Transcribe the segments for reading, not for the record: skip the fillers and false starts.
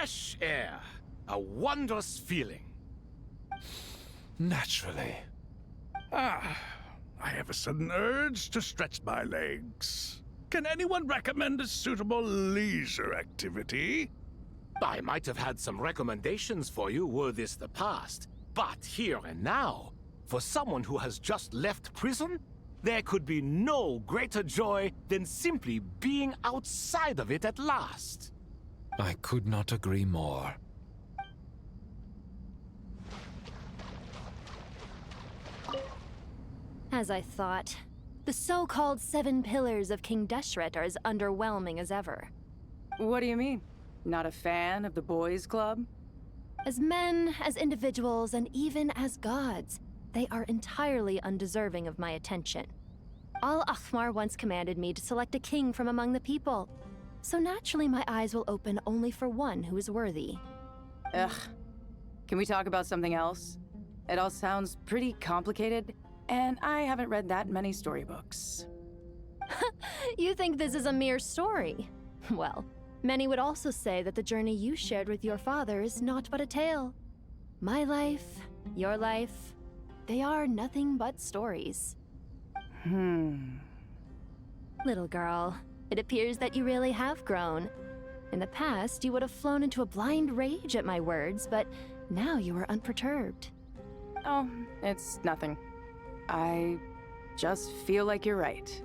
Fresh air. A wondrous feeling. Naturally. I have a sudden urge to stretch my legs. Can anyone recommend a suitable leisure activity? I might have had some recommendations for you were this the past, but here and now, for someone who has just left prison, there could be no greater joy than simply being outside of it at last. I could not agree more. As I thought, the so-called 7 pillars of King Deshret are as underwhelming as ever. What do you mean? Not a fan of the boys' club? As men, as individuals, and even as gods, they are entirely undeserving of my attention. Al-Akhmar once commanded me to select a king from among the people, so naturally my eyes will open only for one who is worthy. Ugh. Can we talk about something else? It all sounds pretty complicated, and I haven't read that many storybooks. You think this is a mere story? Well, many would also say that the journey you shared with your father is not but a tale. My life, your life, they are nothing but stories. Little girl, it appears that you really have grown. In the past, you would have flown into a blind rage at my words, but now you are unperturbed. Oh, it's nothing. I just feel like you're right.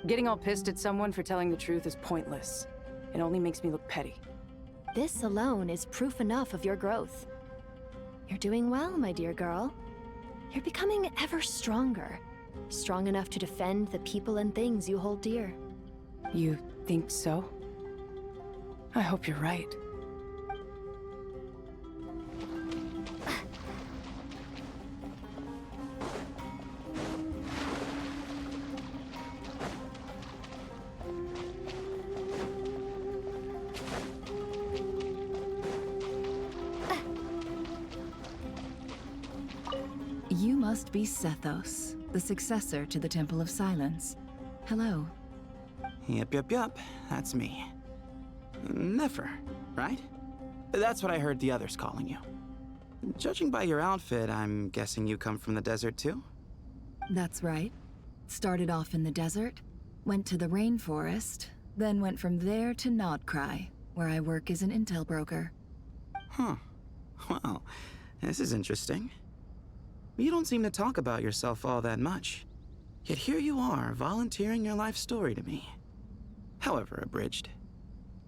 Getting all pissed at someone for telling the truth is pointless. It only makes me look petty. This alone is proof enough of your growth. You're doing well, my dear girl. You're becoming ever stronger. Strong enough to defend the people and things you hold dear. You think so? I hope you're right. You must be Sethos, the successor to the Temple of Silence. Hello. Yup. That's me. Nefer, right? That's what I heard the others calling you. Judging by your outfit, I'm guessing you come from the desert too? That's right. Started off in the desert, went to the rainforest, then went from there to Nodcry, where I work as an intel broker. Huh. Well, this is interesting. You don't seem to talk about yourself all that much. Yet here you are, volunteering your life story to me. However abridged.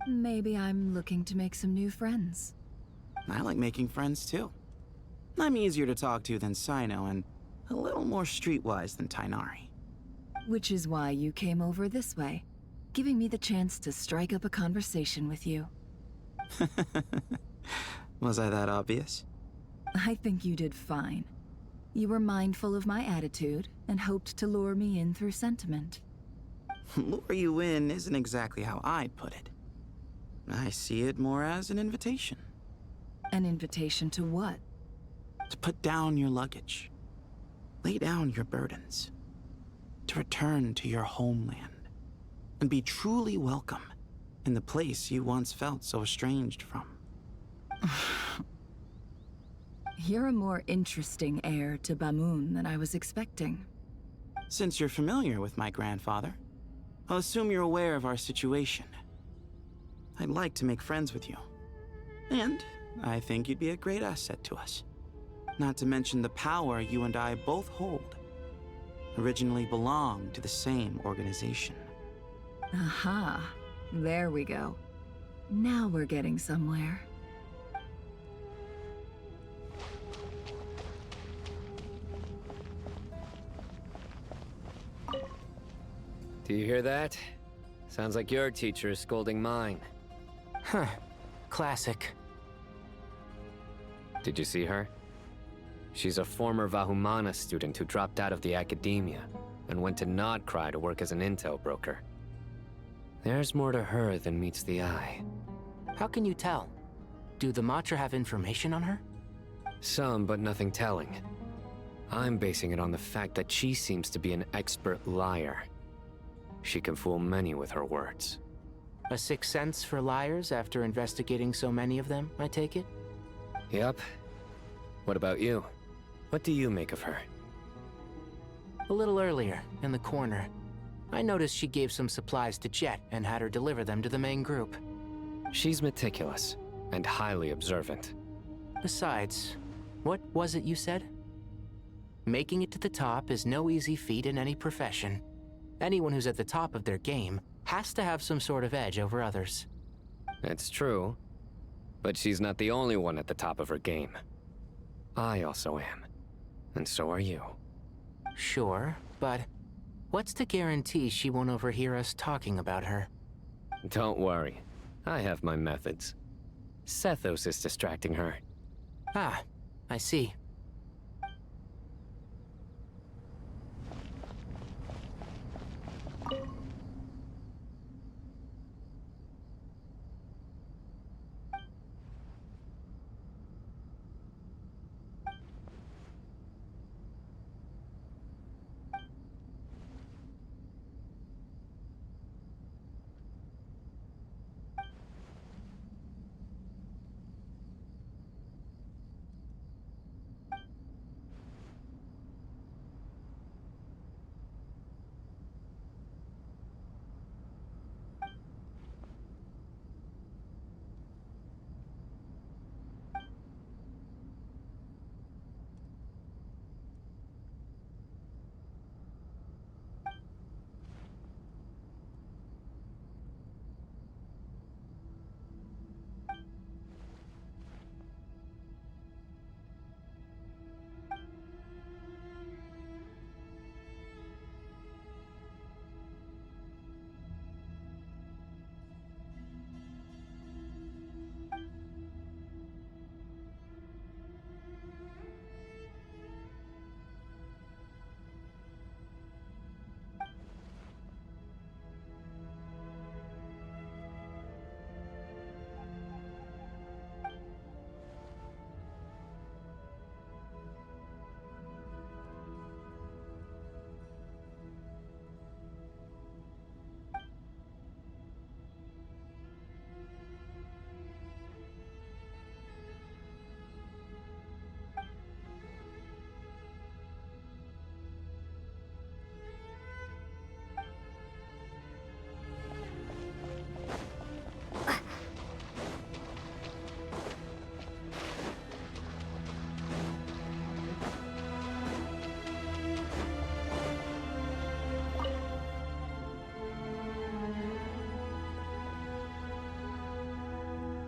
Maybe I'm looking to make some new friends. I like making friends too. I'm easier to talk to than Sino and a little more streetwise than Tainari. Which is why you came over this way, giving me the chance to strike up a conversation with you. Was I that obvious? I think you did fine. You were mindful of my attitude and hoped to lure me in through sentiment. Lure you in isn't exactly how I'd put it. I see it more as an invitation. An invitation to what? To put down your luggage. Lay down your burdens. To return to your homeland. And be truly welcome in the place you once felt so estranged from. You're a more interesting heir to Bamun than I was expecting. Since you're familiar with my grandfather, I'll assume you're aware of our situation. I'd like to make friends with you. And I think you'd be a great asset to us. Not to mention the power you and I both hold. Originally belonged to the same organization. Aha, there we go. Now we're getting somewhere. Do you hear that? Sounds like your teacher is scolding mine. Huh. Classic. Did you see her? She's a former Vahumana student who dropped out of the academia and went to Nodcry to work as an intel broker. There's more to her than meets the eye. How can you tell? Do the Matra have information on her? Some, but nothing telling. I'm basing it on the fact that she seems to be an expert liar. She can fool many with her words. A sixth sense for liars after investigating so many of them, I take it? Yep. What about you? What do you make of her? A little earlier, in the corner, I noticed she gave some supplies to Jet and had her deliver them to the main group. She's meticulous and highly observant. Besides, what was it you said? Making it to the top is no easy feat in any profession. Anyone who's at the top of their game has to have some sort of edge over others. It's true, but she's not the only one at the top of her game. I also am, and so are you. Sure, but what's to guarantee she won't overhear us talking about her? Don't worry, I have my methods. Sethos is distracting her. Ah, I see.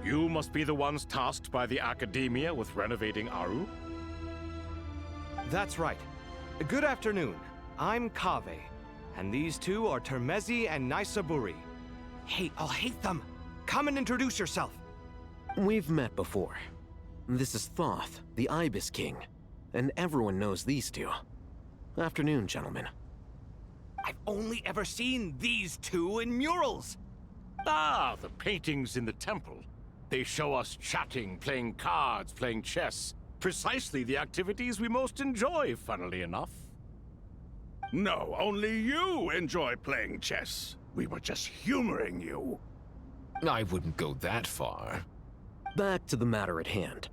You must be the ones tasked by the Academia with renovating Aru? That's right. Good afternoon. I'm Kaveh, and these two are Termezi and Naisaburi. Hey, I'll hate them! Come and introduce yourself! We've met before. This is Thoth, the Ibis King, and everyone knows these two. Afternoon, gentlemen. I've only ever seen these two in murals! Ah, the paintings in the temple. They show us chatting, playing cards, playing chess. Precisely the activities we most enjoy, funnily enough. No, only you enjoy playing chess. We were just humoring you. I wouldn't go that far. Back to the matter at hand.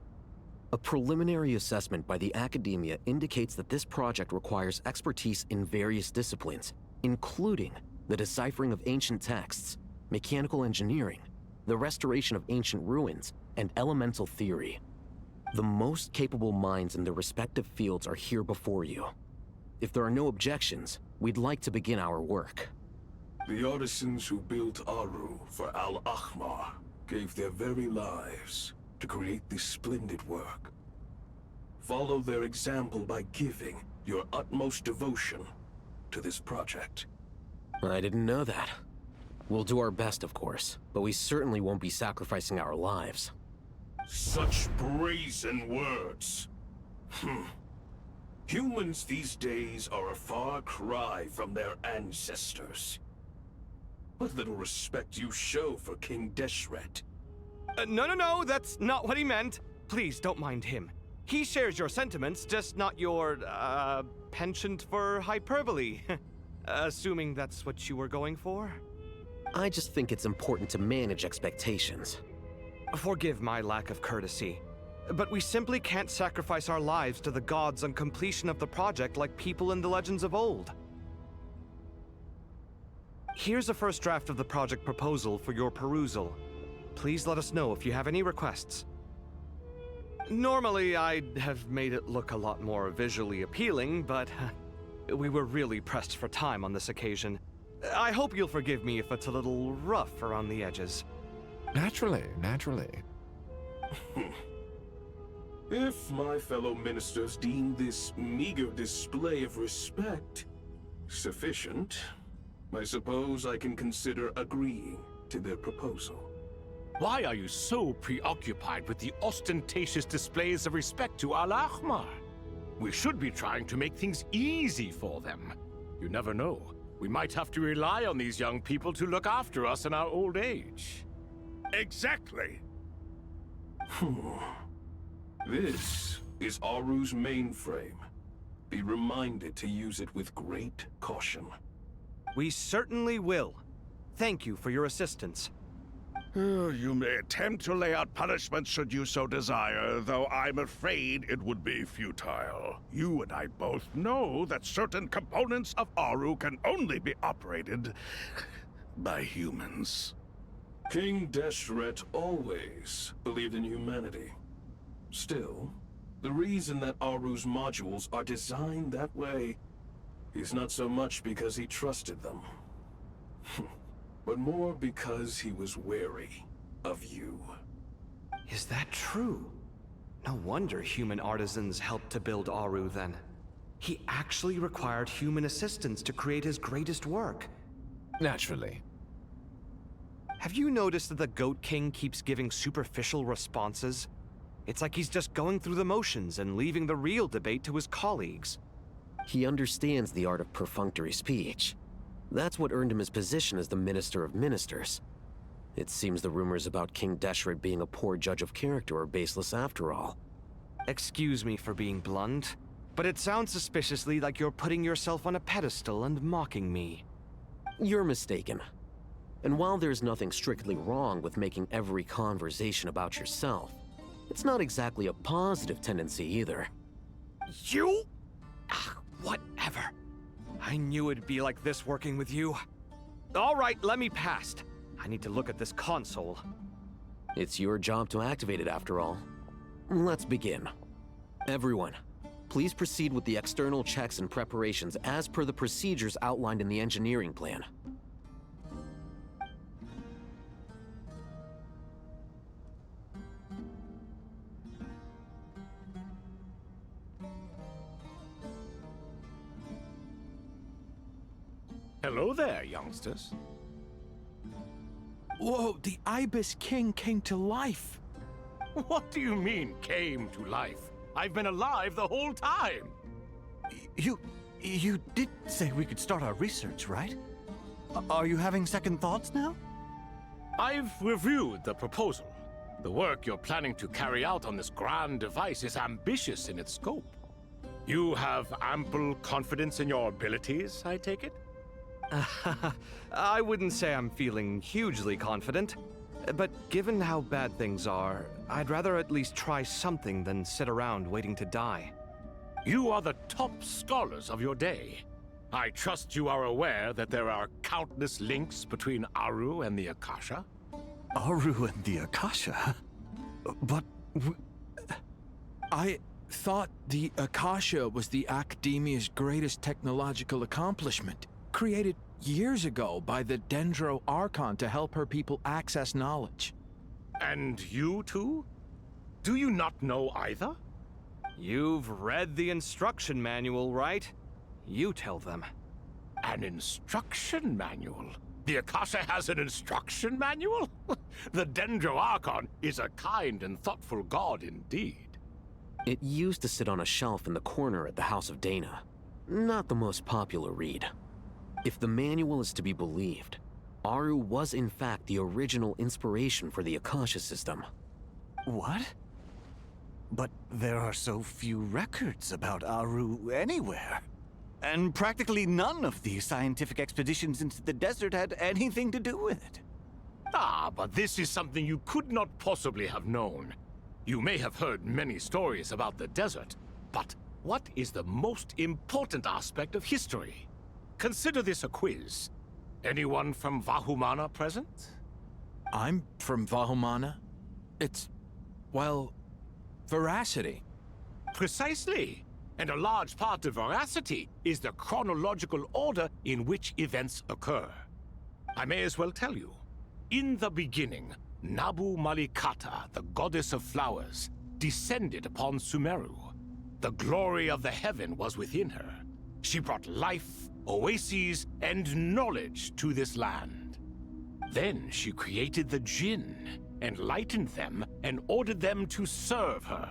A preliminary assessment by the Academia indicates that this project requires expertise in various disciplines, including the deciphering of ancient texts, mechanical engineering, the restoration of ancient ruins, and elemental theory. The most capable minds in their respective fields are here before you. If there are no objections, we'd like to begin our work. The artisans who built Aru for Al-Ahmar gave their very lives to create this splendid work. Follow their example by giving your utmost devotion to this project. I didn't know that. We'll do our best, of course, but we certainly won't be sacrificing our lives. Such brazen words. Humans these days are a far cry from their ancestors. What little respect you show for King Deshret. No, that's not what he meant. Please, don't mind him. He shares your sentiments, just not your, penchant for hyperbole. Assuming that's what you were going for? I just think it's important to manage expectations. Forgive my lack of courtesy, but we simply can't sacrifice our lives to the gods on completion of the project like people in the legends of old. Here's a first draft of the project proposal for your perusal. Please let us know if you have any requests. Normally, I'd have made it look a lot more visually appealing, but we were really pressed for time on this occasion. I hope you'll forgive me if it's a little rough around the edges. Naturally, naturally. If my fellow ministers deem this meager display of respect sufficient, I suppose I can consider agreeing to their proposal. Why are you so preoccupied with the ostentatious displays of respect to Al-Ahmar? We should be trying to make things easy for them. You never know. We might have to rely on these young people to look after us in our old age. Exactly. This is Aru's mainframe. Be reminded to use it with great caution. We certainly will. Thank you for your assistance. You may attempt to lay out punishment should you so desire, though I'm afraid it would be futile. You and I both know that certain components of Aru can only be operated by humans. King Deshret always believed in humanity. Still, the reason that Aru's modules are designed that way is not so much because he trusted them, but more because he was wary of you. Is that true? No wonder human artisans helped to build Aru then. He actually required human assistance to create his greatest work. Naturally. Have you noticed that the Goat King keeps giving superficial responses? It's like he's just going through the motions and leaving the real debate to his colleagues. He understands the art of perfunctory speech. That's what earned him his position as the Minister of Ministers. It seems the rumors about King Deshret being a poor judge of character are baseless after all. Excuse me for being blunt, but it sounds suspiciously like you're putting yourself on a pedestal and mocking me. You're mistaken. And while there's nothing strictly wrong with making every conversation about yourself, it's not exactly a positive tendency either. You? Whatever. I knew it'd be like this working with you. All right, let me past. I need to look at this console. It's your job to activate it after all. Let's begin. Everyone, please proceed with the external checks and preparations as per the procedures outlined in the engineering plan. Hello there, youngsters. Whoa, the Ibis King came to life. What do you mean, came to life? I've been alive the whole time. You did say we could start our research, right? Are you having second thoughts now? I've reviewed the proposal. The work you're planning to carry out on this grand device is ambitious in its scope. You have ample confidence in your abilities, I take it? I wouldn't say I'm feeling hugely confident, but given how bad things are, I'd rather at least try something than sit around waiting to die. You are the top scholars of your day. I trust you are aware that there are countless links between Aru and the Akasha? Aru and the Akasha? But I thought the Akasha was the Academia's greatest technological accomplishment, created years ago by the Sumeru Archon to help her people access knowledge. And you too? Do you not know either? You've read the instruction manual, right? You tell them. An instruction manual? The Akasha has an instruction manual? The Sumeru Archon is a kind and thoughtful god indeed. It used to sit on a shelf in the corner at the House of Dana. Not the most popular read. If the manual is to be believed, Aru was in fact the original inspiration for the Akasha system. What? But there are so few records about Aru anywhere. And practically none of these scientific expeditions into the desert had anything to do with it. Ah, but this is something you could not possibly have known. You may have heard many stories about the desert, but what is the most important aspect of history? Consider this a quiz. Anyone from Vahumana present? I'm from Vahumana. It's, well, veracity. Precisely. And a large part of veracity is the chronological order in which events occur. I may as well tell you. In the beginning, Nabu Malikata, the goddess of flowers, descended upon Sumeru. The glory of the heaven was within her. She brought life, oases, and knowledge to this land. Then she created the Jinn, enlightened them, and ordered them to serve her.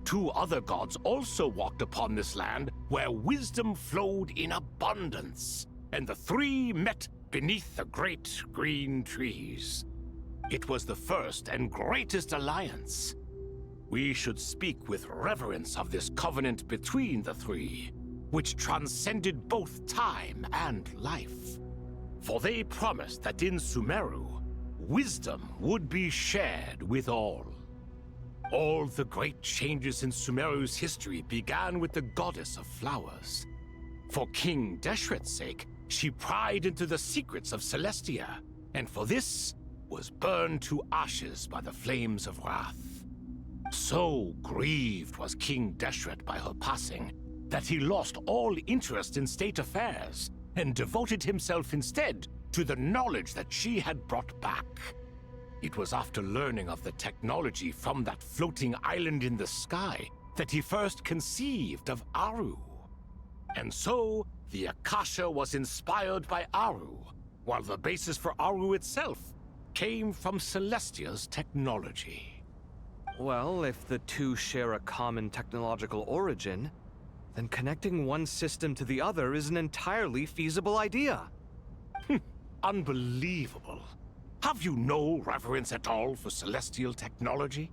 2 other gods also walked upon this land where wisdom flowed in abundance, and the 3 met beneath the great green trees. It was the first and greatest alliance. We should speak with reverence of this covenant between the 3, which transcended both time and life. For they promised that in Sumeru, wisdom would be shared with all. All the great changes in Sumeru's history began with the goddess of flowers. For King Deshret's sake, she pried into the secrets of Celestia, and for this was burned to ashes by the flames of wrath. So grieved was King Deshret by her passing that he lost all interest in state affairs and devoted himself instead to the knowledge that she had brought back. It was after learning of the technology from that floating island in the sky that he first conceived of Aru. And so, the Akasha was inspired by Aru, while the basis for Aru itself came from Celestia's technology. Well, if the 2 share a common technological origin, then connecting one system to the other is an entirely feasible idea. Unbelievable. Have you no reverence at all for celestial technology?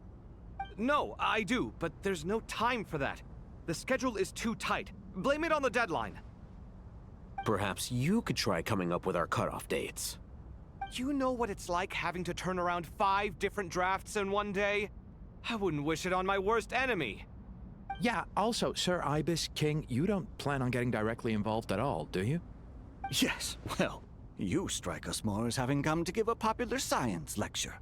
No, I do, but there's no time for that. The schedule is too tight. Blame it on the deadline. Perhaps you could try coming up with our cutoff dates. You know what it's like having to turn around 5 different drafts in one day? I wouldn't wish it on my worst enemy. Yeah, also, Sir Ibis King, you don't plan on getting directly involved at all, do you? Yes, well, you strike us more as having come to give a popular science lecture.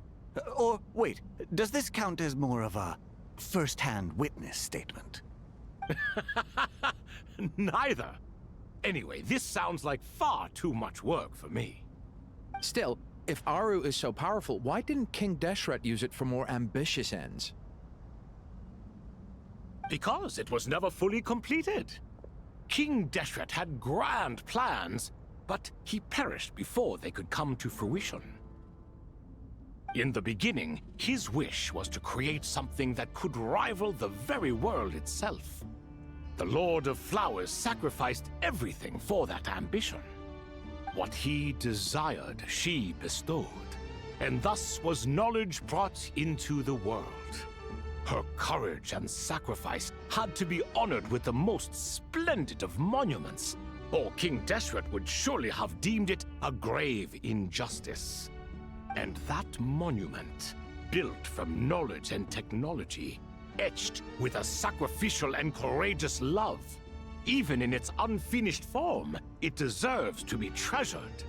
Or, wait, does this count as more of a first-hand witness statement? Neither. Anyway, this sounds like far too much work for me. Still, if Aru is so powerful, why didn't King Deshret use it for more ambitious ends? Because it was never fully completed. King Deshret had grand plans, but he perished before they could come to fruition. In the beginning, his wish was to create something that could rival the very world itself. The Lord of Flowers sacrificed everything for that ambition. What he desired, she bestowed, and thus was knowledge brought into the world. Her courage and sacrifice had to be honored with the most splendid of monuments, or King Deshret would surely have deemed it a grave injustice. And that monument, built from knowledge and technology, etched with a sacrificial and courageous love, even in its unfinished form, it deserves to be treasured.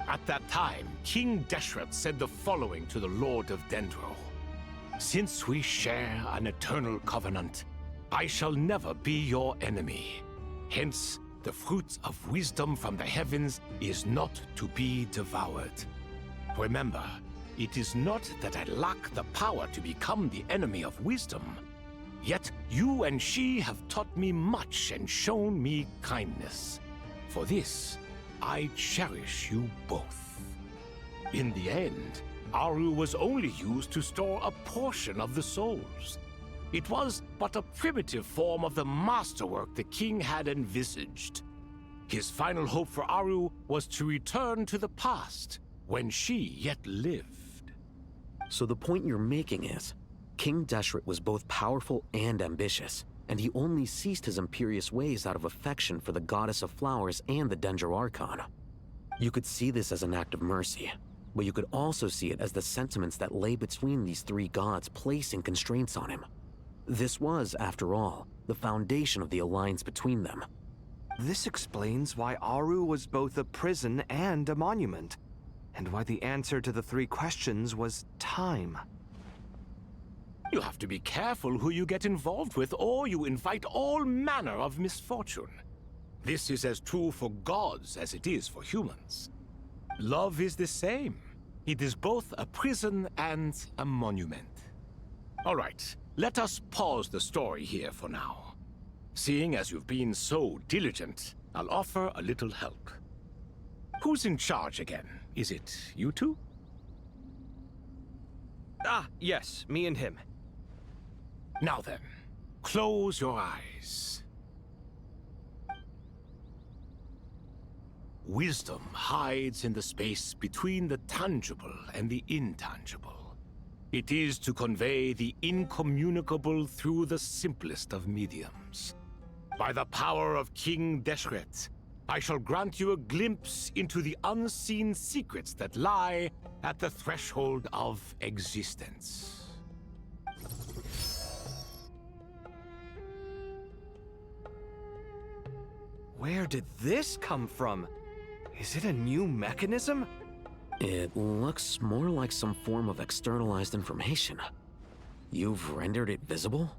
At that time, King Deshret said the following to the Lord of Dendro. Since we share an eternal covenant, I shall never be your enemy. Hence, the fruit of wisdom from the heavens is not to be devoured. Remember, it is not that I lack the power to become the enemy of wisdom. Yet you and she have taught me much and shown me kindness. For this, I cherish you both. In the end, Aru was only used to store a portion of the souls. It was but a primitive form of the masterwork the king had envisaged. His final hope for Aru was to return to the past, when she yet lived. So the point you're making is, King Deshret was both powerful and ambitious, and he only ceased his imperious ways out of affection for the goddess of flowers and the Dendro Archon. You could see this as an act of mercy, but you could also see it as the sentiments that lay between these three gods placing constraints on him. This was, after all, the foundation of the alliance between them. This explains why Aru was both a prison and a monument, and why the answer to the three questions was time. You have to be careful who you get involved with, or you invite all manner of misfortune. This is as true for gods as it is for humans. Love is the same. It is both a prison and a monument. All right, let us pause the story here for now. Seeing as you've been so diligent, I'll offer a little help. Who's in charge again? Is it you two? Ah, yes, me and him. Now then, close your eyes. Wisdom hides in the space between the tangible and the intangible. It is to convey the incommunicable through the simplest of mediums. By the power of King Deshret, I shall grant you a glimpse into the unseen secrets that lie at the threshold of existence. Where did this come from? Is it a new mechanism? It looks more like some form of externalized information. You've rendered it visible?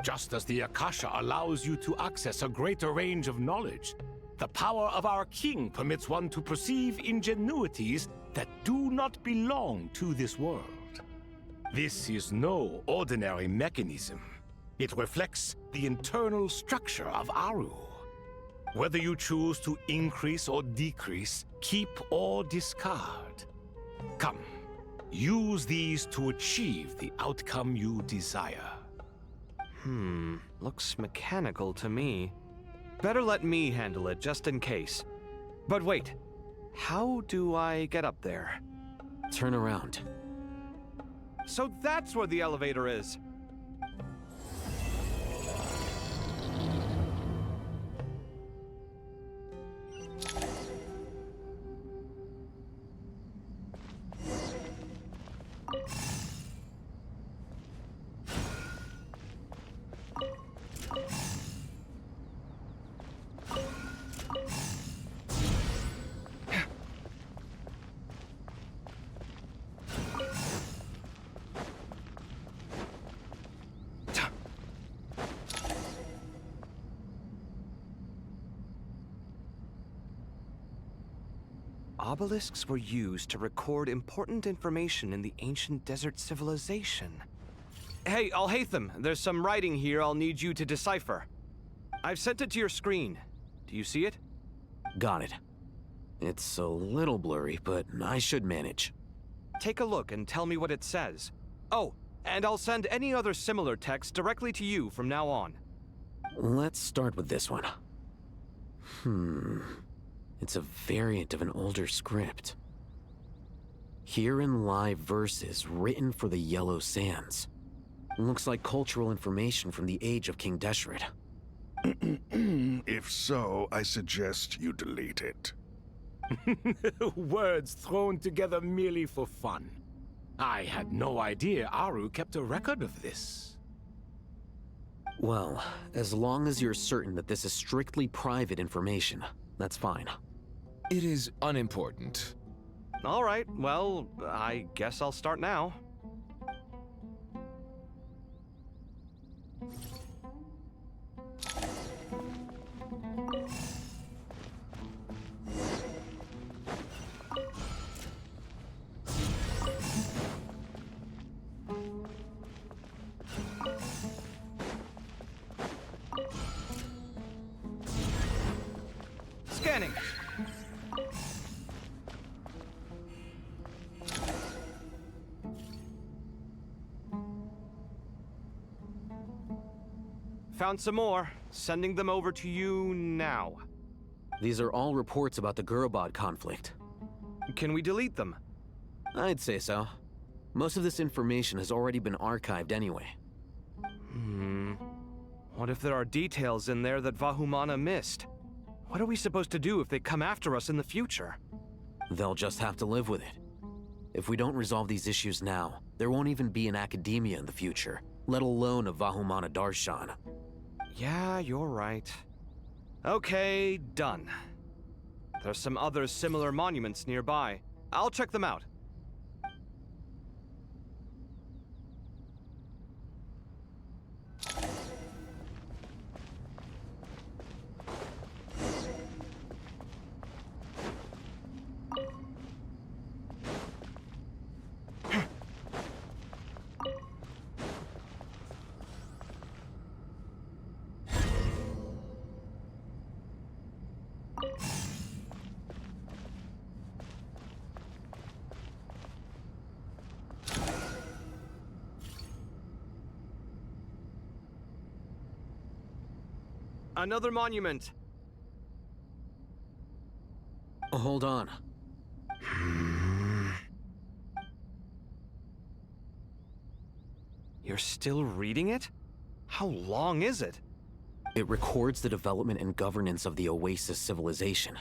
Just as the Akasha allows you to access a greater range of knowledge, the power of our king permits one to perceive ingenuities that do not belong to this world. This is no ordinary mechanism. It reflects the internal structure of Aru. Whether you choose to increase or decrease, keep or discard. Come, use these to achieve the outcome you desire. Looks mechanical to me. Better let me handle it, just in case. But wait, how do I get up there? Turn around. So that's where the elevator is. Obelisks were used to record important information in the ancient desert civilization. Hey, Alhaitham, there's some writing here I'll need you to decipher. I've sent it to your screen. Do you see it? Got it. It's a little blurry, but I should manage. Take a look and tell me what it says. Oh, and I'll send any other similar text directly to you from now on. Let's start with this one. It's a variant of an older script. Herein lie verses written for the Yellow Sands. Looks like cultural information from the age of King Deshret. If so, I suggest you delete it. Words thrown together merely for fun. I had no idea Aru kept a record of this. Well, as long as you're certain that this is strictly private information, that's fine. It is unimportant. All right, well, I guess I'll start now. Scanning. Found some more. Sending them over to you now. These are all reports about the Gurubad conflict. Can we delete them? I'd say so. Most of this information has already been archived anyway. What if there are details in there that Vahumana missed? What are we supposed to do if they come after us in the future? They'll just have to live with it. If we don't resolve these issues now, there won't even be an academia in the future, let alone a Vahumana Darshan. Yeah, you're right. Okay, done. There's some other similar monuments nearby. I'll check them out. Another monument. Hold on. You're still reading it? How long is it? It records the development and governance of the Oasis civilization.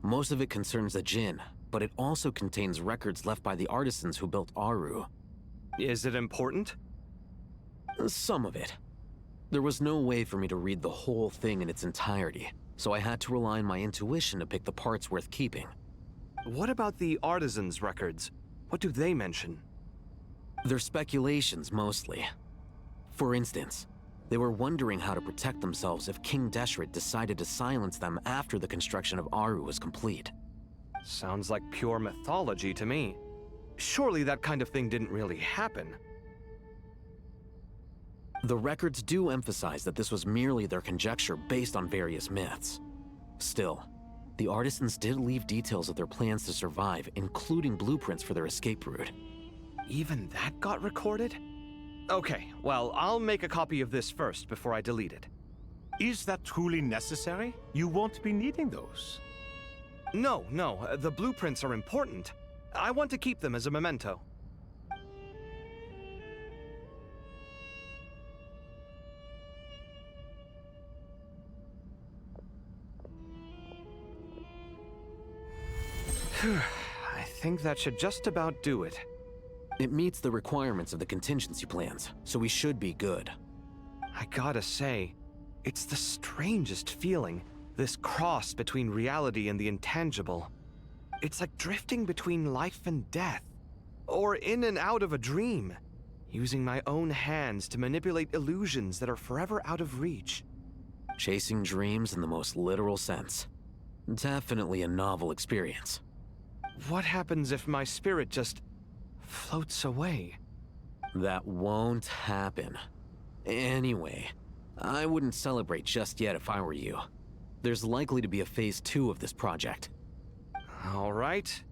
Most of it concerns the Jinn, but it also contains records left by the artisans who built Aru. Is it important? Some of it. There was no way for me to read the whole thing in its entirety, so I had to rely on my intuition to pick the parts worth keeping. What about the artisans' records? What do they mention? They're speculations, mostly. For instance, they were wondering how to protect themselves if King Deshret decided to silence them after the construction of Aru was complete. Sounds like pure mythology to me. Surely that kind of thing didn't really happen. The records do emphasize that this was merely their conjecture based on various myths. Still, the artisans did leave details of their plans to survive, including blueprints for their escape route. Even that got recorded? Okay, well, I'll make a copy of this first before I delete it. Is that truly necessary? You won't be needing those. No, the blueprints are important. I want to keep them as a memento. I think that should just about do it. It meets the requirements of the contingency plans, so we should be good. I gotta say, it's the strangest feeling, this cross between reality and the intangible. It's like drifting between life and death, or in and out of a dream, using my own hands to manipulate illusions that are forever out of reach. Chasing dreams in the most literal sense. Definitely a novel experience. What happens if my spirit just floats away? That won't happen. Anyway, I wouldn't celebrate just yet if I were you. There's likely to be a phase 2 of this project. All right.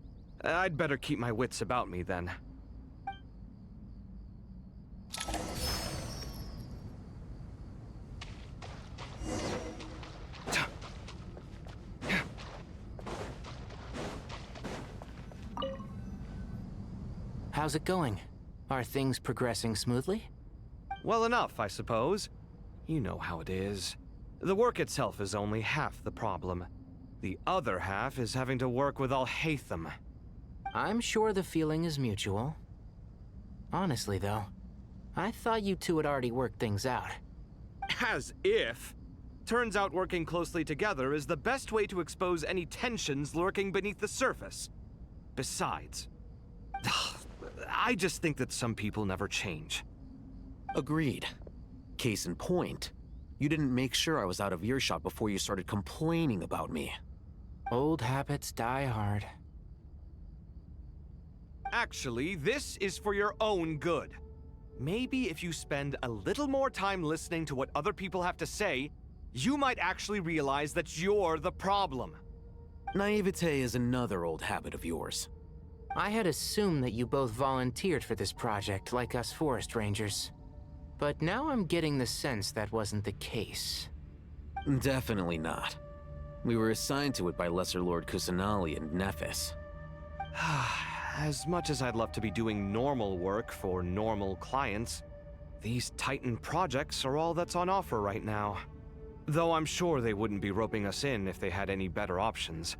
I'd better keep my wits about me then. How's it going? Are things progressing smoothly? Well enough, I suppose. You know how it is. The work itself is only half the problem. The other half is having to work with Al-Haytham. I'm sure the feeling is mutual. Honestly, though, I thought you two had already worked things out. As if! Turns out working closely together is the best way to expose any tensions lurking beneath the surface. Besides, I just think that some people never change. Agreed. Case in point, you didn't make sure I was out of earshot before you started complaining about me. Old habits die hard. Actually, this is for your own good. Maybe if you spend a little more time listening to what other people have to say, you might actually realize that you're the problem. Naivete is another old habit of yours. I had assumed that you both volunteered for this project, like us forest rangers. But now I'm getting the sense that wasn't the case. Definitely not. We were assigned to it by Lesser Lord Kusanali and Nephis. As much as I'd love to be doing normal work for normal clients, These Titan projects are all that's on offer right now. Though I'm sure they wouldn't be roping us in if they had any better options.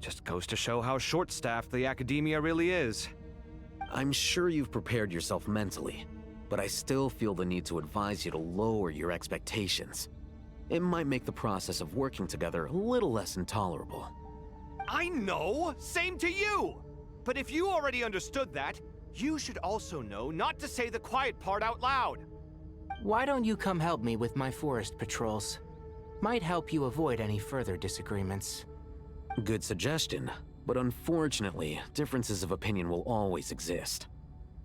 Just goes to show how short-staffed the academia really is. I'm sure you've prepared yourself mentally, but I still feel the need to advise you to lower your expectations. It might make the process of working together a little less intolerable. I know! Same to you! But if you already understood that, you should also know not to say the quiet part out loud. Why don't you come help me with my forest patrols? Might help you avoid any further disagreements. Good suggestion, but unfortunately, differences of opinion will always exist.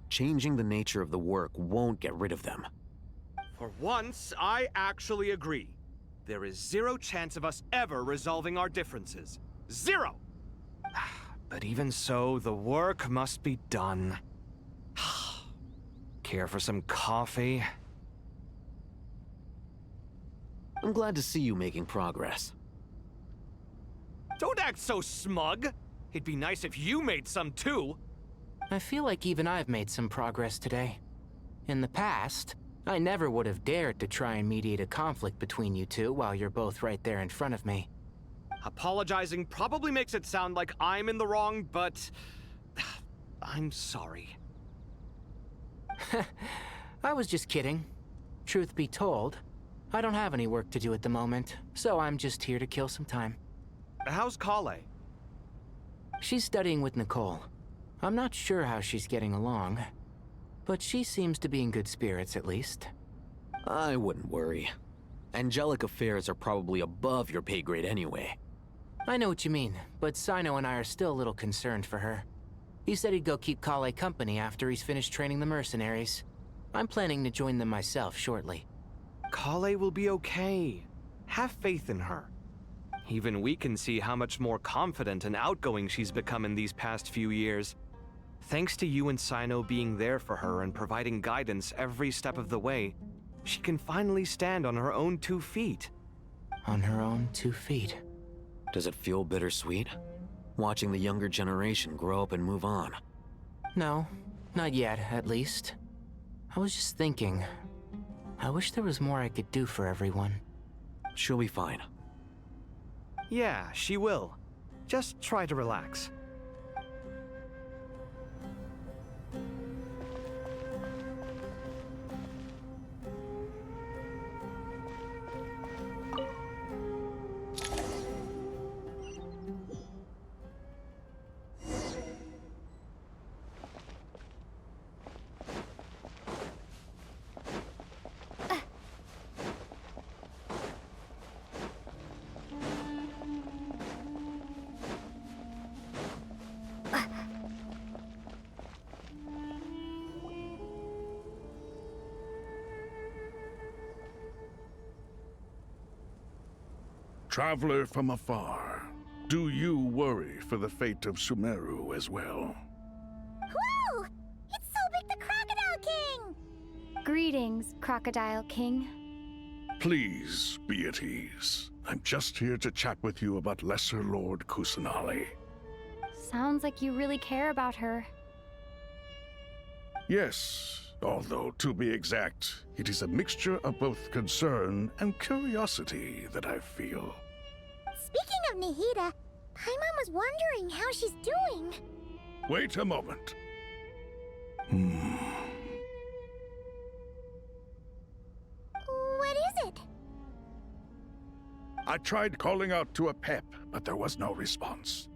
Changing the nature of the work won't get rid of them. For once, I actually agree. There is zero chance of us ever resolving our differences. Zero! But even so, the work must be done. Care for some coffee? I'm glad to see you making progress. Don't act so smug! It'd be nice if you made some too! I feel like even I've made some progress today. In the past, I never would have dared to try and mediate a conflict between you two while you're both right there in front of me. Apologizing probably makes it sound like I'm in the wrong, but... I'm sorry. I was just kidding. Truth be told, I don't have any work to do at the moment, so I'm just here to kill some time. How's Kale? She's studying with Nicole. I'm not sure how she's getting along, but she seems to be in good spirits at least. I wouldn't worry. Angelic affairs are probably above your pay grade anyway. I know what you mean, but Sino and I are still a little concerned for her. He said he'd go keep Kale company after he's finished training the mercenaries. I'm planning to join them myself shortly. Kale will be okay. Have faith in her. Even we can see how much more confident and outgoing she's become in these past few years. Thanks to you and Sino being there for her and providing guidance every step of the way, she can finally stand on her own 2 feet. On her own 2 feet. Does it feel bittersweet? Watching the younger generation grow up and move on? No, not yet, at least. I was just thinking, I wish there was more I could do for everyone. She'll be fine. Yeah, she will. Just try to relax. Traveler from afar, do you worry for the fate of Sumeru as well? Whoa! It's Sobek the Crocodile King! Greetings, Crocodile King. Please be at ease. I'm just here to chat with you about Lesser Lord Kusanali. Sounds like you really care about her. Yes, although to be exact, it is a mixture of both concern and curiosity that I feel. Speaking of Nihida, Paimon was wondering how she's doing. Wait a moment. What is it? I tried calling out to a pep, but there was no response.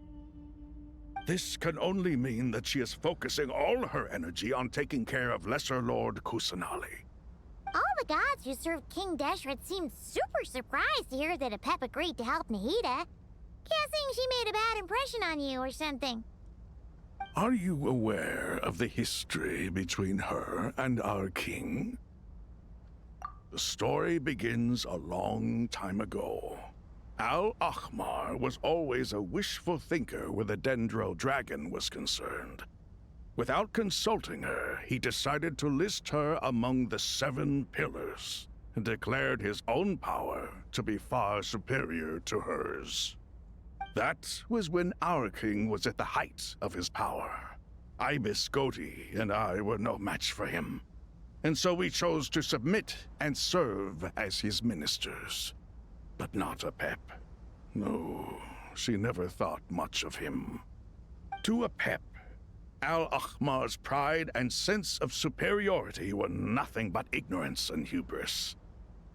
This can only mean that she is focusing all her energy on taking care of Lesser Lord Kusanali. All the gods who serve King Deshret seemed super surprised to hear that Apep agreed to help Nihida. Guessing she made a bad impression on you or something. Are you aware of the history between her and our king? The story begins a long time ago. Al-Ahmar was always a wishful thinker where the Dendro dragon was concerned. Without consulting her, he decided to list her among the 7 pillars and declared his own power to be far superior to hers. That was when our king was at the height of his power. Ibis Goti and I were no match for him. And so we chose to submit and serve as his ministers. But not Apep. No, she never thought much of him. To Apep, Al-Ahmar's pride and sense of superiority were nothing but ignorance and hubris.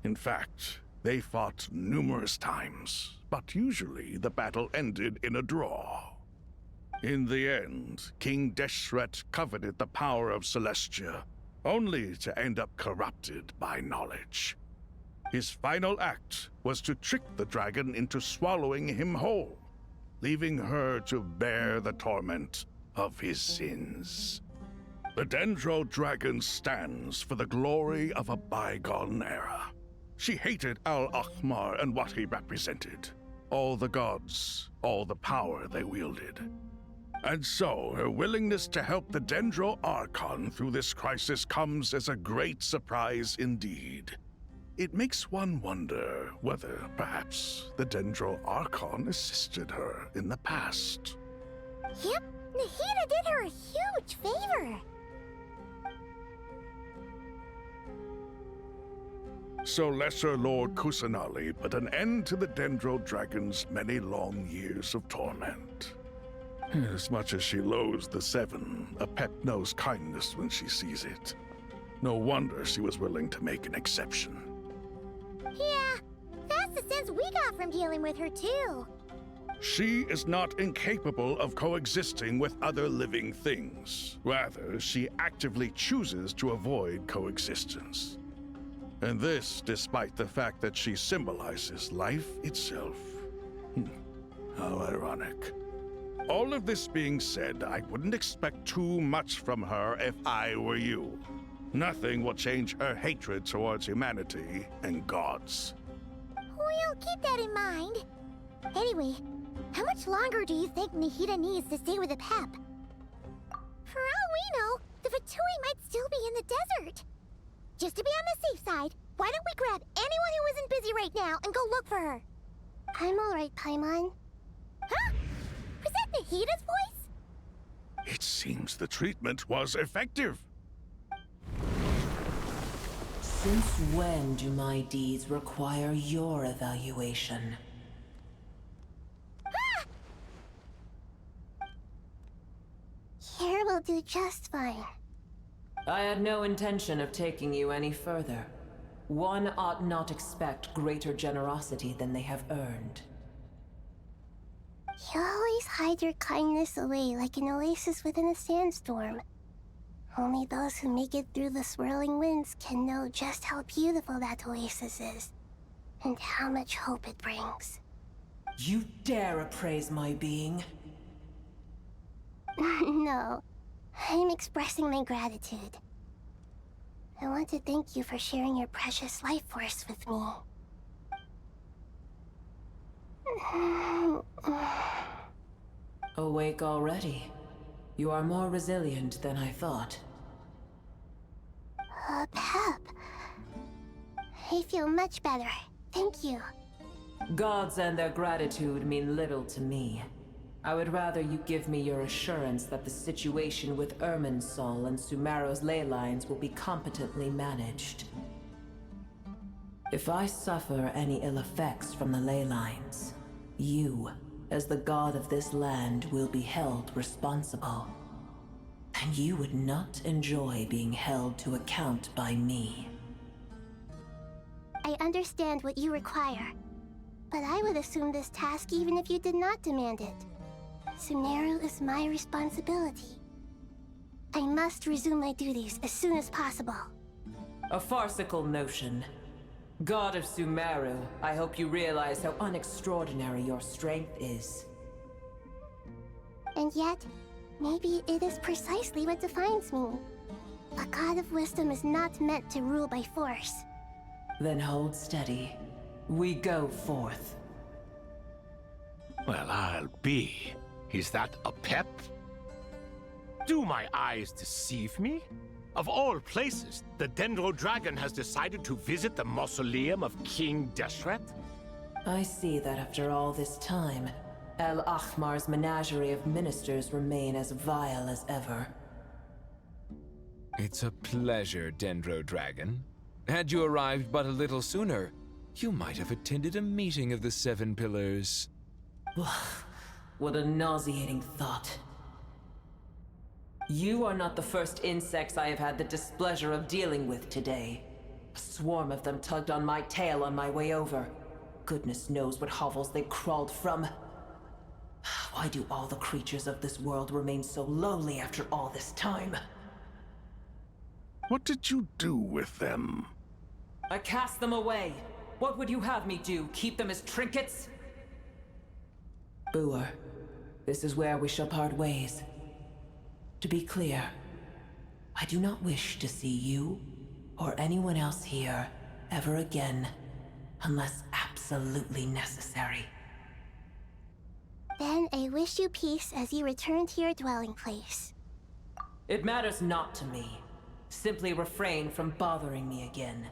In fact, they fought numerous times, but usually the battle ended in a draw. In the end, King Deshret coveted the power of Celestia, only to end up corrupted by knowledge. His final act was to trick the dragon into swallowing him whole, leaving her to bear the torment of his sins. The Dendro Dragon stands for the glory of a bygone era. She hated Al-Ahmar and what he represented. All the gods, all the power they wielded. And so, her willingness to help the Dendro Archon through this crisis comes as a great surprise indeed. It makes one wonder whether, perhaps, the Dendro Archon assisted her in the past. Yep, Nahida did her a huge favor. So Lesser Lord Kusanali put an end to the Dendro Dragon's many long years of torment. As much as she loathes the Seven, Apep knows kindness when she sees it. No wonder she was willing to make an exception. Yeah, that's the sense we got from dealing with her too. She is not incapable of coexisting with other living things. Rather, she actively chooses to avoid coexistence. And this despite the fact that she symbolizes life itself. How ironic. All of this being said, I wouldn't expect too much from her if I were you. Nothing will change her hatred towards humanity and gods. We'll keep that in mind. Anyway, how much longer do you think Nahida needs to stay with Apep? For all we know, the Fatui might still be in the desert. Just to be on the safe side, why don't we grab anyone who isn't busy right now and go look for her? I'm alright, Paimon. Huh? Was that Nahida's voice? It seems the treatment was effective. Since when do my deeds require your evaluation? Ah! Here will do just fine. I had no intention of taking you any further. One ought not expect greater generosity than they have earned. You always hide your kindness away like an oasis within a sandstorm. Only those who make it through the swirling winds can know just how beautiful that oasis is, and how much hope it brings. You dare appraise my being? No, I'm expressing my gratitude. I want to thank you for sharing your precious life force with me. Awake already? You are more resilient than I thought. Pep. I feel much better. Thank you. Gods and their gratitude mean little to me. I would rather you give me your assurance that the situation with Irminsul and Sumeru's ley lines will be competently managed. If I suffer any ill effects from the ley lines, you, as the god of this land, will be held responsible. And you would not enjoy being held to account by me. I understand what you require, but I would assume this task even if you did not demand it. Sumeru is my responsibility. I must resume my duties as soon as possible. A farcical notion. God of Sumeru, I hope you realize how unextraordinary your strength is. And yet, maybe it is precisely what defines me. A god of wisdom is not meant to rule by force. Then hold steady. We go forth. Well, I'll be. Is that Apep? Do my eyes deceive me? Of all places, the Dendro Dragon has decided to visit the mausoleum of King Deshret? I see that after all this time, Al-Ahmar's menagerie of ministers remain as vile as ever. It's a pleasure, Dendro Dragon. Had you arrived but a little sooner, you might have attended a meeting of the Seven Pillars. What a nauseating thought. You are not the first insects I have had the displeasure of dealing with today. A swarm of them tugged on my tail on my way over. Goodness knows what hovels they crawled from. Why do all the creatures of this world remain so lowly after all this time? What did you do with them? I cast them away. What would you have me do? Keep them as trinkets? Boer, this is where we shall part ways. To be clear, I do not wish to see you or anyone else here ever again, unless absolutely necessary. Then I wish you peace as you return to your dwelling place. It matters not to me. Simply refrain from bothering me again.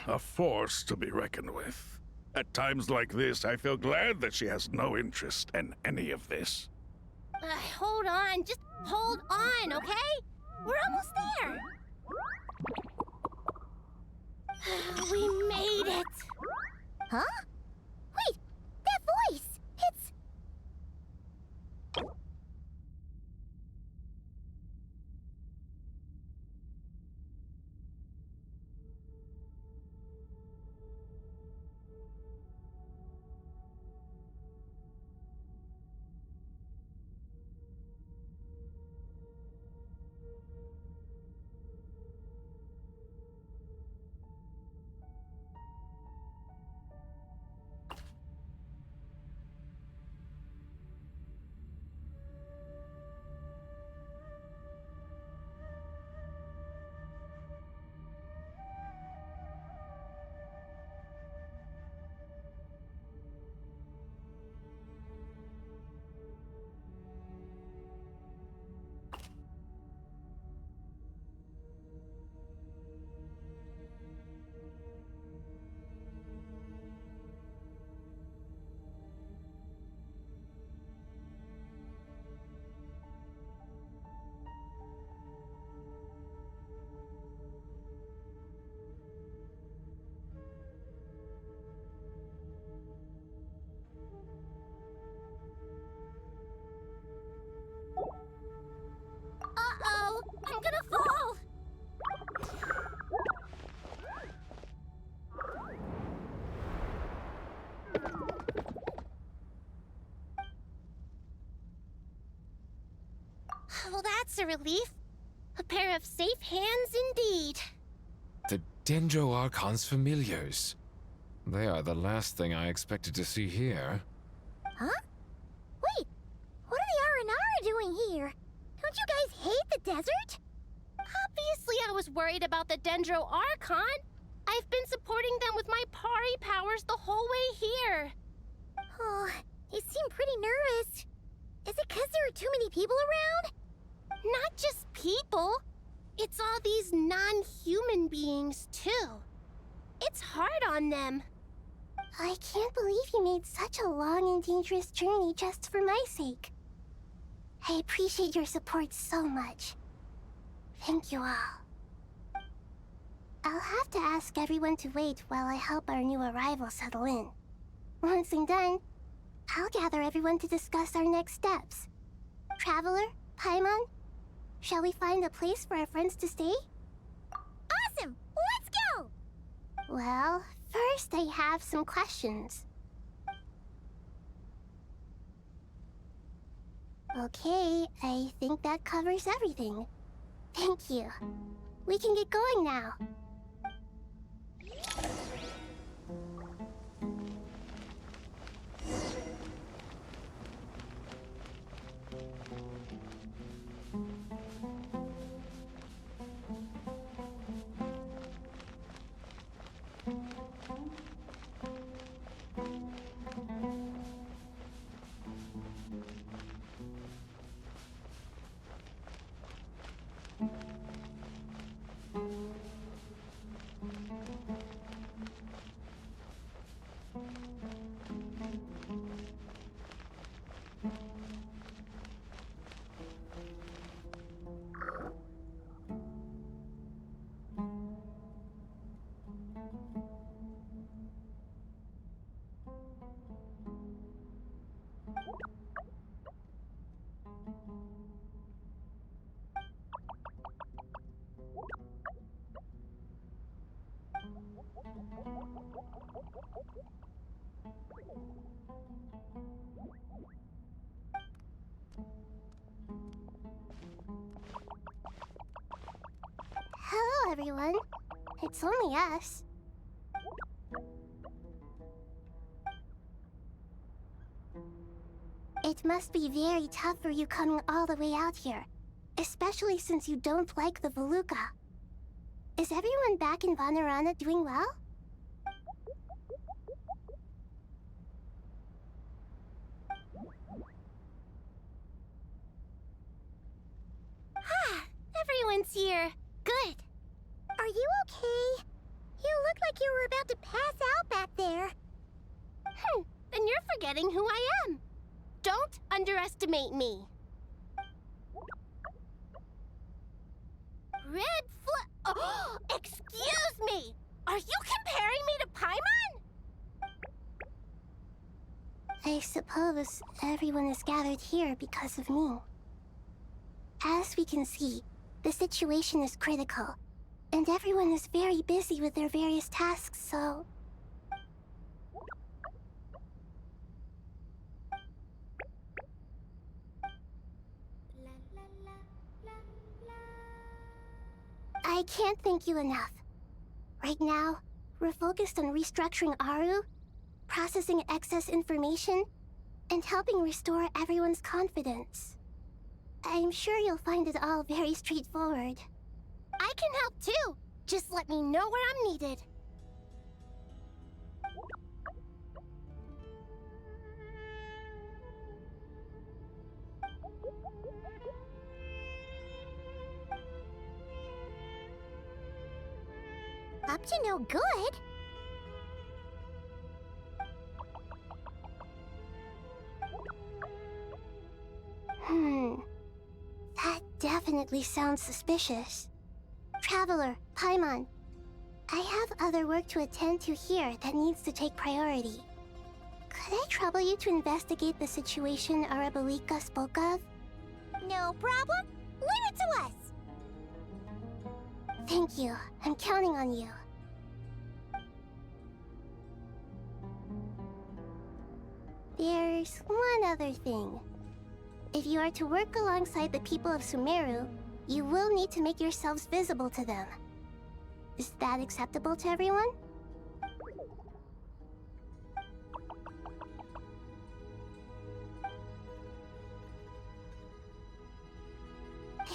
A force to be reckoned with. At times like this, I feel glad that she has no interest in any of this. Hold on, just hold on, okay? We're almost there. We made it. Huh? Wait, that voice! It's... Uh-oh! I'm gonna fall! Well, that's a relief. A pair of safe hands indeed. The Dendro Archon's familiars. They are the last thing I expected to see here. Huh? Wait, what are the R&R doing here? Don't you guys hate the desert? Obviously I was worried about the Dendro Archon. I've been supporting them with my Pari powers the whole way here. Oh, you seem pretty nervous. Is it because there are too many people around? Not just people. It's all these non-human beings, too. It's hard on them. I can't believe you made such a long and dangerous journey just for my sake. I appreciate your support so much. Thank you all. I'll have to ask everyone to wait while I help our new arrival settle in. Once I'm done, I'll gather everyone to discuss our next steps. Traveler, Paimon, shall we find a place for our friends to stay? Awesome! Let's go! Well, first I have some questions. Okay, I think that covers everything. Thank you. We can get going now. everyone. It's only us. It must be very tough for you coming all the way out here, especially since you don't like the Voluka. Is everyone back in Vanarana doing well? Everyone's here. Good. Are you okay? You look like you were about to pass out back there. Then you're forgetting who I am. Don't underestimate me. Oh, excuse me! Are you comparing me to Paimon? I suppose everyone is gathered here because of me. As we can see, the situation is critical, and everyone is very busy with their various tasks, so... I can't thank you enough. Right now, we're focused on restructuring Aru, processing excess information, and helping restore everyone's confidence. I'm sure you'll find it all very straightforward. I can help too! Just let me know where I'm needed. Up to no good? That definitely sounds suspicious. Traveler, Paimon, I have other work to attend to here that needs to take priority. Could I trouble you to investigate the situation Arabalika spoke of? No problem. Leave it to us! Thank you. I'm counting on you. There's one other thing. If you are to work alongside the people of Sumeru, you will need to make yourselves visible to them. Is that acceptable to everyone?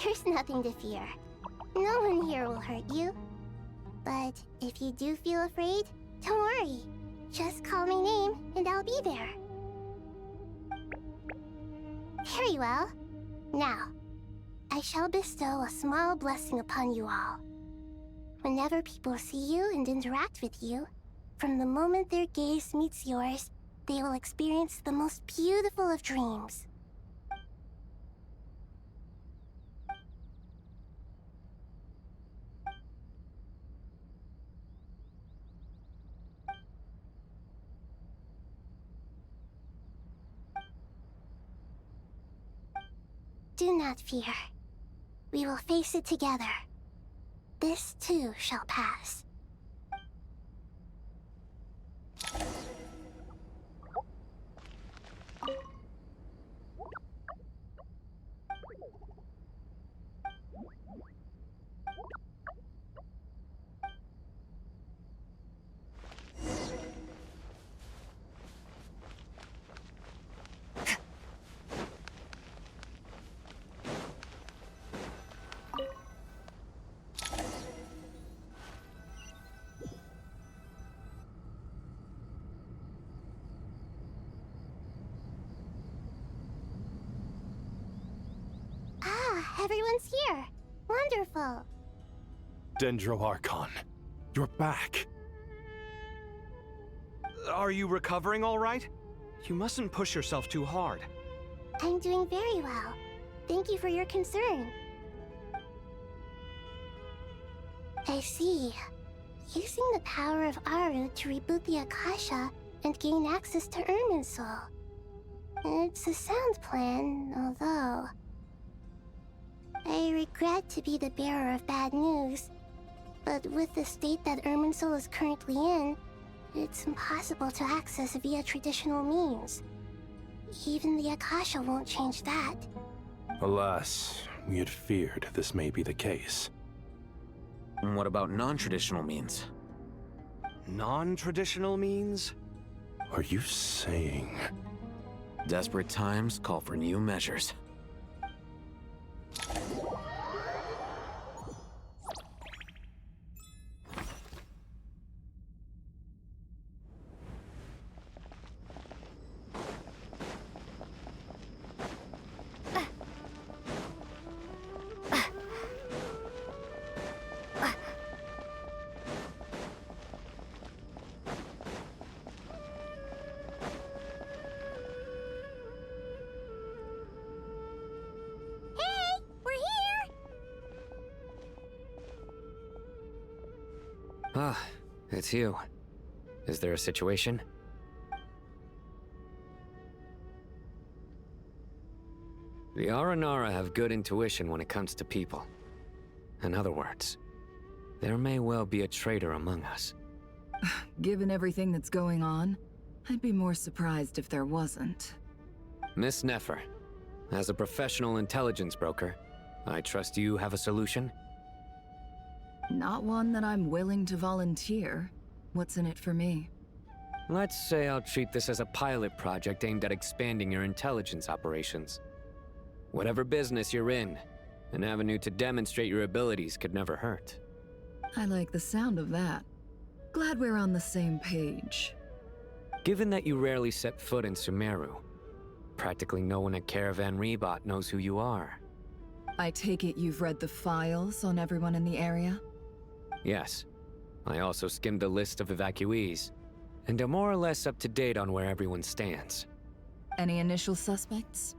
There's nothing to fear. No one here will hurt you. But if you do feel afraid, don't worry. Just call my name and I'll be there. Very well. Now, I shall bestow a small blessing upon you all. Whenever people see you and interact with you, from the moment their gaze meets yours, they will experience the most beautiful of dreams. Do not fear. We will face it together. This too shall pass. Everyone's here. Wonderful. Dendro Archon, you're back. Are you recovering all right? You mustn't push yourself too hard. I'm doing very well. Thank you for your concern. I see. Using the power of Aru to reboot the Akasha and gain access to Ermin's soul. It's a sound plan, although... I regret to be the bearer of bad news, but with the state that Ermin's soul is currently in, it's impossible to access via traditional means. Even the Akasha won't change that. Alas, we had feared this may be the case. And what about non-traditional means? Non-traditional means? Are you saying... Desperate times call for new measures. Ah, it's you. Is there a situation? The Aranara have good intuition when it comes to people. In other words, there may well be a traitor among us. Given everything that's going on, I'd be more surprised if there wasn't. Miss Nefer, as a professional intelligence broker, I trust you have a solution? Not one that I'm willing to volunteer. What's in it for me? Let's say I'll treat this as a pilot project aimed at expanding your intelligence operations. Whatever business you're in, an avenue to demonstrate your abilities could never hurt. I like the sound of that. Glad we're on the same page. Given that you rarely set foot in Sumeru, practically no one at Caravan Rebot knows who you are. I take it you've read the files on everyone in the area? Yes. I also skimmed the list of evacuees, and am more or less up to date on where everyone stands. Any initial suspects?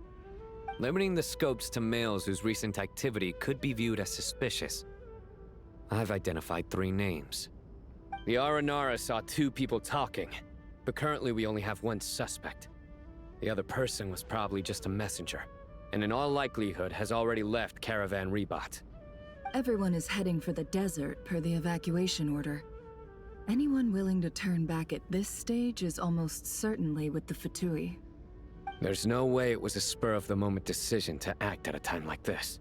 Limiting the scopes to males whose recent activity could be viewed as suspicious. I've identified 3 names. The Aranara saw 2 people talking, but currently we only have 1 suspect. The other person was probably just a messenger, and in all likelihood has already left Caravan Rebot. Everyone is heading for the desert per the evacuation order. Anyone willing to turn back at this stage is almost certainly with the Fatui. There's no way it was a spur-of-the-moment decision to act at a time like this.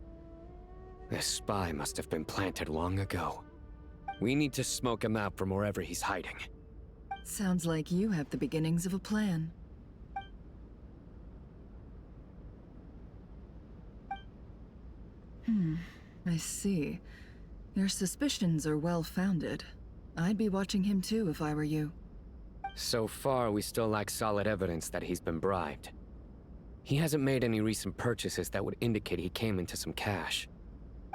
This spy must have been planted long ago. We need to smoke him out from wherever he's hiding. Sounds like you have the beginnings of a plan. I see. Your suspicions are well-founded. I'd be watching him too if I were you. So far, we still lack solid evidence that he's been bribed. He hasn't made any recent purchases that would indicate he came into some cash.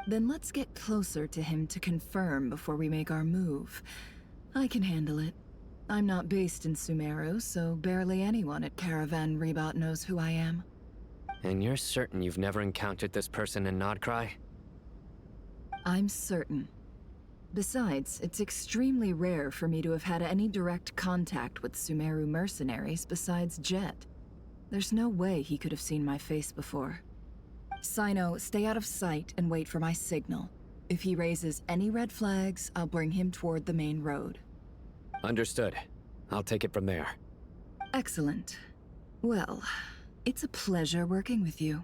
Then let's get closer to him to confirm before we make our move. I can handle it. I'm not based in Sumeru, so barely anyone at Caravan Rebot knows who I am. And you're certain you've never encountered this person in Nodcry? I'm certain. Besides, it's extremely rare for me to have had any direct contact with Sumeru mercenaries besides Jet. There's no way he could have seen my face before. Sino, stay out of sight and wait for my signal. If he raises any red flags, I'll bring him toward the main road. Understood. I'll take it from there. Excellent. Well, it's a pleasure working with you.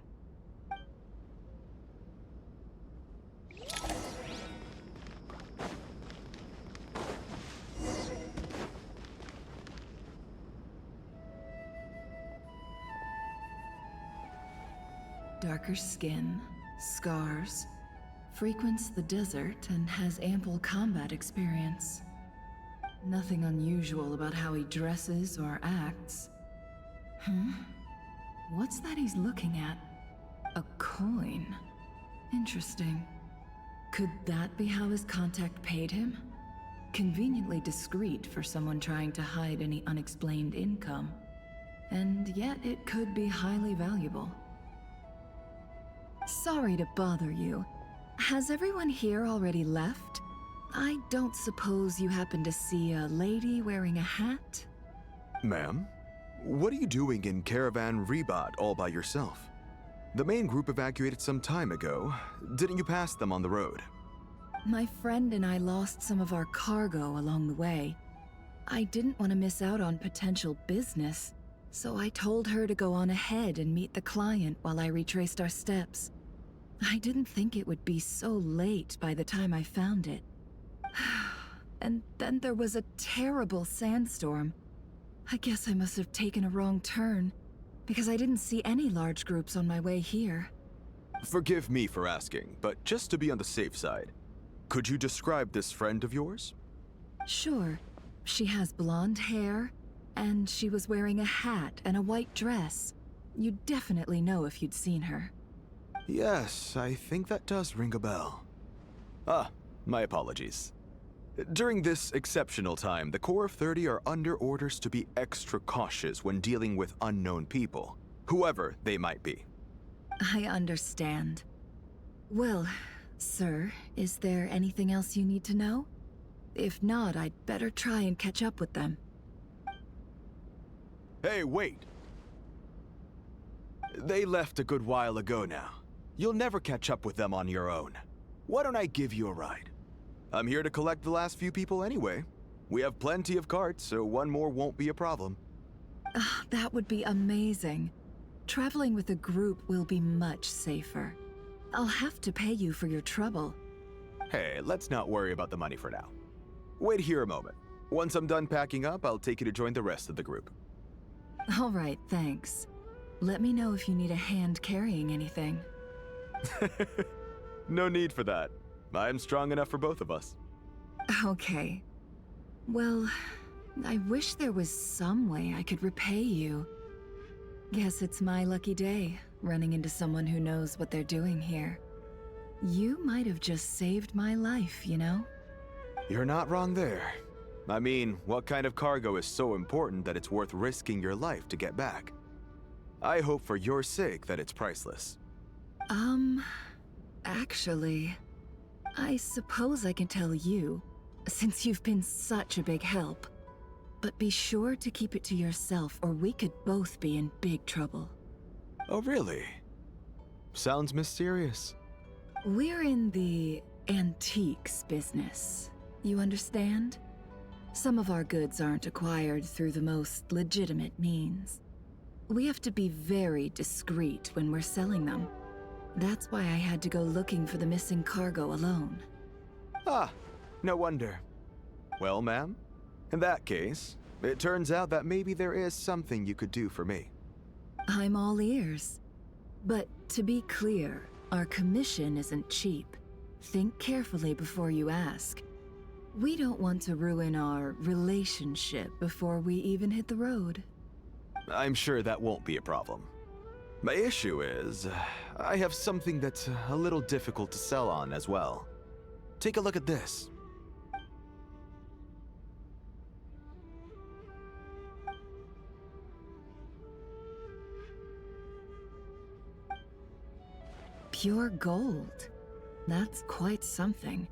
Darker skin, scars, frequents the desert and has ample combat experience. Nothing unusual about how he dresses or acts. What's that he's looking at? A coin. Interesting. Could that be how his contact paid him? Conveniently discreet for someone trying to hide any unexplained income. And yet it could be highly valuable. Sorry to bother you. Has everyone here already left? I don't suppose you happen to see a lady wearing a hat? Ma'am? What are you doing in Caravan Rebot all by yourself? The main group evacuated some time ago. Didn't you pass them on the road? My friend and I lost some of our cargo along the way. I didn't want to miss out on potential business, so I told her to go on ahead and meet the client while I retraced our steps. I didn't think it would be so late by the time I found it. And then there was a terrible sandstorm. I guess I must have taken a wrong turn, because I didn't see any large groups on my way here. Forgive me for asking, but just to be on the safe side, could you describe this friend of yours? Sure. She has blonde hair, and she was wearing a hat and a white dress. You'd definitely know if you'd seen her. Yes, I think that does ring a bell. Ah, my apologies. During this exceptional time, the Core of 30 are under orders to be extra cautious when dealing with unknown people, whoever they might be. I understand. Well, sir, is there anything else you need to know? If not, I'd better try and catch up with them. Hey, wait! They left a good while ago now. You'll never catch up with them on your own. Why don't I give you a ride? I'm here to collect the last few people anyway. We have plenty of carts, so one more won't be a problem. That would be amazing. Traveling with a group will be much safer. I'll have to pay you for your trouble. Hey, let's not worry about the money for now. Wait here a moment. Once I'm done packing up, I'll take you to join the rest of the group. All right, thanks. Let me know if you need a hand carrying anything. No need for that. I'm strong enough for both of us. Okay. Well, I wish there was some way I could repay you. Guess it's my lucky day, running into someone who knows what they're doing here. You might have just saved my life, you know? You're not wrong there. I mean, what kind of cargo is so important that it's worth risking your life to get back? I hope for your sake that it's priceless. Actually, I suppose I can tell you, since you've been such a big help. But be sure to keep it to yourself, or we could both be in big trouble. Oh, really? Sounds mysterious. We're in the antiques business. You understand? Some of our goods aren't acquired through the most legitimate means. We have to be very discreet when we're selling them. That's why I had to go looking for the missing cargo alone. Ah, no wonder. Well, ma'am, in that case, it turns out that maybe there is something you could do for me. I'm all ears. But to be clear, our commission isn't cheap. Think carefully before you ask. We don't want to ruin our relationship before we even hit the road. I'm sure that won't be a problem. My issue is, I have something that's a little difficult to sell on as well. Take a look at this. Pure gold. That's quite something.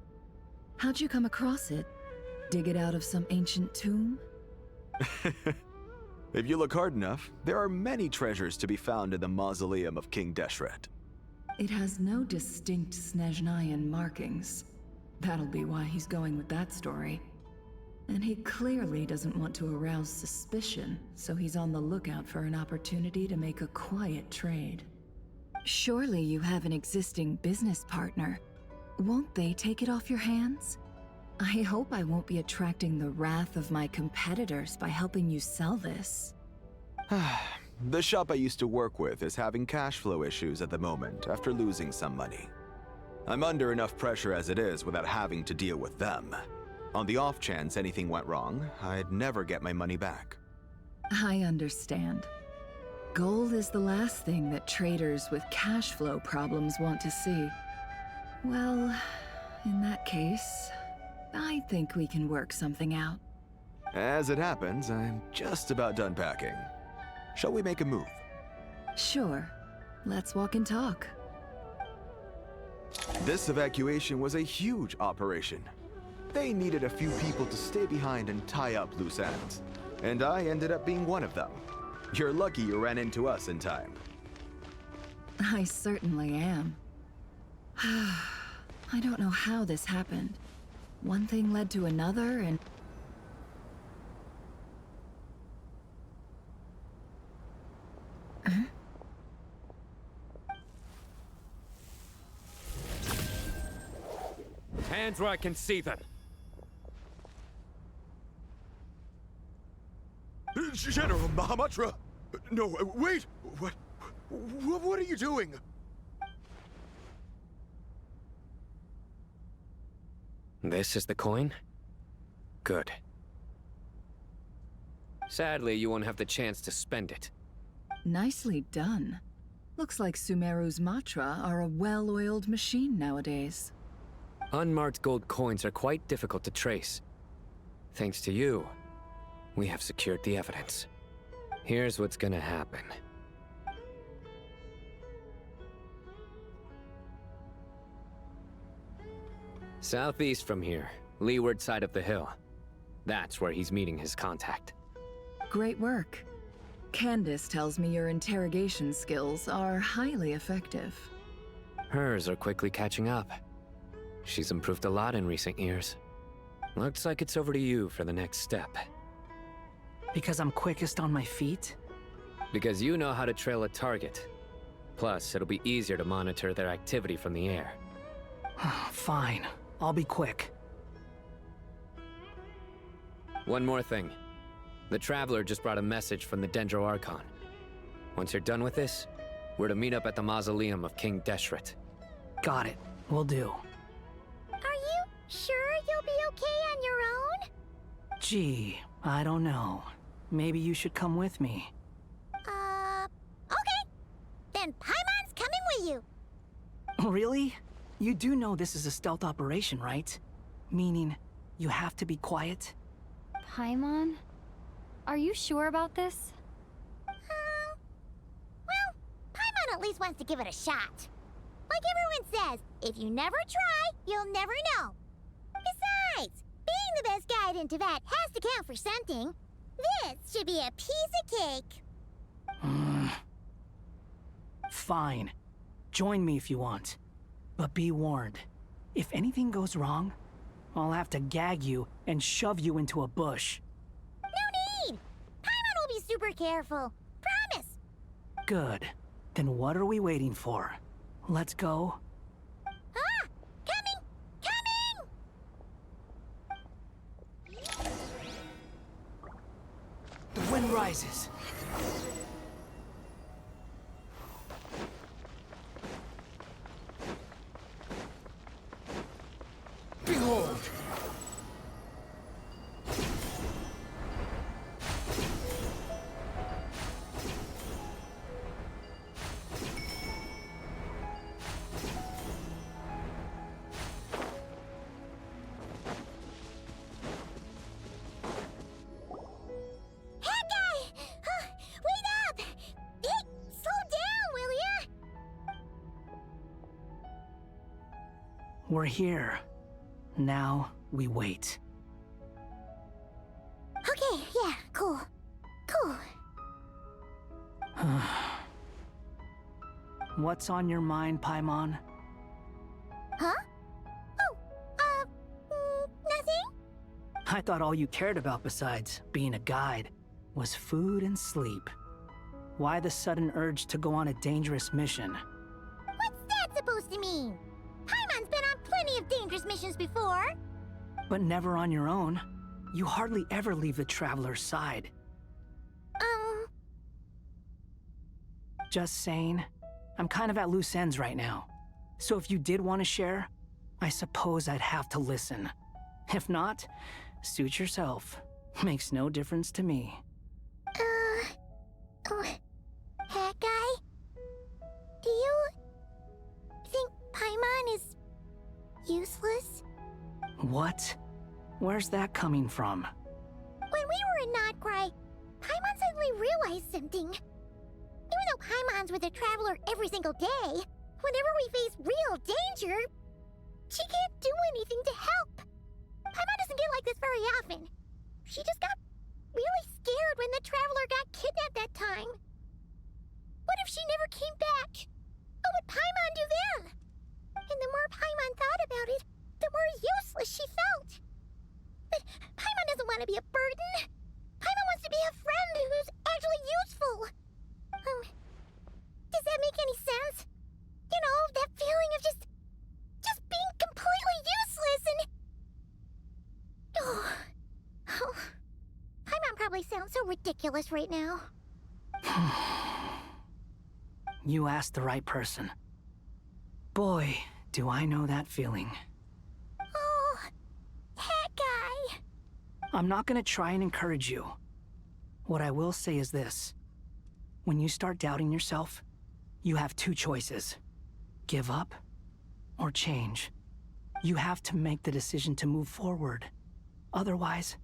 How'd you come across it? Dig it out of some ancient tomb? If you look hard enough, there are many treasures to be found in the mausoleum of King Deshret. It has no distinct Snezhnayan markings. That'll be why he's going with that story. And he clearly doesn't want to arouse suspicion, so he's on the lookout for an opportunity to make a quiet trade. Surely you have an existing business partner. Won't they take it off your hands? I hope I won't be attracting the wrath of my competitors by helping you sell this. The shop I used to work with is having cash flow issues at the moment after losing some money. I'm under enough pressure as it is without having to deal with them. On the off chance anything went wrong, I'd never get my money back. I understand. Gold is the last thing that traders with cash flow problems want to see. Well, in that case, I think we can work something out. As it happens, I'm just about done packing. Shall we make a move? Sure. Let's walk and talk. This evacuation was a huge operation. They needed a few people to stay behind and tie up loose ends. And I ended up being one of them. You're lucky you ran into us in time. I certainly am. I don't know how this happened. One thing led to another, and... Hands where I can see them. General Mahamatra! No, wait! What are you doing? This is the coin? Good. Sadly, you won't have the chance to spend it. Nicely done. Looks like Sumeru's Matra are a well-oiled machine nowadays. Unmarked gold coins are quite difficult to trace. Thanks to you, we have secured the evidence. Here's what's gonna happen. Southeast from here, leeward side of the hill. That's where he's meeting his contact. Great work. Candace tells me your interrogation skills are highly effective. Hers are quickly catching up. She's improved a lot in recent years. Looks like it's over to you for the next step. Because I'm quickest on my feet? Because you know how to trail a target. Plus, it'll be easier to monitor their activity from the air. Fine. I'll be quick. One more thing. The Traveler just brought a message from the Dendro Archon. Once you're done with this, we're to meet up at the mausoleum of King Deshret. Got it. Will do. Are you sure you'll be okay on your own? Gee, I don't know. Maybe you should come with me. Okay. Then Paimon's coming with you. Really? You do know this is a stealth operation, right? Meaning, you have to be quiet? Paimon? Are you sure about this? Well, Paimon at least wants to give it a shot. Like everyone says, if you never try, you'll never know. Besides, being the best guide in Teyvat has to count for something. This should be a piece of cake. Fine. Join me if you want. But be warned. If anything goes wrong, I'll have to gag you and shove you into a bush. No need! Paimon will be super careful. Promise! Good. Then what are we waiting for? Let's go. Ah! Coming! The wind rises. Behold! We're here. Now we wait. Okay, yeah, cool. Cool. What's on your mind, Paimon? Huh? Oh, nothing? I thought all you cared about besides being a guide was food and sleep. Why the sudden urge to go on a dangerous mission? What's that supposed to mean? Paimon's been on plenty of dangerous missions before. But never on your own. You hardly ever leave the Traveler's side. Just saying. I'm kind of at loose ends right now. So if you did want to share, I suppose I'd have to listen. If not, suit yourself. Makes no difference to me. Hat guy? Do you think Paimon is useless? What? Where's that coming from? When we were in Notcry, Paimon suddenly realized something. Even though Paimon's with the Traveler every single day, whenever we face real danger, she can't do anything to help. Paimon doesn't get like this very often. She just got really scared when the Traveler got kidnapped that time. What if she never came back? What would Paimon do then? And the more Paimon thought about it, the more useless she felt. But Paimon doesn't want to be a burden. Paimon wants to be a friend who's actually useful. Does that make any sense? You know, that feeling of just being completely useless and... Oh. Paimon probably sounds sound so ridiculous right now. You asked the right person. Boy, do I know that feeling. Oh, that guy. I'm not gonna try and encourage you. What I will say is this. When you start doubting yourself, you have two choices. Give up or change. You have to make the decision to move forward. Otherwise,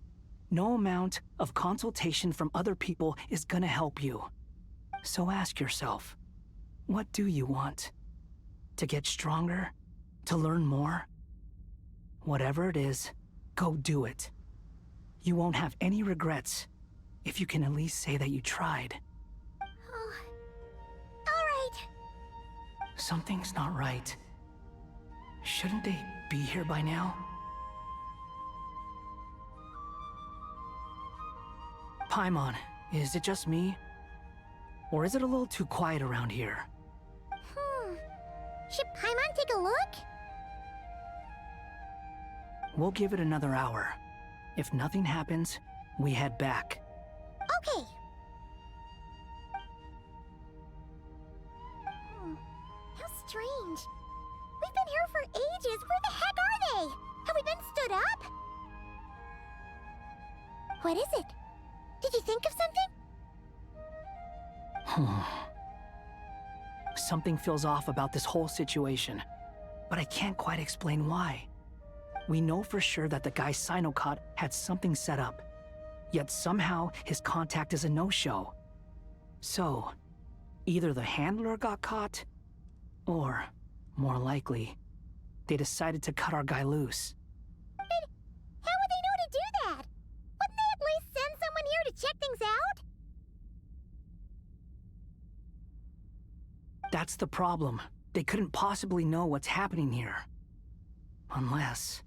no amount of consultation from other people is gonna help you. So ask yourself, what do you want? To get stronger? To learn more? Whatever it is, go do it. You won't have any regrets if you can at least say that you tried. Oh, all right. Something's not right. Shouldn't they be here by now? Paimon, is it just me? Or is it a little too quiet around here? Should Paimon take a look? We'll give it another hour. If nothing happens, we head back. Okay. How strange. We've been here for ages. Where the heck are they? Have we been stood up? What is it? Did you think of something? Something feels off about this whole situation, but I can't quite explain why. We know for sure that the guy Sinocot had something set up, yet somehow his contact is a no-show. So, either the handler got caught, or, more likely, they decided to cut our guy loose. But how would they know to do that? Wouldn't they at least send someone here to check things out? That's the problem. They couldn't possibly know what's happening here. Unless...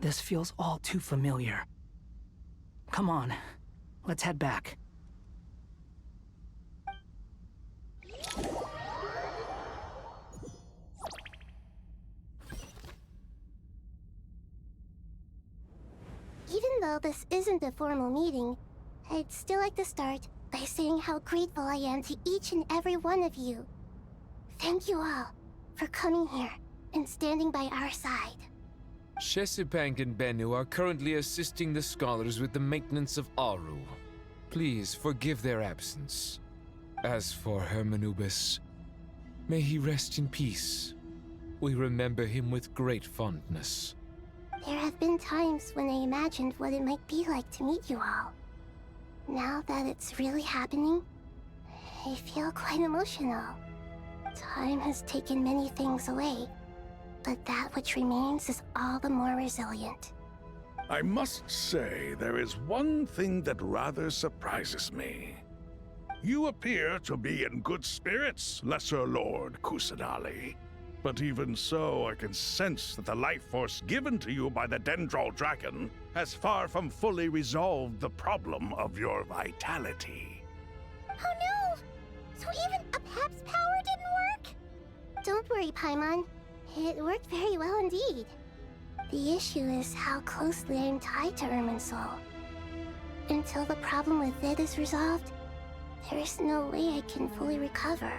This feels all too familiar. Come on, let's head back. Even though this isn't a formal meeting, I'd still like to start by saying how grateful I am to each and every one of you. Thank you all for coming here and standing by our side. Shesipank and Bennu are currently assisting the scholars with the maintenance of Aru. Please forgive their absence. As for Hermanubis, may he rest in peace. We remember him with great fondness. There have been times when I imagined what it might be like to meet you all. Now that it's really happening, I feel quite emotional. Time has taken many things away, but that which remains is all the more resilient. I must say, there is one thing that rather surprises me. You appear to be in good spirits, Lesser Lord Kusanali. But even so, I can sense that the life force given to you by the Dendral Dragon has far from fully resolved the problem of your vitality. Oh no! So even a Pep's power didn't work? Don't worry, Paimon. It worked very well indeed. The issue is how closely I'm tied to Irminsul. Until the problem with it is resolved, there is no way I can fully recover.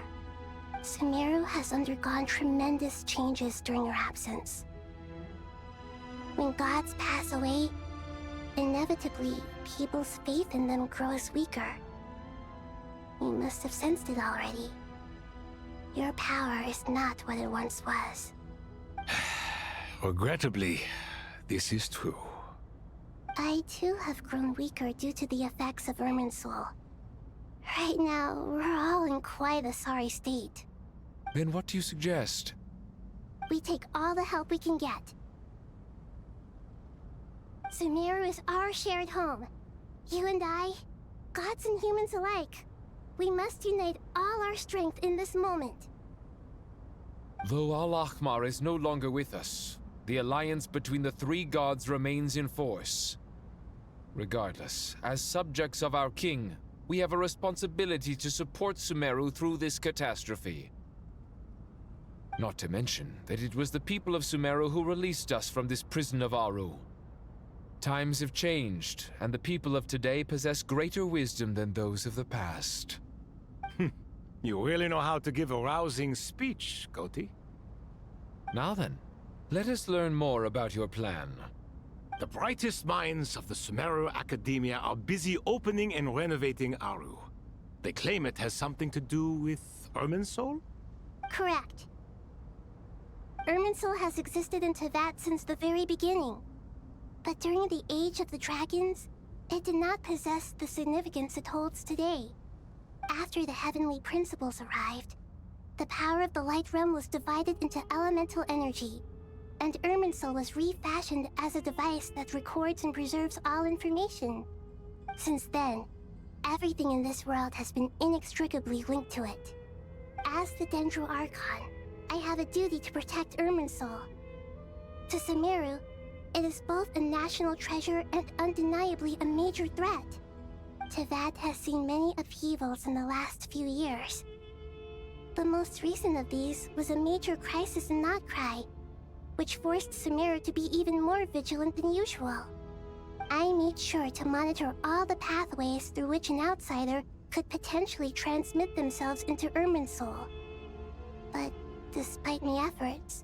Sumeru has undergone tremendous changes during your absence. When gods pass away, inevitably, people's faith in them grows weaker. You must have sensed it already. Your power is not what it once was. Regrettably, this is true. I too have grown weaker due to the effects of Irminsul. Right now, we're all in quite a sorry state. Then what do you suggest? We take all the help we can get. Sumeru is our shared home. You and I, gods and humans alike. We must unite all our strength in this moment. Though Al-Ahmar is no longer with us, the alliance between the three gods remains in force. Regardless, as subjects of our king, we have a responsibility to support Sumeru through this catastrophe. Not to mention that it was the people of Sumeru who released us from this prison of Aru. Times have changed, and the people of today possess greater wisdom than those of the past. You really know how to give a rousing speech, Goti. Now then, let us learn more about your plan. The brightest minds of the Sumeru Academia are busy opening and renovating Aru. They claim it has something to do with Irminsul? Correct. Irminsul has existed in Teyvat since the very beginning. But during the Age of the Dragons, it did not possess the significance it holds today. After the heavenly principles arrived, the power of the Light Realm was divided into elemental energy, and Irminsul was refashioned as a device that records and preserves all information. Since then, everything in this world has been inextricably linked to it. As the Sumeru Archon, I have a duty to protect Irminsul. To Sumeru, it is both a national treasure and undeniably a major threat. Teyvat has seen many upheavals in the last few years. The most recent of these was a major crisis in Notcry, which forced Sumeru to be even more vigilant than usual. I made sure to monitor all the pathways through which an outsider could potentially transmit themselves into Irminsul. But despite my efforts,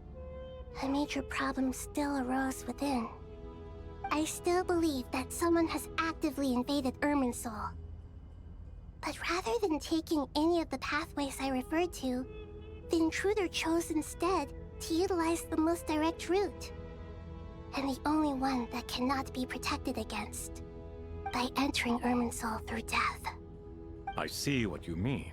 a major problem still arose within. I still believe that someone has actively invaded Irminsul. But rather than taking any of the pathways I referred to, the intruder chose instead to utilize the most direct route, and the only one that cannot be protected against, by entering Irminsul through death. I see what you mean.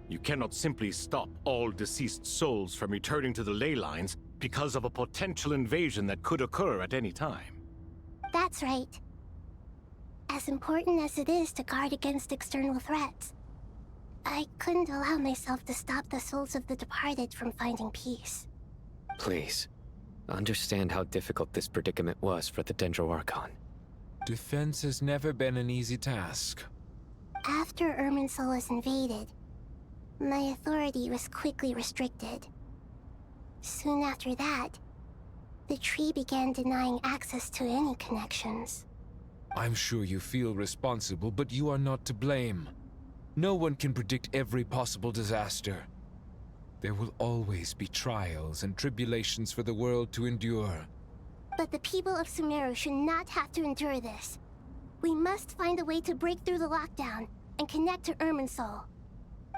You cannot simply stop all deceased souls from returning to the ley lines because of a potential invasion that could occur at any time. That's right. As important as it is to guard against external threats, I couldn't allow myself to stop the souls of the departed from finding peace. Please, understand how difficult this predicament was for the Sumeru Archon. Defense has never been an easy task. After Irminsul was invaded, my authority was quickly restricted. Soon after that, the tree began denying access to any connections. I'm sure you feel responsible, but you are not to blame. No one can predict every possible disaster. There will always be trials and tribulations for the world to endure. But the people of Sumeru should not have to endure this. We must find a way to break through the lockdown and connect to Irminsul.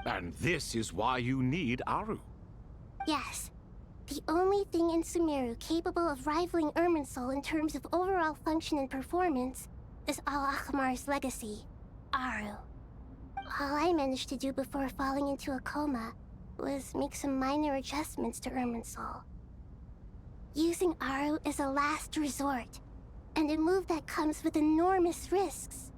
And this is why you need Aru. Yes. The only thing in Sumeru capable of rivaling Irminsul in terms of overall function and performance is Al-Akhmar's legacy, Aru. All I managed to do before falling into a coma was make some minor adjustments to Irminsul. Using Aru is a last resort, and a move that comes with enormous risks.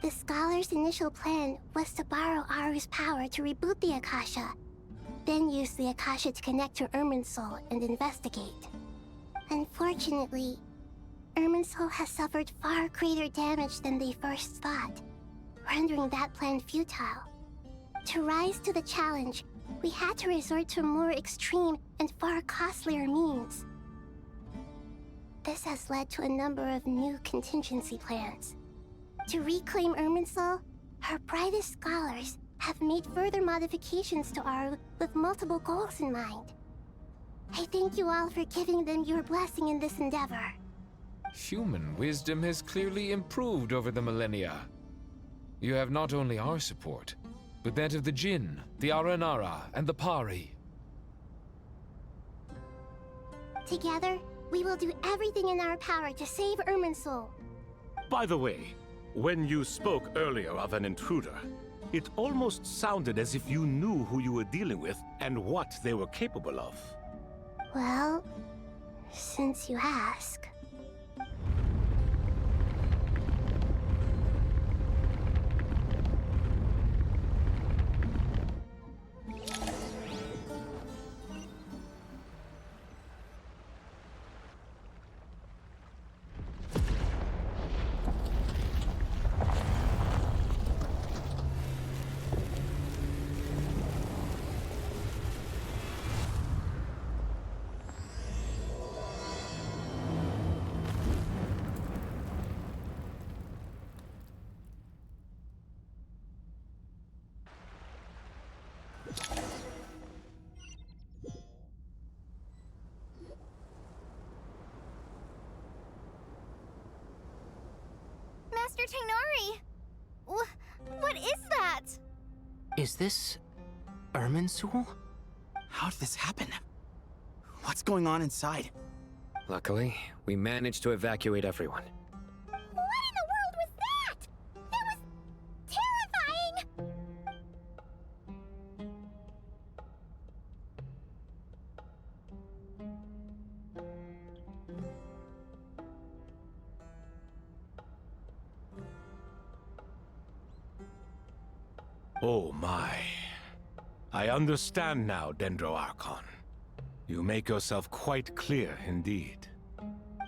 The Scholar's initial plan was to borrow Aru's power to reboot the Akasha, then use the Akasha to connect to Irminsul and investigate. Unfortunately, Irminsul has suffered far greater damage than they first thought, rendering that plan futile. To rise to the challenge, we had to resort to more extreme and far costlier means. This has led to a number of new contingency plans. To reclaim Irminsul, our brightest scholars have made further modifications to Aru with multiple goals in mind. I thank you all for giving them your blessing in this endeavor. Human wisdom has clearly improved over the millennia. You have not only our support, but that of the Jinn, the Aranara, and the Pari. Together, we will do everything in our power to save Irminsul. By the way, when you spoke earlier of an intruder, it almost sounded as if you knew who you were dealing with and what they were capable of. Well, since you ask... Tighnari! What is that? Is this Irminsul? How did this happen? What's going on inside? Luckily, we managed to evacuate everyone. What in the world was that? That was terrifying! Oh my. I understand now, Dendro Archon. You make yourself quite clear indeed.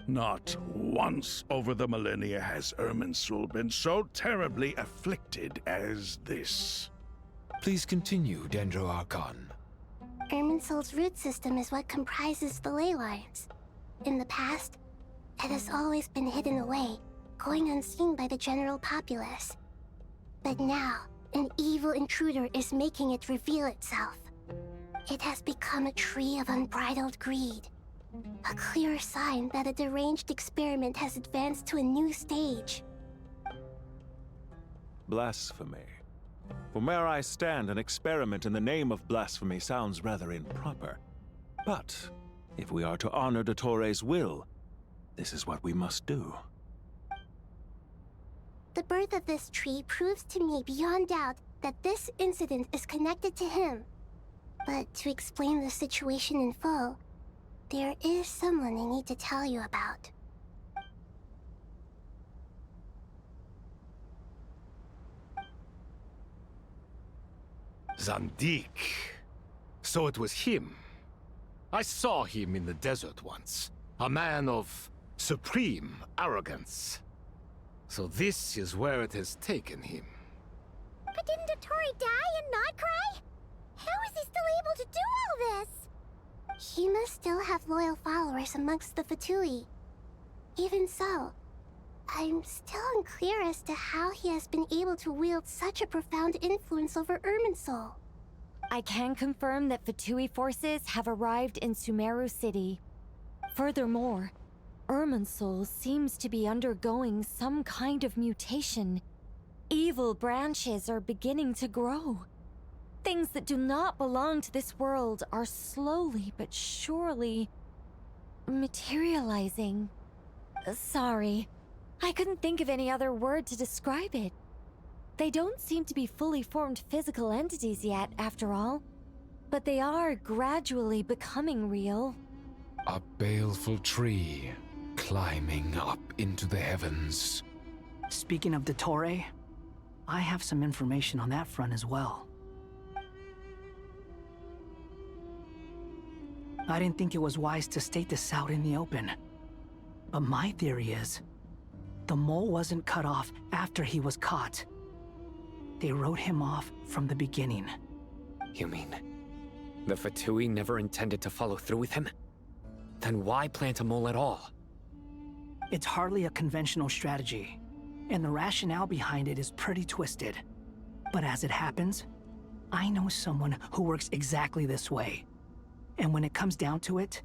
Not once over the millennia has Irminsul been so terribly afflicted as this. Please continue, Dendro Archon. Irminsul's root system is what comprises the ley lines. In the past, it has always been hidden away, going unseen by the general populace. But now, an evil intruder is making it reveal itself. It has become a tree of unbridled greed. A clear sign that a deranged experiment has advanced to a new stage. Blasphemy. From where I stand, an experiment in the name of blasphemy sounds rather improper. But if we are to honor Dottores' will, this is what we must do. The birth of this tree proves to me beyond doubt that this incident is connected to him. But to explain the situation in full, there is someone I need to tell you about. Zandik. So it was him. I saw him in the desert once. A man of supreme arrogance. So this is where it has taken him. But didn't Dottore die and not cry? How is he still able to do all this? He must still have loyal followers amongst the Fatui. Even so, I'm still unclear as to how he has been able to wield such a profound influence over Irminsul. I can confirm that Fatui forces have arrived in Sumeru City. Furthermore, Irminsul seems to be undergoing some kind of mutation. Evil branches are beginning to grow. Things that do not belong to this world are slowly but surely materializing. Sorry, I couldn't think of any other word to describe it. They don't seem to be fully formed physical entities yet, after all. But they are gradually becoming real. A baleful tree climbing up into the heavens. Speaking of Dottore, I have some information on that front as well. I didn't think it was wise to state this out in the open. But my theory is, the mole wasn't cut off after he was caught. They wrote him off from the beginning. You mean, the Fatui never intended to follow through with him? Then why plant a mole at all? It's hardly a conventional strategy, and the rationale behind it is pretty twisted. But as it happens, I know someone who works exactly this way. And when it comes down to it,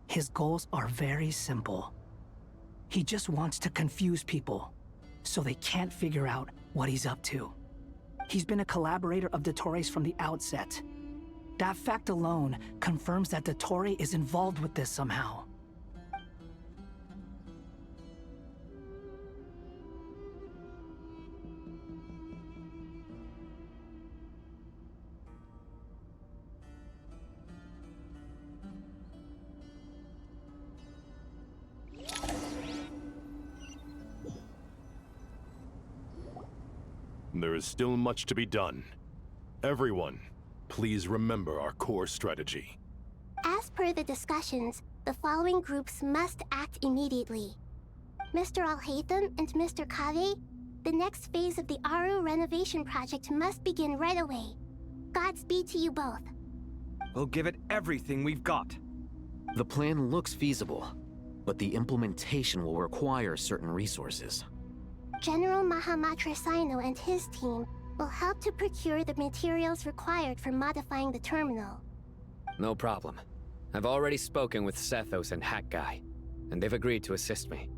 his goals are very simple. He just wants to confuse people, so they can't figure out what he's up to. He's been a collaborator of Dottore's from the outset. That fact alone confirms that Dottore is involved with this somehow. There is still much to be done. Everyone, please remember our core strategy. As per the discussions, the following groups must act immediately. Mr. Alhaitham and Mr. Kave, the next phase of the Aru renovation project must begin right away. Godspeed to you both. We'll give it everything we've got. The plan looks feasible, but the implementation will require certain resources. General Mahamatra Sino and his team will help to procure the materials required for modifying the terminal. No problem. I've already spoken with Sethos and Hack Guy, and they've agreed to assist me.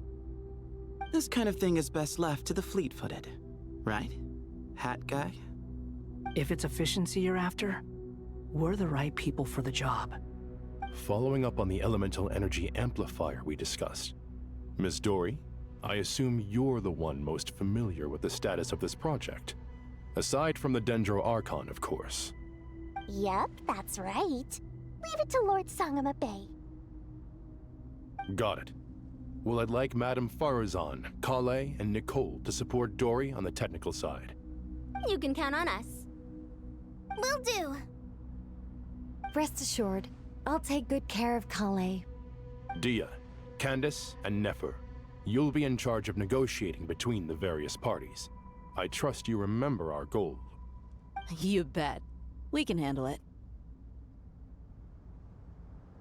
This kind of thing is best left to the fleet-footed, right, Hat Guy? If it's efficiency you're after, we're the right people for the job. Following up on the elemental energy amplifier we discussed, Ms. Dory, I assume you're the one most familiar with the status of this project. Aside from the Dendro Archon, of course. Yep, that's right. Leave it to Lord Sangama Bay. Got it. Well, I'd like Madame Farazan, Kale, and Nicole to support Dory on the technical side. You can count on us. Will do. Rest assured, I'll take good care of Kale. Dia, Candace, and Nefer, you'll be in charge of negotiating between the various parties. I trust you remember our goal. You bet. We can handle it.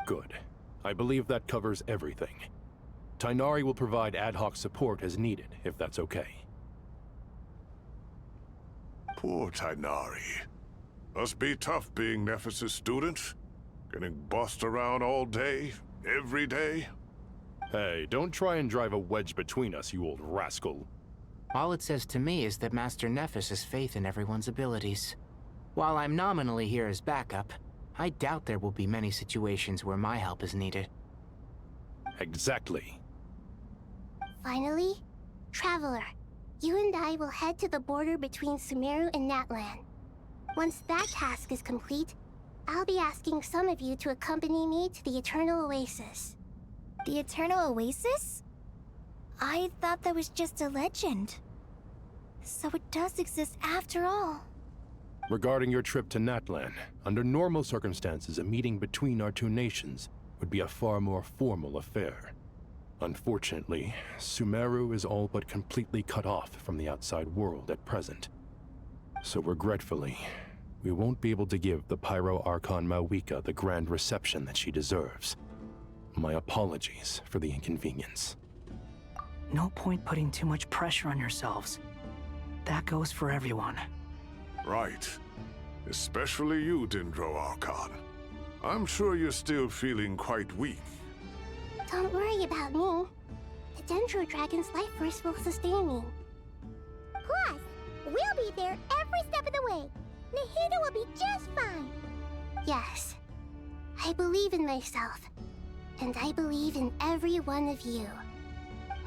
Good. I believe that covers everything. Tainari will provide ad hoc support as needed, if that's okay. Poor Tainari. Must be tough being Nephis' student. Getting bossed around all day, every day. Hey, don't try and drive a wedge between us, you old rascal. All it says to me is that Master Nephis has faith in everyone's abilities. While I'm nominally here as backup, I doubt there will be many situations where my help is needed. Exactly. Finally, Traveler, you and I will head to the border between Sumeru and Natlan. Once that task is complete, I'll be asking some of you to accompany me to the Eternal Oasis. The Eternal Oasis? I thought that was just a legend. So it does exist after all. Regarding your trip to Natlan, under normal circumstances, a meeting between our two nations would be a far more formal affair. Unfortunately, Sumeru is all but completely cut off from the outside world at present. So regretfully, we won't be able to give the Pyro Archon Mawika the grand reception that she deserves. My apologies for the inconvenience. No point putting too much pressure on yourselves. That goes for everyone. Right. Especially you, Dendro Archon. I'm sure you're still feeling quite weak. Don't worry about me. The Dendro Dragon's life force will sustain me. Plus, we'll be there every step of the way. Nahida will be just fine. Yes, I believe in myself. And I believe in every one of you.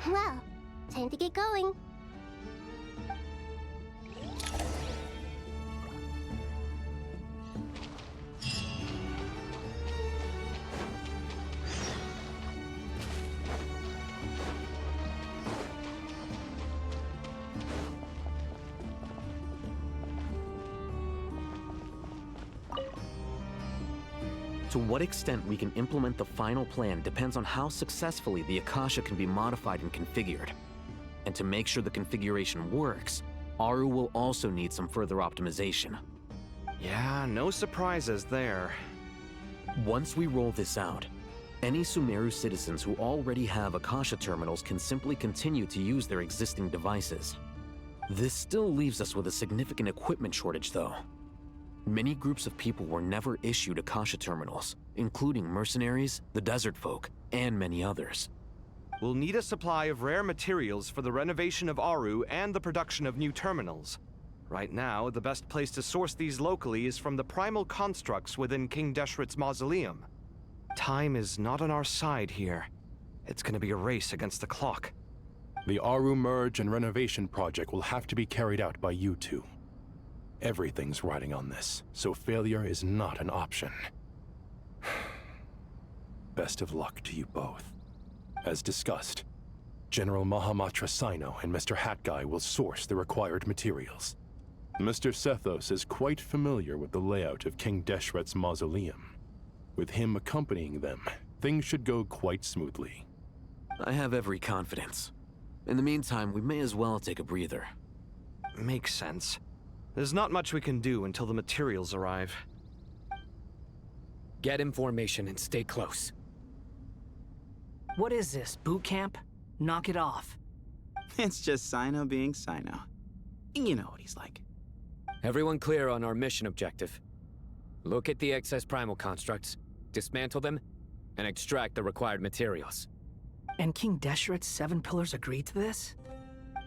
Well, time to get going. To what extent we can implement the final plan depends on how successfully the Akasha can be modified and configured. And to make sure the configuration works, Aru will also need some further optimization. Yeah, no surprises there. Once we roll this out, any Sumeru citizens who already have Akasha terminals can simply continue to use their existing devices. This still leaves us with a significant equipment shortage, though. Many groups of people were never issued Akasha terminals, including mercenaries, the desert folk, and many others. We'll need a supply of rare materials for the renovation of Aru and the production of new terminals. Right now, the best place to source these locally is from the primal constructs within King Deshret's mausoleum. Time is not on our side here. It's gonna be a race against the clock. The Aru merge and renovation project will have to be carried out by you two. Everything's riding on this, so failure is not an option. Best of luck to you both. As discussed, General Mahamatra Sino and Mr. Hat Guy will source the required materials. Mr. Sethos is quite familiar with the layout of King Deshret's mausoleum. With him accompanying them, things should go quite smoothly. I have every confidence. In the meantime, we may as well take a breather. Makes sense. There's not much we can do until the materials arrive. Get information and stay close. What is this, boot camp? Knock it off. It's just Sino being Sino. You know what he's like. Everyone clear on our mission objective. Look at the excess primal constructs, dismantle them, and extract the required materials. And King Desheret's 7 pillars agreed to this?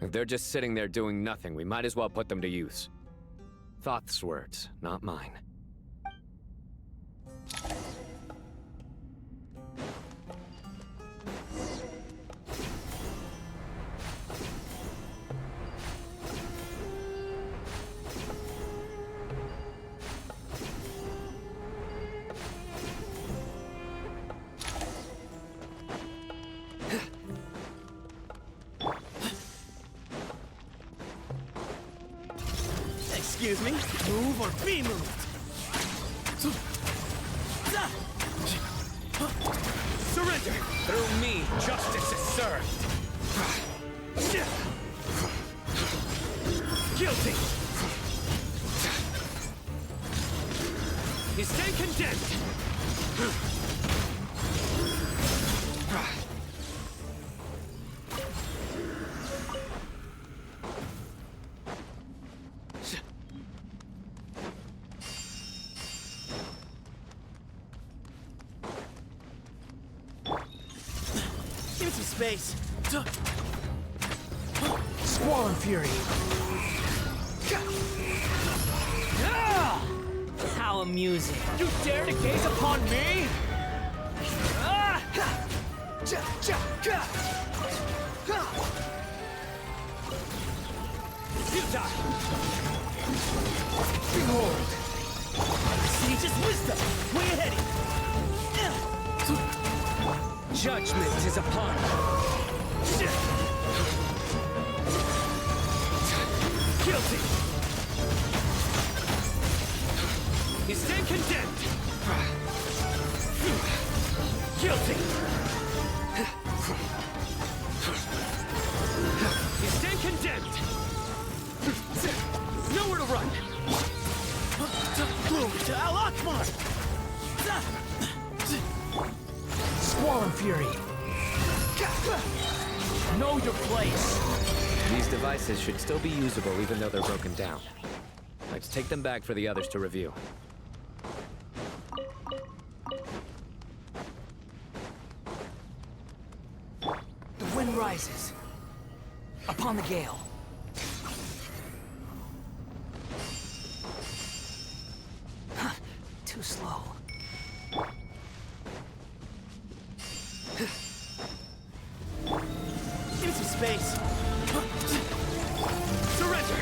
If they're just sitting there doing nothing, we might as well put them to use. Thoth's words, not mine. Excuse me? Move or be moved! Surrender! Through me, justice is served! Guilty! You stay condemned! Give me some space. Squall and Fury. How amusing. You dare to gaze upon me? You die! Behold! Sage's wisdom! Way ahead of you! Judgment is upon you! Guilty! You stand condemned! Guilty! You stand condemned! Nowhere to run! Glory to Al Akbar! Squall and Fury. Know your place. These devices should still be usable even though they're broken down. Let's take them back for the others to review. The wind rises. Upon the gale. Too slow. Give me some space. Surrender!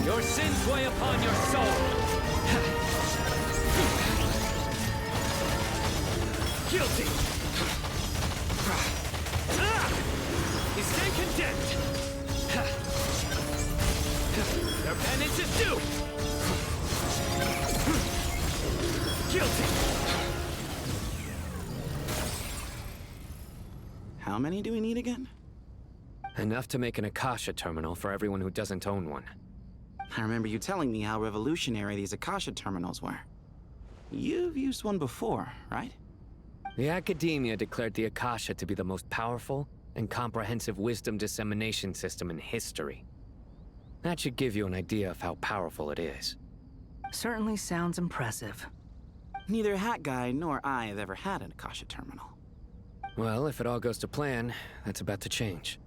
Your sins weigh upon your soul! Guilty! You stand condemned! Their penance is due! Guilty! How many do we need again? Enough to make an Akasha terminal for everyone who doesn't own one. I remember you telling me how revolutionary these Akasha terminals were. You've used one before, right? The Academia declared the Akasha to be the most powerful and comprehensive wisdom dissemination system in history. That should give you an idea of how powerful it is. Certainly sounds impressive. Neither Hat Guy nor I have ever had an Akasha terminal. Well, if it all goes to plan, that's about to change.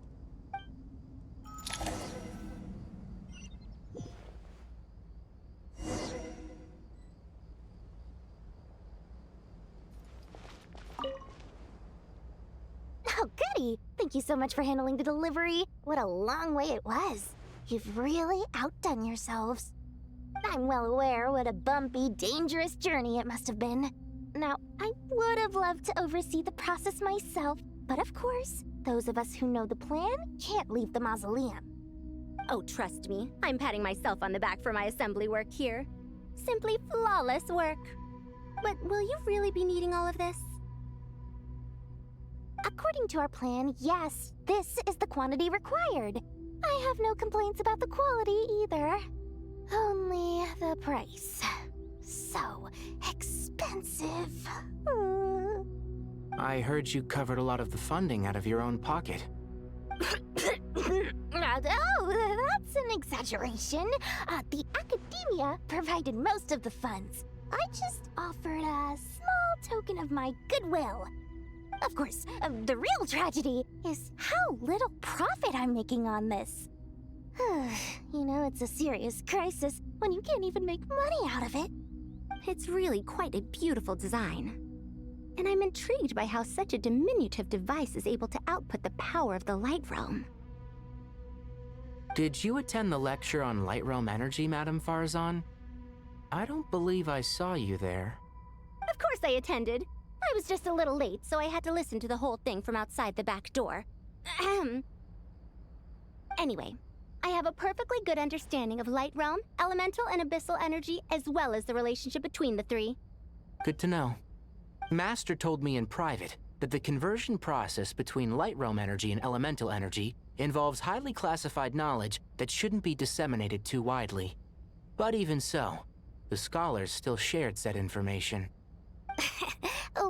Oh, goody! Thank you so much for handling the delivery. What a long way it was. You've really outdone yourselves. I'm well aware what a bumpy, dangerous journey it must have been. Now, I would have loved to oversee the process myself, but of course, those of us who know the plan can't leave the mausoleum. Oh, trust me, I'm patting myself on the back for my assembly work here. Simply flawless work. But will you really be needing all of this? According to our plan, yes, this is the quantity required. I have no complaints about the quality either. Only the price. So expensive. I heard you covered a lot of the funding out of your own pocket. Oh, that's an exaggeration. The Academia provided most of the funds. I just offered a small token of my goodwill. Of course, the real tragedy is how little profit I'm making on this. You know, it's a serious crisis when you can't even make money out of it. It's really quite a beautiful design. And I'm intrigued by how such a diminutive device is able to output the power of the Light Realm. Did you attend the lecture on Light Realm energy, Madame Farzan? I don't believe I saw you there. Of course I attended. I was just a little late, so I had to listen to the whole thing from outside the back door. Ahem. Anyway, I have a perfectly good understanding of Light Realm, elemental and abyssal energy, as well as the relationship between the three. Good to know. Master told me in private that the conversion process between Light Realm energy and elemental energy involves highly classified knowledge that shouldn't be disseminated too widely. But even so, the scholars still shared said information.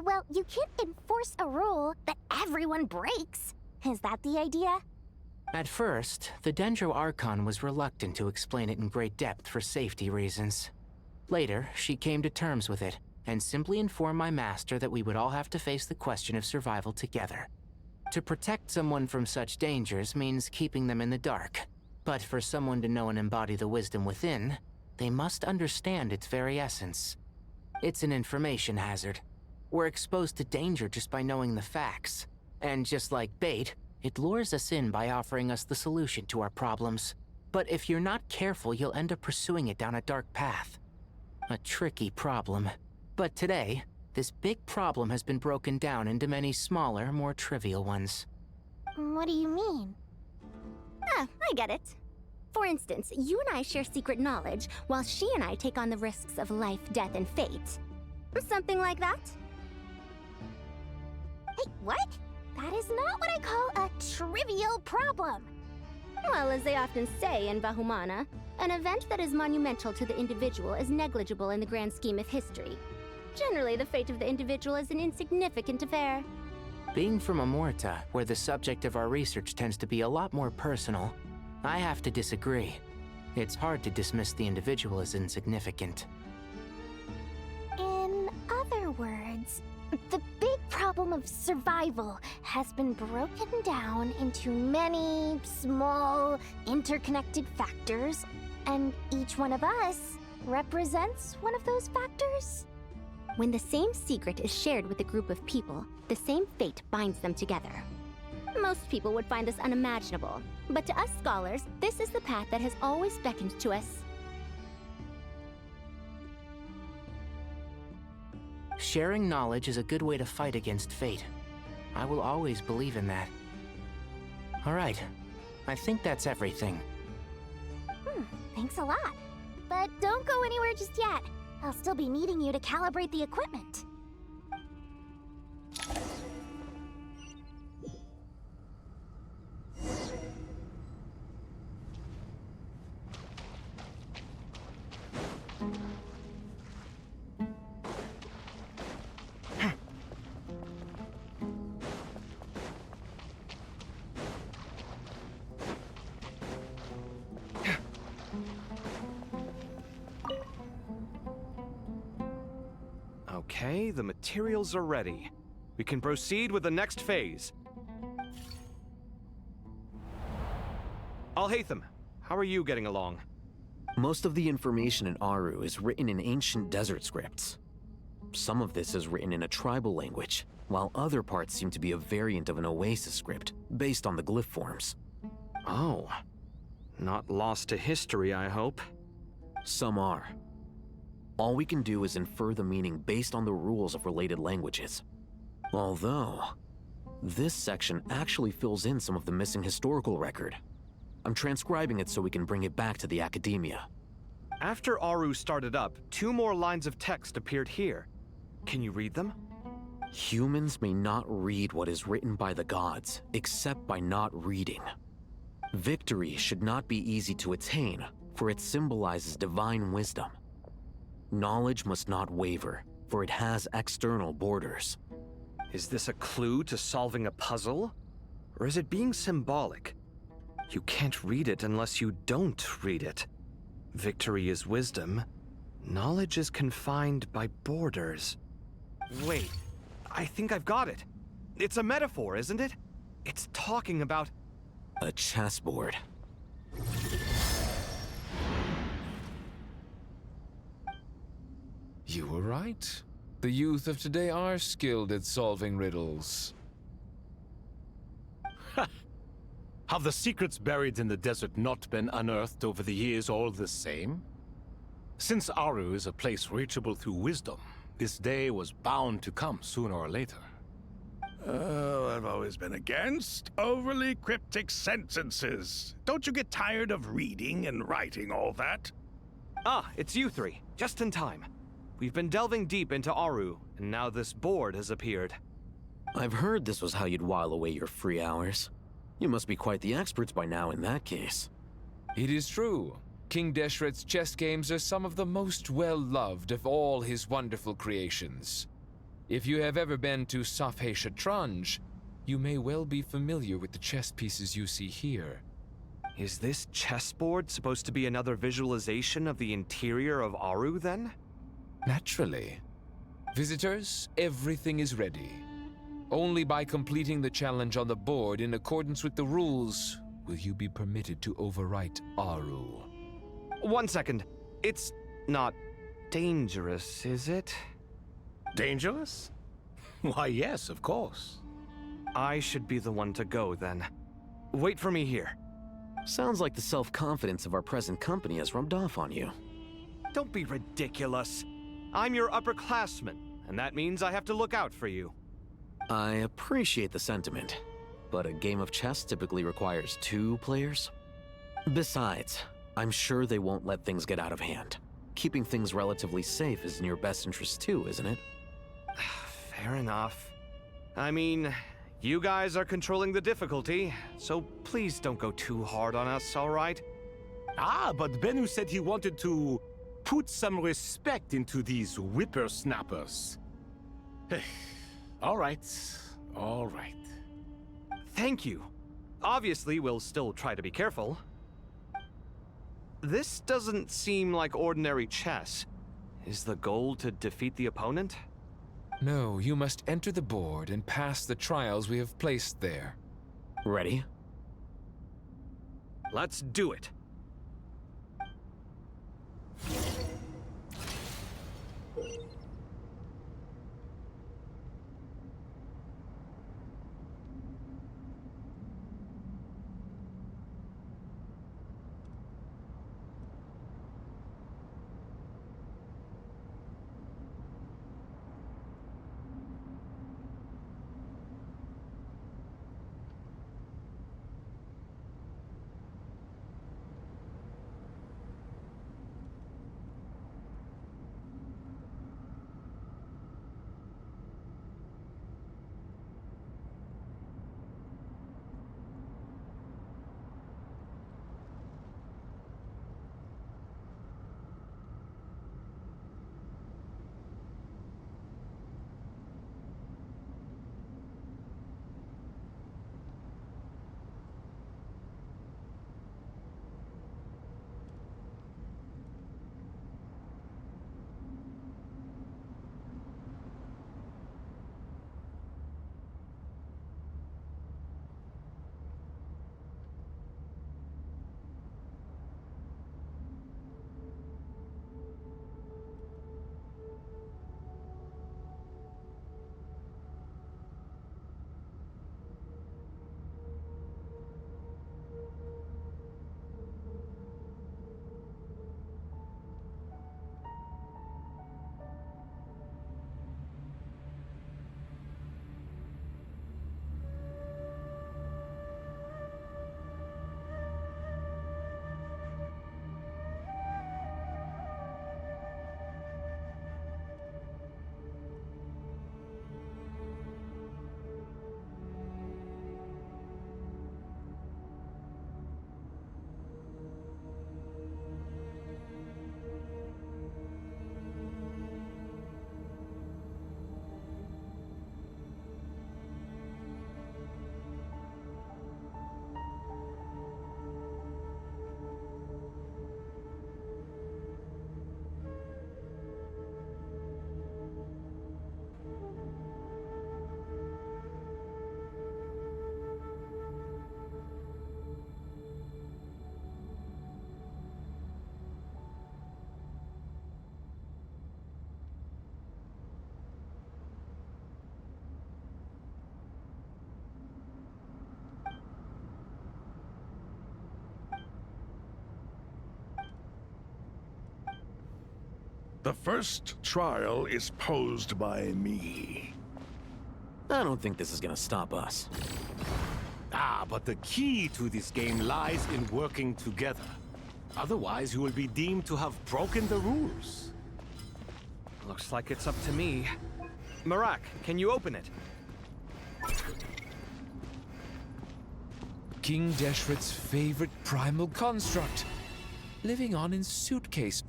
Well, you can't enforce a rule that everyone breaks. Is that the idea? At first, the Sumeru Archon was reluctant to explain it in great depth for safety reasons. Later, she came to terms with it, and simply informed my master that we would all have to face the question of survival together. To protect someone from such dangers means keeping them in the dark, but for someone to know and embody the wisdom within, they must understand its very essence. It's an information hazard. We're exposed to danger just by knowing the facts, and just like bait, it lures us in by offering us the solution to our problems. But if you're not careful, you'll end up pursuing it down a dark path. A tricky problem. But today, this big problem has been broken down into many smaller, more trivial ones. What do you mean? I get it. For instance, you and I share secret knowledge, while she and I take on the risks of life, death, and fate. Something like that? Hey, what? That is not what I call a trivial problem. Well, as they often say in Vahumana, an event that is monumental to the individual is negligible in the grand scheme of history. Generally, the fate of the individual is an insignificant affair. Being from Amorta, where the subject of our research tends to be a lot more personal, I have to disagree. It's hard to dismiss the individual as insignificant. In other words, the big problem of survival has been broken down into many small, interconnected factors, and each one of us represents one of those factors? When the same secret is shared with a group of people, the same fate binds them together. Most people would find this unimaginable, but to us scholars, this is the path that has always beckoned to us. Sharing knowledge is a good way to fight against fate. I will always believe in that. All right, I think that's everything. Thanks a lot. But don't go anywhere just yet. I'll still be needing you to calibrate the equipment. Okay, the materials are ready. We can proceed with the next phase. Al-Haytham, how are you getting along? Most of the information in Aru is written in ancient desert scripts. Some of this is written in a tribal language, while other parts seem to be a variant of an Oasis script, based on the glyph forms. Oh. Not lost to history, I hope. Some are. All we can do is infer the meaning based on the rules of related languages. Although, this section actually fills in some of the missing historical record. I'm transcribing it so we can bring it back to the academia. After Aru started up, 2 more lines of text appeared here. Can you read them? Humans may not read what is written by the gods, except by not reading. Victory should not be easy to attain, for it symbolizes divine wisdom. Knowledge must not waver, for it has external borders. Is this a clue to solving a puzzle? Or is it being symbolic? You can't read it unless you don't read it. Victory is wisdom. Knowledge is confined by borders. Wait, I think I've got it. It's a metaphor, isn't it? It's talking about... A chessboard. You were right. The youth of today are skilled at solving riddles. Have the secrets buried in the desert not been unearthed over the years all the same? Since Aru is a place reachable through wisdom, this day was bound to come sooner or later. Oh, I've always been against overly cryptic sentences. Don't you get tired of reading and writing all that? Ah, it's you three. Just in time. We've been delving deep into Aru, and now this board has appeared. I've heard this was how you'd while away your free hours. You must be quite the experts by now in that case. It is true. King Deshret's chess games are some of the most well-loved of all his wonderful creations. If you have ever been to Safhe Shatranj, you may well be familiar with the chess pieces you see here. Is this chessboard supposed to be another visualization of the interior of Aru, then? Naturally. Visitors, everything is ready. Only by completing the challenge on the board in accordance with the rules will you be permitted to overwrite Aru. 1 second. It's not dangerous, is it? Dangerous? Why, yes, of course. I should be the one to go, then. Wait for me here. Sounds like the self-confidence of our present company has rubbed off on you. Don't be ridiculous. I'm your upperclassman, and that means I have to look out for you. I appreciate the sentiment, but a game of chess typically requires 2 players. Besides, I'm sure they won't let things get out of hand. Keeping things relatively safe is in your best interest too, isn't it? Fair enough. I mean, you guys are controlling the difficulty, so please don't go too hard on us, all right? Ah, but Bennu said he wanted to put some respect into these whippersnappers. All right, all right. Thank you. Obviously, we'll still try to be careful. This doesn't seem like ordinary chess. Is the goal to defeat the opponent? No, you must enter the board and pass the trials we have placed there. Ready? Let's do it. The first trial is posed by me. I don't think this is gonna stop us. Ah, but the key to this game lies in working together. Otherwise, you will be deemed to have broken the rules. Looks like it's up to me. Marak, can you open it? King Deshret's favorite primal construct. Living on in suitcase.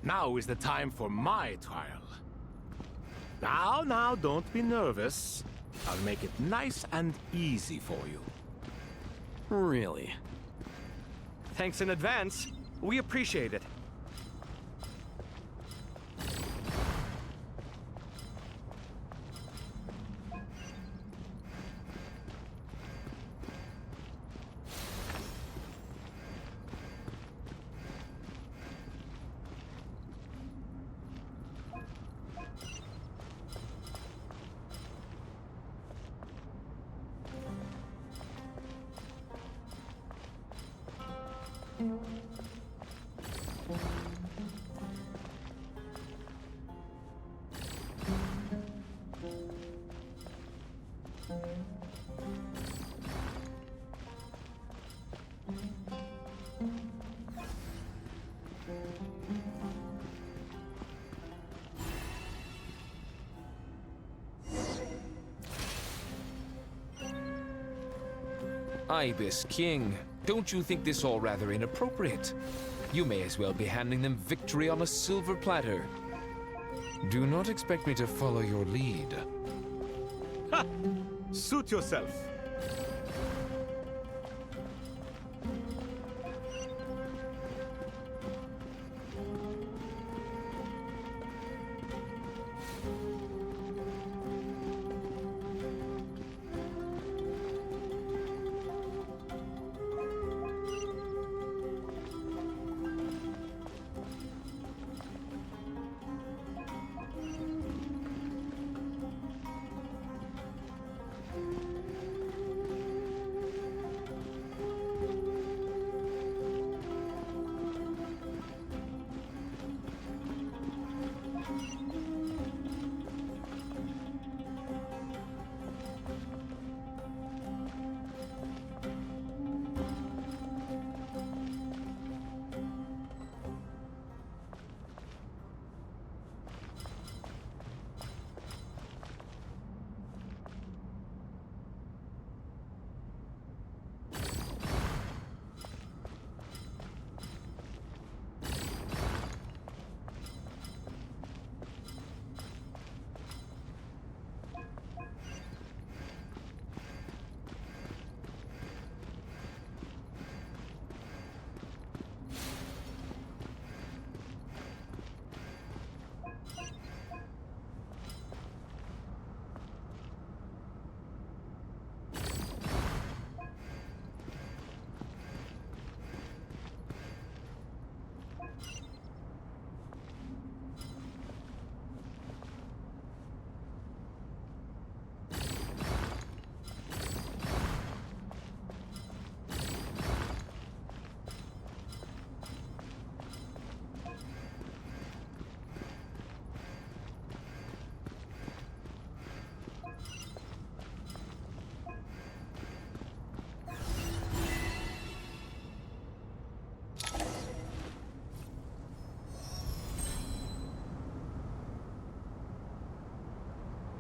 Now is the time for my trial. Now, don't be nervous. I'll make it nice and easy for you. Really? Thanks in advance. We appreciate it. Ibis King, don't you think this all rather inappropriate? You may as well be handing them victory on a silver platter. Do not expect me to follow your lead. Ha! Suit yourself.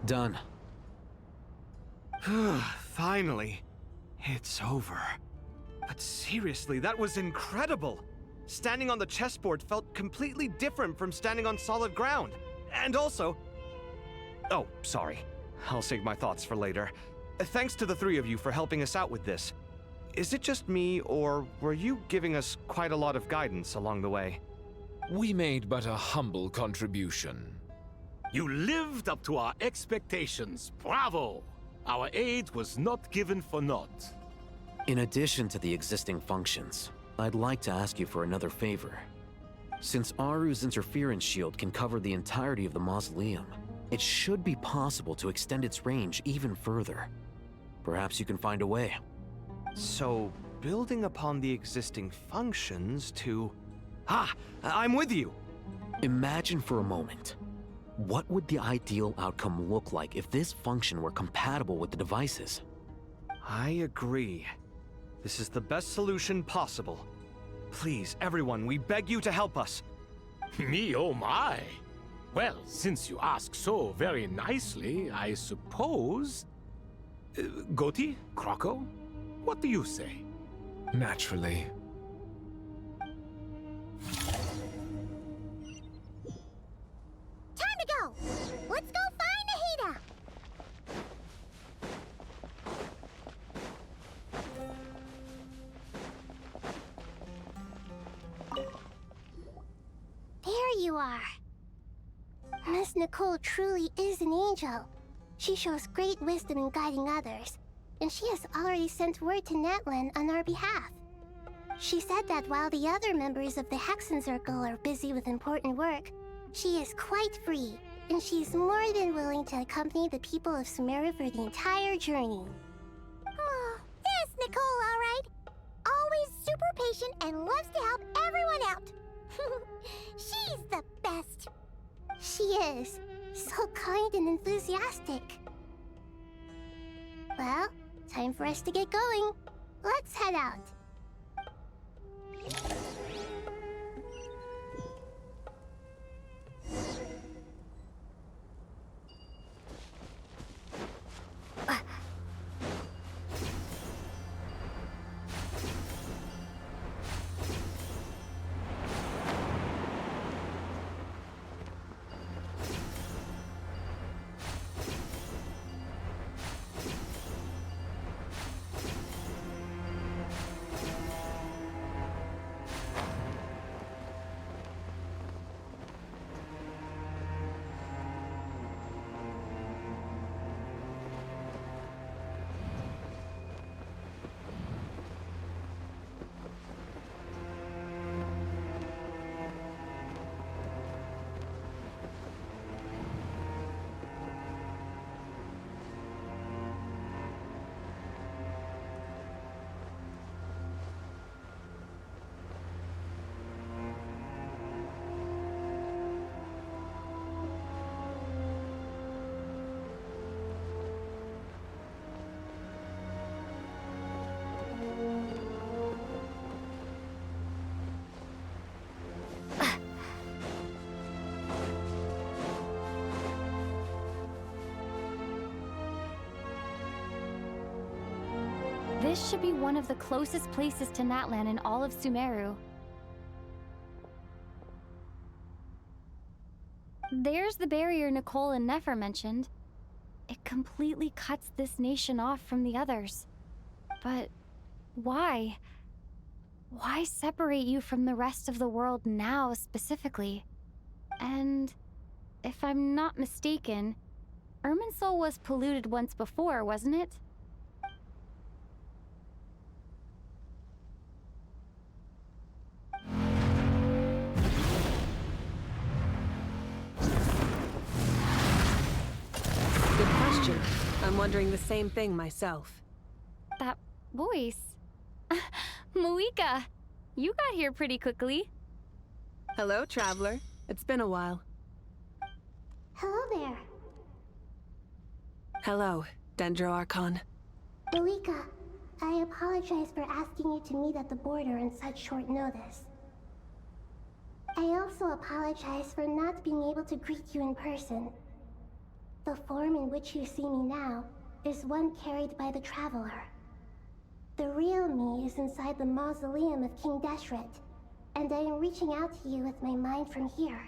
Done. Finally. It's over. But seriously, that was incredible! Standing on the chessboard felt completely different from standing on solid ground. And also... Oh, sorry. I'll save my thoughts for later. Thanks to the three of you for helping us out with this. Is it just me, or were you giving us quite a lot of guidance along the way? We made but a humble contribution. You lived up to our expectations. Bravo! Our aid was not given for naught. In addition to the existing functions, I'd like to ask you for another favor. Since Aru's interference shield can cover the entirety of the mausoleum, it should be possible to extend its range even further. Perhaps you can find a way. So, building upon the existing functions to... Ah! I'm with you! Imagine for a moment. What would the ideal outcome look like if this function were compatible with the devices? I agree. This is the best solution possible. Please, everyone, we beg you to help us. Me, oh my! Well, since you ask so very nicely, I suppose... Goti? Kroko? What do you say? Naturally. Time to go! Let's go find Nahida! There you are. Miss Nicole truly is an angel. She shows great wisdom in guiding others, and she has already sent word to Natlan on our behalf. She said that while the other members of the Hexen Circle are busy with important work, she is quite free, and she is more than willing to accompany the people of Sumeru for the entire journey. Oh, yes, Nicole, all right. Always super patient and loves to help everyone out. She's the best. She is. So kind and enthusiastic. Well, time for us to get going. Let's head out. This should be one of the closest places to Natlan in all of Sumeru. There's the barrier Nicole and Nefer mentioned. It completely cuts this nation off from the others. But why? Why separate you from the rest of the world now, specifically? And if I'm not mistaken, Irminsul was polluted once before, wasn't it? Good question. I'm wondering the same thing myself. That voice. Moika, you got here pretty quickly. Hello, traveler. It's been a while. Hello there. Hello, Dendro Archon. Moika, I apologize for asking you to meet at the border on such short notice. I also apologize for not being able to greet you in person. The form in which you see me now is one carried by the Traveler. The real me is inside the mausoleum of King Deshret, and I am reaching out to you with my mind from here.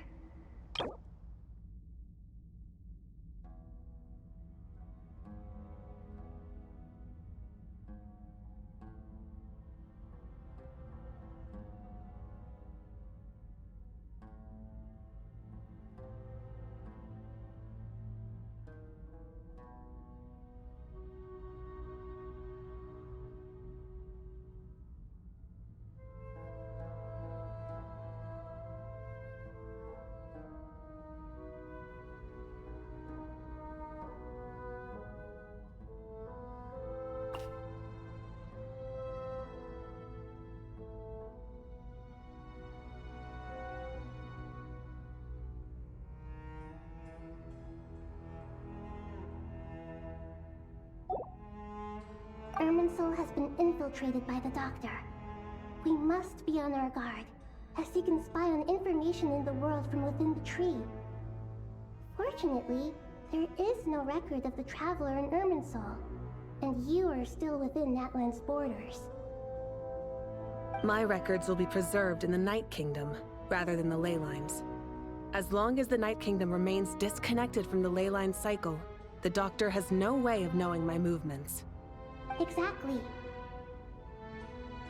infiltrated by the Doctor. We must be on our guard, as he can spy on information in the world from within the tree. Fortunately, there is no record of the Traveler in Irminsul, and you are still within Natlan's borders. My records will be preserved in the Night Kingdom, rather than the ley lines. As long as the Night Kingdom remains disconnected from the ley line cycle, the Doctor has no way of knowing my movements. Exactly.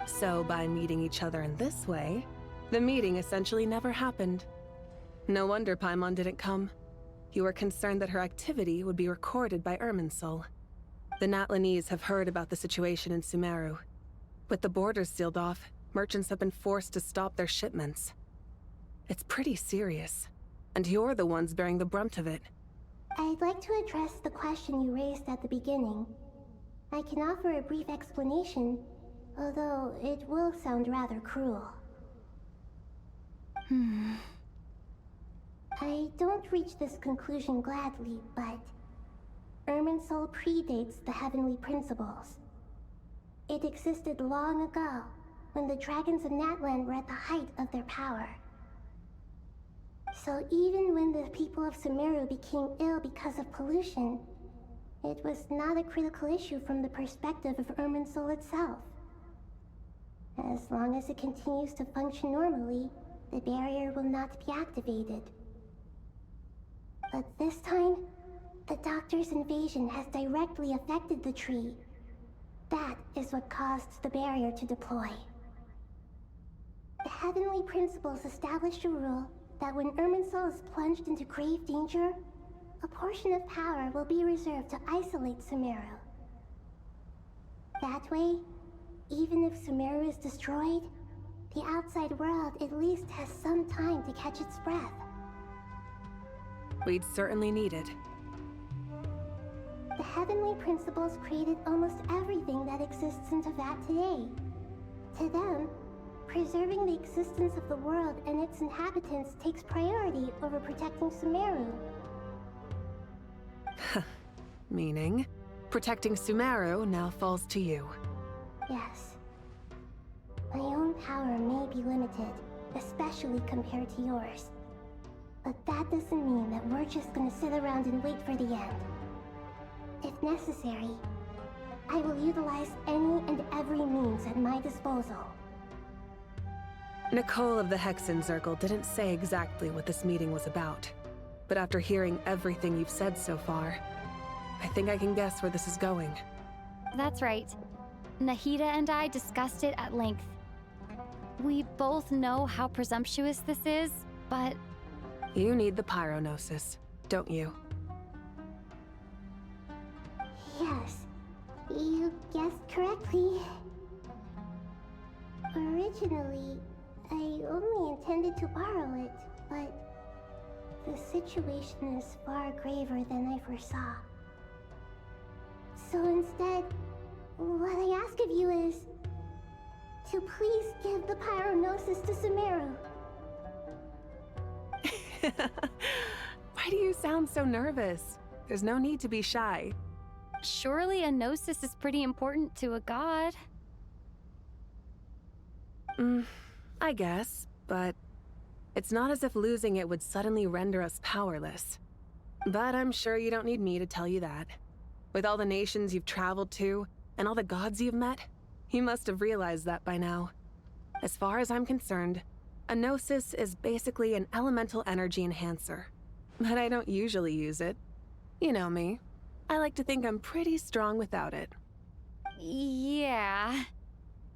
So by meeting each other in this way, the meeting essentially never happened. No wonder Paimon didn't come. You were concerned that her activity would be recorded by Irminsul. The Natlanese have heard about the situation in Sumeru. With the borders sealed off, merchants have been forced to stop their shipments. It's pretty serious, and you're the ones bearing the brunt of it. I'd like to address the question you raised at the beginning. I can offer a brief explanation, although it will sound rather cruel. I don't reach this conclusion gladly, but Irminsul predates the Heavenly Principles. It existed long ago, when the dragons of Natlan were at the height of their power. So even when the people of Sumeru became ill because of pollution, it was not a critical issue from the perspective of Irminsul itself. As long as it continues to function normally, the barrier will not be activated. But this time, the Doctor's invasion has directly affected the tree. That is what caused the barrier to deploy. The Heavenly Principles established a rule that when Irminsul is plunged into grave danger, a portion of power will be reserved to isolate Sumeru. That way, even if Sumeru is destroyed, the outside world at least has some time to catch its breath. We'd certainly need it. The Heavenly Principles created almost everything that exists in Teyvat today. To them, preserving the existence of the world and its inhabitants takes priority over protecting Sumeru. Meaning, protecting Sumeru now falls to you. Yes. My own power may be limited, especially compared to yours. But that doesn't mean that we're just gonna sit around and wait for the end. If necessary, I will utilize any and every means at my disposal. Nicole of the Hexen Circle didn't say exactly what this meeting was about. But after hearing everything you've said so far, I think I can guess where this is going. That's right. Nahida and I discussed it at length. We both know how presumptuous this is, but... You need the pyronosis, don't you? Yes, you guessed correctly. Originally, I only intended to borrow it, but the situation is far graver than I foresaw. So instead, what I ask of you is to please give the pyronosis to Sumeru. Why do you sound so nervous? There's no need to be shy. Surely a gnosis is pretty important to a god. I guess, but it's not as if losing it would suddenly render us powerless. But I'm sure you don't need me to tell you that. With all the nations you've traveled to, and all the gods you've met, you must have realized that by now. As far as I'm concerned, a gnosis is basically an elemental energy enhancer. But I don't usually use it. You know me. I like to think I'm pretty strong without it. Yeah.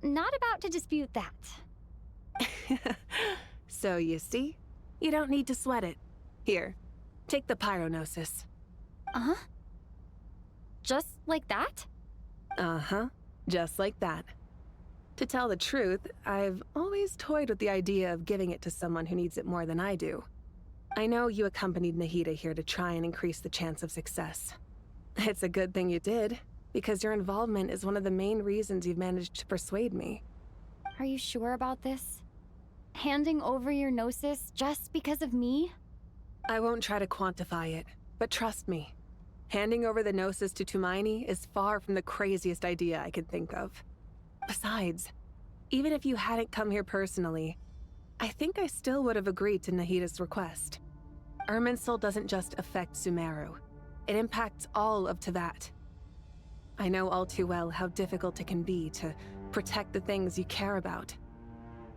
Not about to dispute that. So you see? You don't need to sweat it. Here, take the pyronosis. Uh-huh? Just like that? Uh-huh. Just like that. To tell the truth, I've always toyed with the idea of giving it to someone who needs it more than I do. I know you accompanied Nahida here to try and increase the chance of success. It's a good thing you did, because your involvement is one of the main reasons you've managed to persuade me. Are you sure about this? Handing over your gnosis just because of me? I won't try to quantify it, but trust me. Handing over the gnosis to Tumaini is far from the craziest idea I could think of. Besides, even if you hadn't come here personally, I think I still would have agreed to Nahida's request. Irminsul doesn't just affect Sumeru. It impacts all of Teyvat. I know all too well how difficult it can be to protect the things you care about.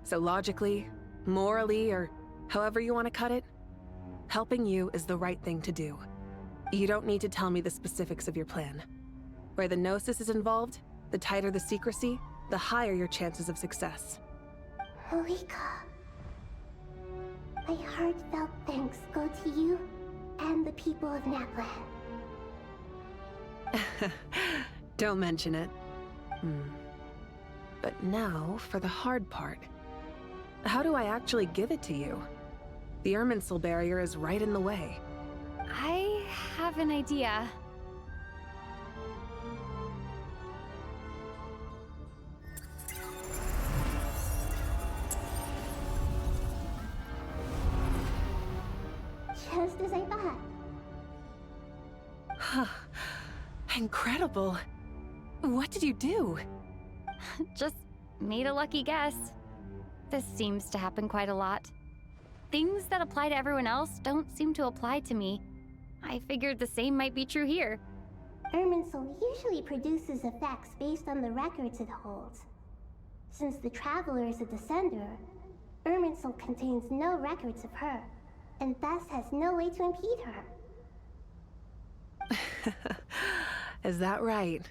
So logically, morally, or however you want to cut it, helping you is the right thing to do. You don't need to tell me the specifics of your plan. Where the Gnosis is involved, the tighter the secrecy, the higher your chances of success. Moika, my heartfelt thanks go to you and the people of Natlan. Don't mention it. But now for the hard part. How do I actually give it to you? The Irminsul barrier is right in the way. I have an idea. Just as I thought. Incredible. What did you do? Just made a lucky guess. This seems to happen quite a lot. Things that apply to everyone else don't seem to apply to me. I figured the same might be true here. Irminsul usually produces effects based on the records it holds. Since the Traveler is a descender, Irminsul contains no records of her, and thus has no way to impede her. Is that right?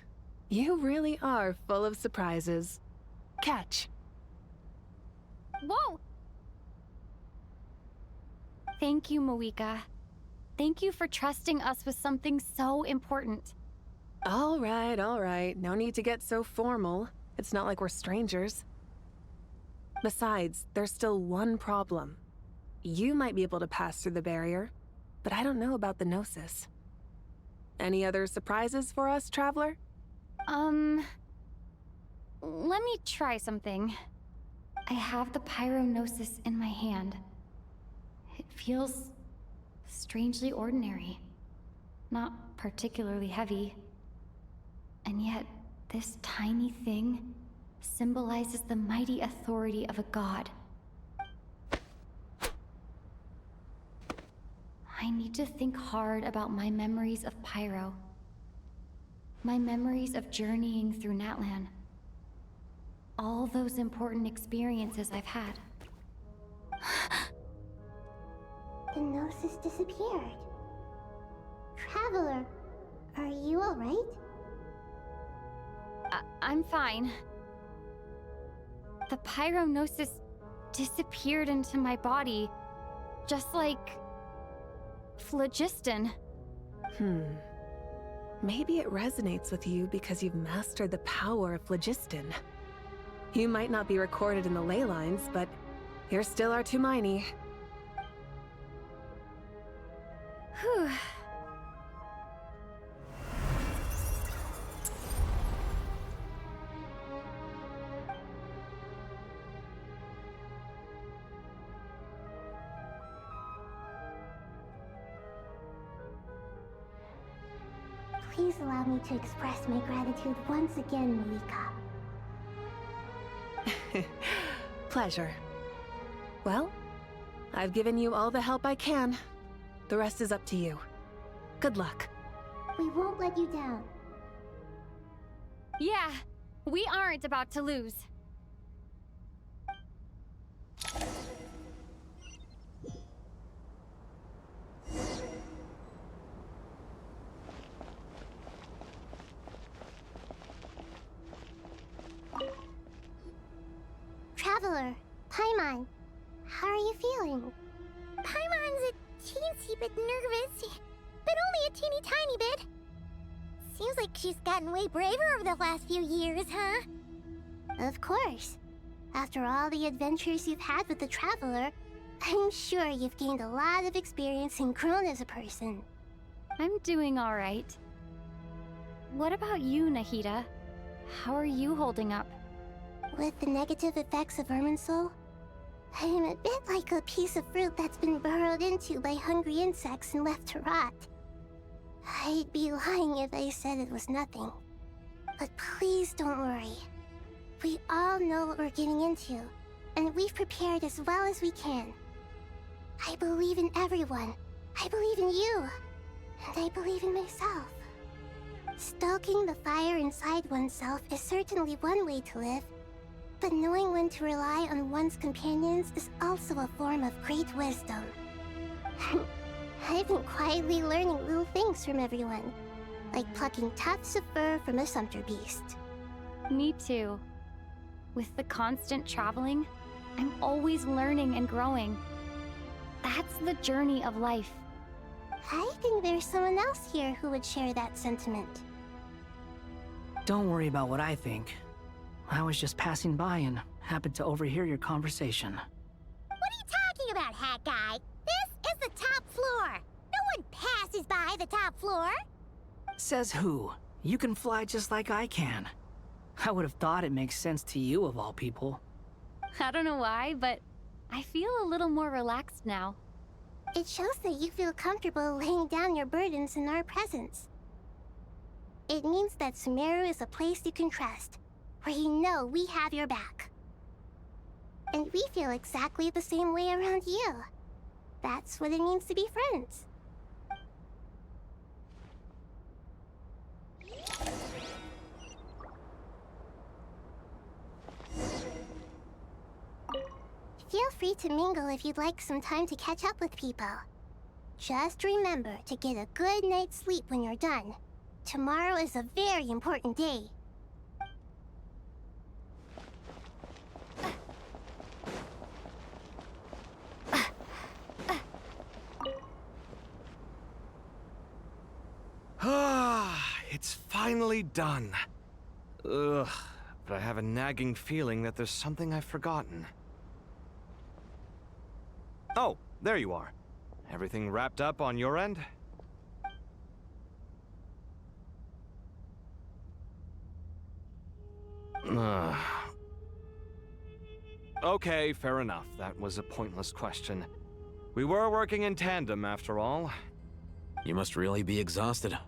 You really are full of surprises. Catch. Whoa! Thank you, Moika. Thank you for trusting us with something so important. All right. No need to get so formal. It's not like we're strangers. Besides, there's still one problem. You might be able to pass through the barrier, but I don't know about the Gnosis. Any other surprises for us, Traveler? Let me try something. I have the Pyrognosis in my hand. It feels strangely ordinary. Not particularly heavy. And yet, this tiny thing symbolizes the mighty authority of a god. I need to think hard about my memories of Pyro. My memories of journeying through Natlan. All those important experiences I've had. The Gnosis disappeared. Traveler, are you alright? I'm fine. The Pyrognosis disappeared into my body, just like phlogiston. Maybe it resonates with you because you've mastered the power of phlogiston. You might not be recorded in the ley lines, but you're still our Tumaini. Whew. Please allow me to express my gratitude once again, Moika. Pleasure. Well, I've given you all the help I can. The rest is up to you. Good luck. We won't let you down. Yeah, we aren't about to lose. Traveler, Paimon, how are you feeling? Paimon's a teensy bit nervous, but only a teeny tiny bit. Seems like she's gotten way braver over the last few years, huh? Of course. After all the adventures you've had with the Traveler, I'm sure you've gained a lot of experience and grown as a person. I'm doing all right. What about you, Nahida? How are you holding up? With the negative effects of Irminsul, I'm a bit like a piece of fruit that's been burrowed into by hungry insects and left to rot. I'd be lying if I said it was nothing. But please don't worry. We all know what we're getting into, and we've prepared as well as we can. I believe in everyone. I believe in you. And I believe in myself. Stoking the fire inside oneself is certainly one way to live, but knowing when to rely on one's companions is also a form of great wisdom. I've been quietly learning little things from everyone, like plucking tufts of fur from a sumpter beast. Me too. With the constant traveling, I'm always learning and growing. That's the journey of life. I think there's someone else here who would share that sentiment. Don't worry about what I think. I was just passing by and happened to overhear your conversation. What are you talking about, Hat Guy? This is the top floor. No one passes by the top floor. Says who? You can fly just like I can. I would have thought it makes sense to you of all people. I don't know why, but I feel a little more relaxed now. It shows that you feel comfortable laying down your burdens in our presence. It means that Sumeru is a place you can trust, where you know we have your back. And we feel exactly the same way around you. That's what it means to be friends. Feel free to mingle if you'd like some time to catch up with people. Just remember to get a good night's sleep when you're done. Tomorrow is a very important day. It's finally done. Ugh, but I have a nagging feeling that there's something I've forgotten. Oh, there you are. Everything wrapped up on your end? Okay, fair enough. That was a pointless question. We were working in tandem, after all. You must really be exhausted.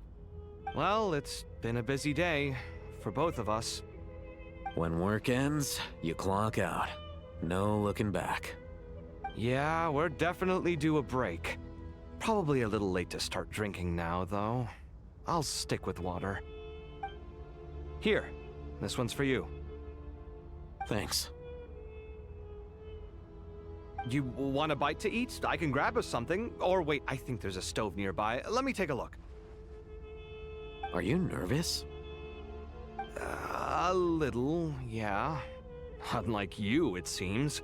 Well, it's been a busy day for both of us. When work ends, you clock out. No looking back. Yeah, we're definitely due a break. Probably a little late to start drinking now, though. I'll stick with water. Here, this one's for you. Thanks. You want a bite to eat? I can grab us something. Or wait, I think there's a stove nearby. Let me take a look. Are you nervous? A little, yeah. Unlike you, it seems.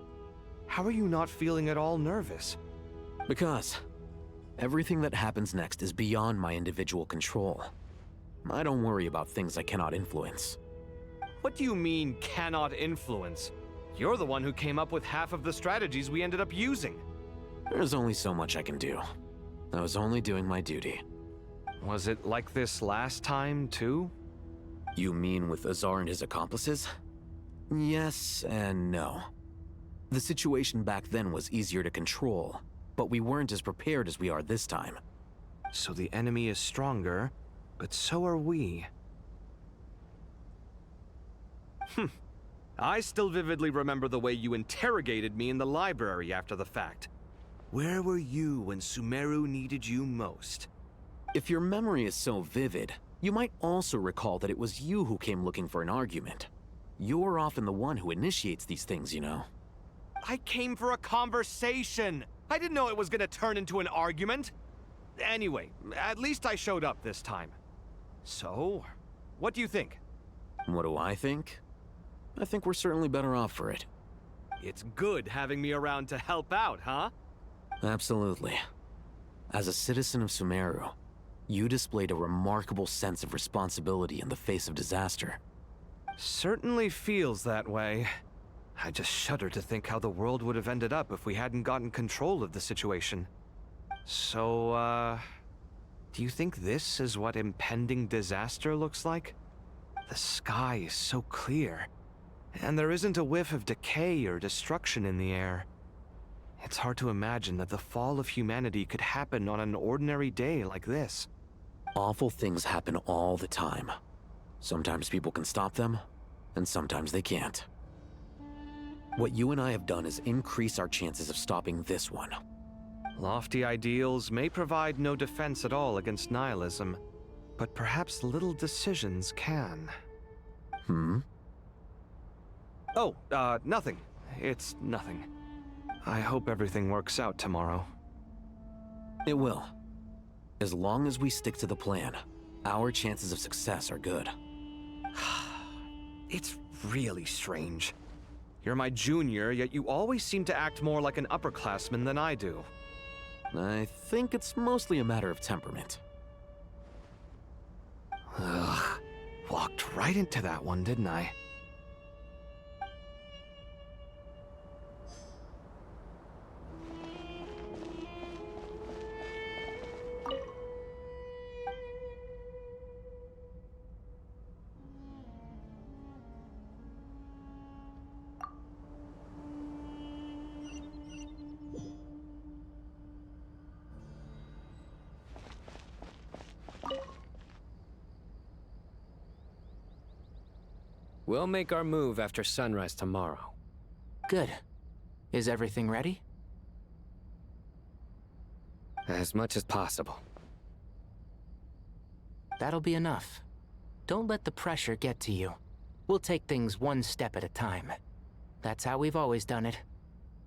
How are you not feeling at all nervous? Because everything that happens next is beyond my individual control. I don't worry about things I cannot influence. What do you mean, cannot influence? You're the one who came up with half of the strategies we ended up using. There's only so much I can do. I was only doing my duty. Was it like this last time, too? You mean with Azar and his accomplices? Yes and no. The situation back then was easier to control, but we weren't as prepared as we are this time. So the enemy is stronger, but so are we. I still vividly remember the way you interrogated me in the library after the fact. Where were you when Sumeru needed you most? If your memory is so vivid, you might also recall that it was you who came looking for an argument. You're often the one who initiates these things, you know. I came for a conversation! I didn't know it was gonna turn into an argument! Anyway, at least I showed up this time. So, what do you think? What do I think? I think we're certainly better off for it. It's good having me around to help out, huh? Absolutely. As a citizen of Sumeru, you displayed a remarkable sense of responsibility in the face of disaster. Certainly feels that way. I just shudder to think how the world would have ended up if we hadn't gotten control of the situation. So, do you think this is what impending disaster looks like? The sky is so clear, and there isn't a whiff of decay or destruction in the air. It's hard to imagine that the fall of humanity could happen on an ordinary day like this. Awful things happen all the time. Sometimes people can stop them, and sometimes they can't. What you and I have done is increase our chances of stopping this one. Lofty ideals may provide no defense at all against nihilism, but perhaps little decisions can. Oh, nothing. It's nothing. I hope everything works out tomorrow. It will. As long as we stick to the plan, our chances of success are good. It's really strange. You're my junior, yet you always seem to act more like an upperclassman than I do. I think it's mostly a matter of temperament. Ugh. Walked right into that one, didn't I? We'll make our move after sunrise tomorrow. Good. Is everything ready? As much as possible. That'll be enough. Don't let the pressure get to you. We'll take things one step at a time. That's how we've always done it.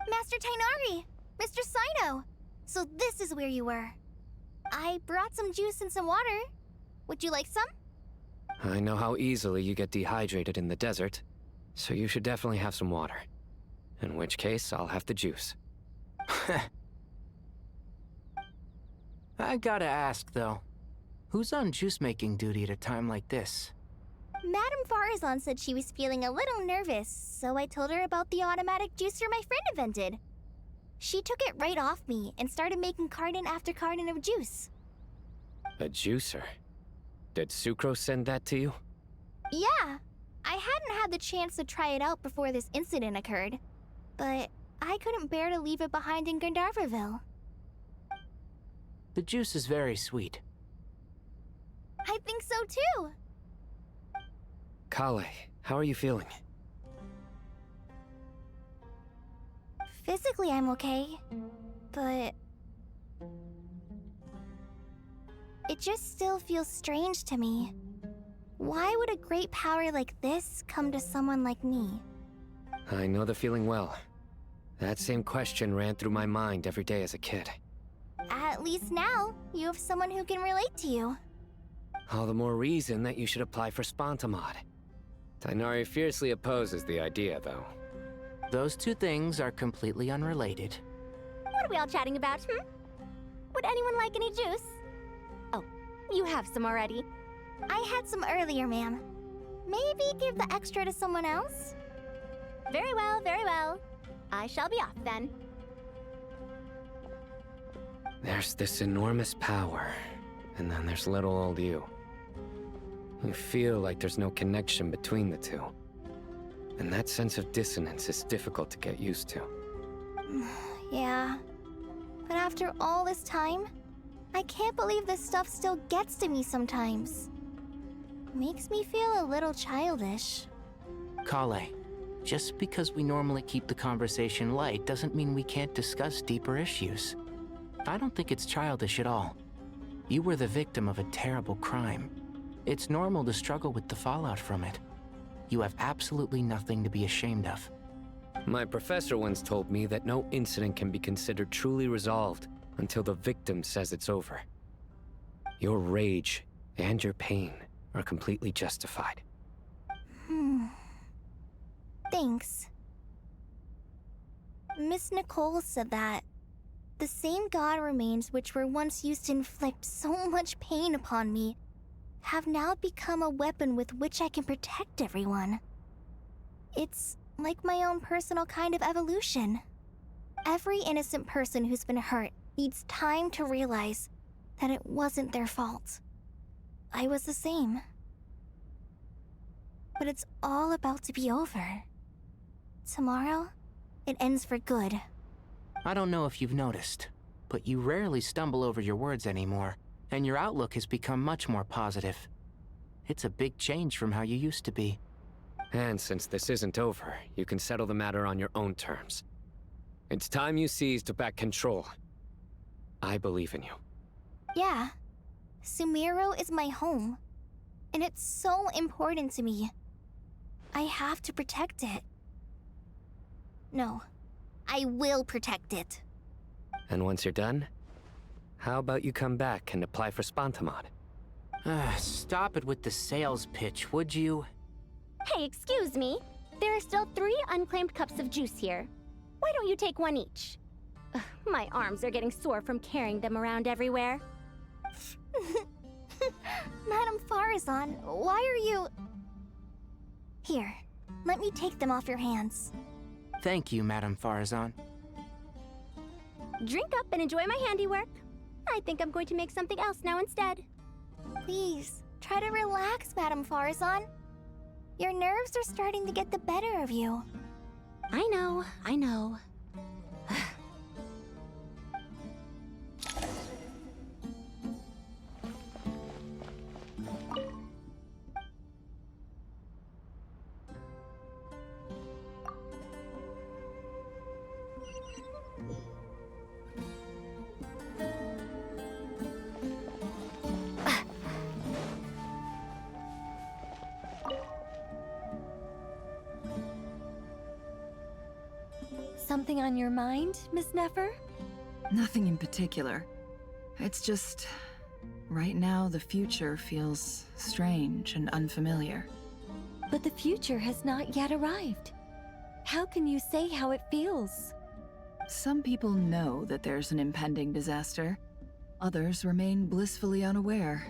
Master Tainari! Mr. Sino! So this is where you were. I brought some juice and some water. Would you like some? I know how easily you get dehydrated in the desert, so you should definitely have some water. In which case, I'll have the juice. I gotta ask, though. Who's on juice-making duty at a time like this? Madame Farazan said she was feeling a little nervous, so I told her about the automatic juicer my friend invented. She took it right off me and started making carton after carton of juice. A juicer? Did Sucro send that to you? Yeah. I hadn't had the chance to try it out before this incident occurred, but I couldn't bear to leave it behind in Gandharvaville. The juice is very sweet. I think so too. Kale, how are you feeling? Physically, I'm okay, but it just still feels strange to me. Why would a great power like this come to someone like me? I know the feeling well. That same question ran through my mind every day as a kid. At least now, you have someone who can relate to you. All the more reason that you should apply for Spontamod. Tainari fiercely opposes the idea, though. Those two things are completely unrelated. What are we all chatting about, Would anyone like any juice? Oh, you have some already. I had some earlier, ma'am. Maybe give the extra to someone else? Very well, very well. I shall be off then. There's this enormous power, and then there's little old you. You feel like there's no connection between the two. And that sense of dissonance is difficult to get used to. Yeah. But after all this time, I can't believe this stuff still gets to me sometimes. Makes me feel a little childish. Kale, just because we normally keep the conversation light doesn't mean we can't discuss deeper issues. I don't think it's childish at all. You were the victim of a terrible crime. It's normal to struggle with the fallout from it. You have absolutely nothing to be ashamed of. My professor once told me that no incident can be considered truly resolved until the victim says it's over. Your rage and your pain are completely justified. Thanks. Miss Nicole said that the same god remains which were once used to inflict so much pain upon me have now become a weapon with which I can protect everyone. It's like my own personal kind of evolution. Every innocent person who's been hurt needs time to realize that it wasn't their fault. I was the same. But it's all about to be over. Tomorrow, it ends for good. I don't know if you've noticed, but you rarely stumble over your words anymore, and your outlook has become much more positive. It's a big change from how you used to be. And since this isn't over, you can settle the matter on your own terms. It's time you seized back control. I believe in you. Yeah. Sumeru is my home. And it's so important to me. I have to protect it. No. I will protect it. And once you're done, how about you come back and apply for Spantamod? Stop it with the sales pitch, would you? Hey, excuse me. There are still 3 unclaimed cups of juice here. Why don't you take one each? Ugh, my arms are getting sore from carrying them around everywhere. Madame Farazan, why are you... Here, let me take them off your hands. Thank you, Madame Farazan. Drink up and enjoy my handiwork. I think I'm going to make something else now instead. Please, try to relax, Madame Farazan. Your nerves are starting to get the better of you. I know, I know. Something on your mind, Miss Nefer? Nothing in particular. It's just... right now, the future feels strange and unfamiliar. But the future has not yet arrived. How can you say how it feels? Some people know that there's an impending disaster. Others remain blissfully unaware.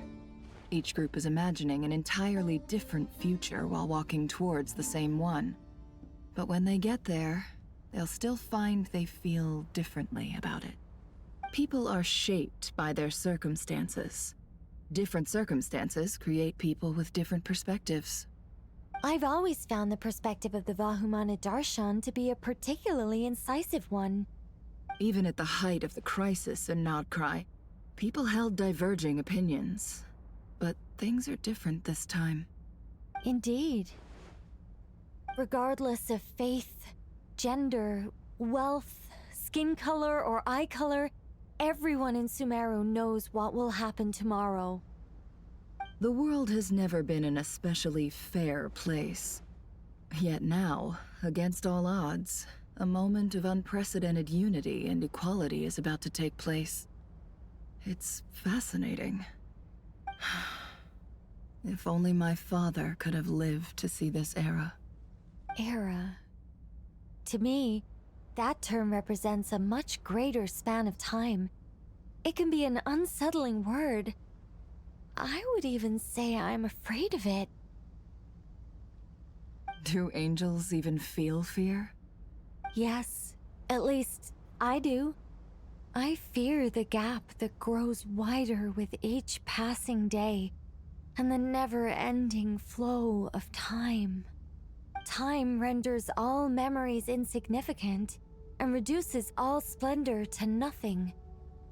Each group is imagining an entirely different future while walking towards the same one. But when they get there, they'll still find they feel differently about it. People are shaped by their circumstances. Different circumstances create people with different perspectives. I've always found the perspective of the Vahumana Darshan to be a particularly incisive one. Even at the height of the crisis in Nodcry, people held diverging opinions. But things are different this time. Indeed. Regardless of faith, gender, wealth, skin color, or eye color, everyone in Sumeru knows what will happen tomorrow. The world has never been an especially fair place. Yet now, against all odds, a moment of unprecedented unity and equality is about to take place. It's fascinating. If only my father could have lived to see this era. Era. To me, that term represents a much greater span of time. It can be an unsettling word. I would even say I'm afraid of it. Do angels even feel fear? Yes, at least I do. I fear the gap that grows wider with each passing day, and the never-ending flow of time. Time renders all memories insignificant and reduces all splendor to nothing.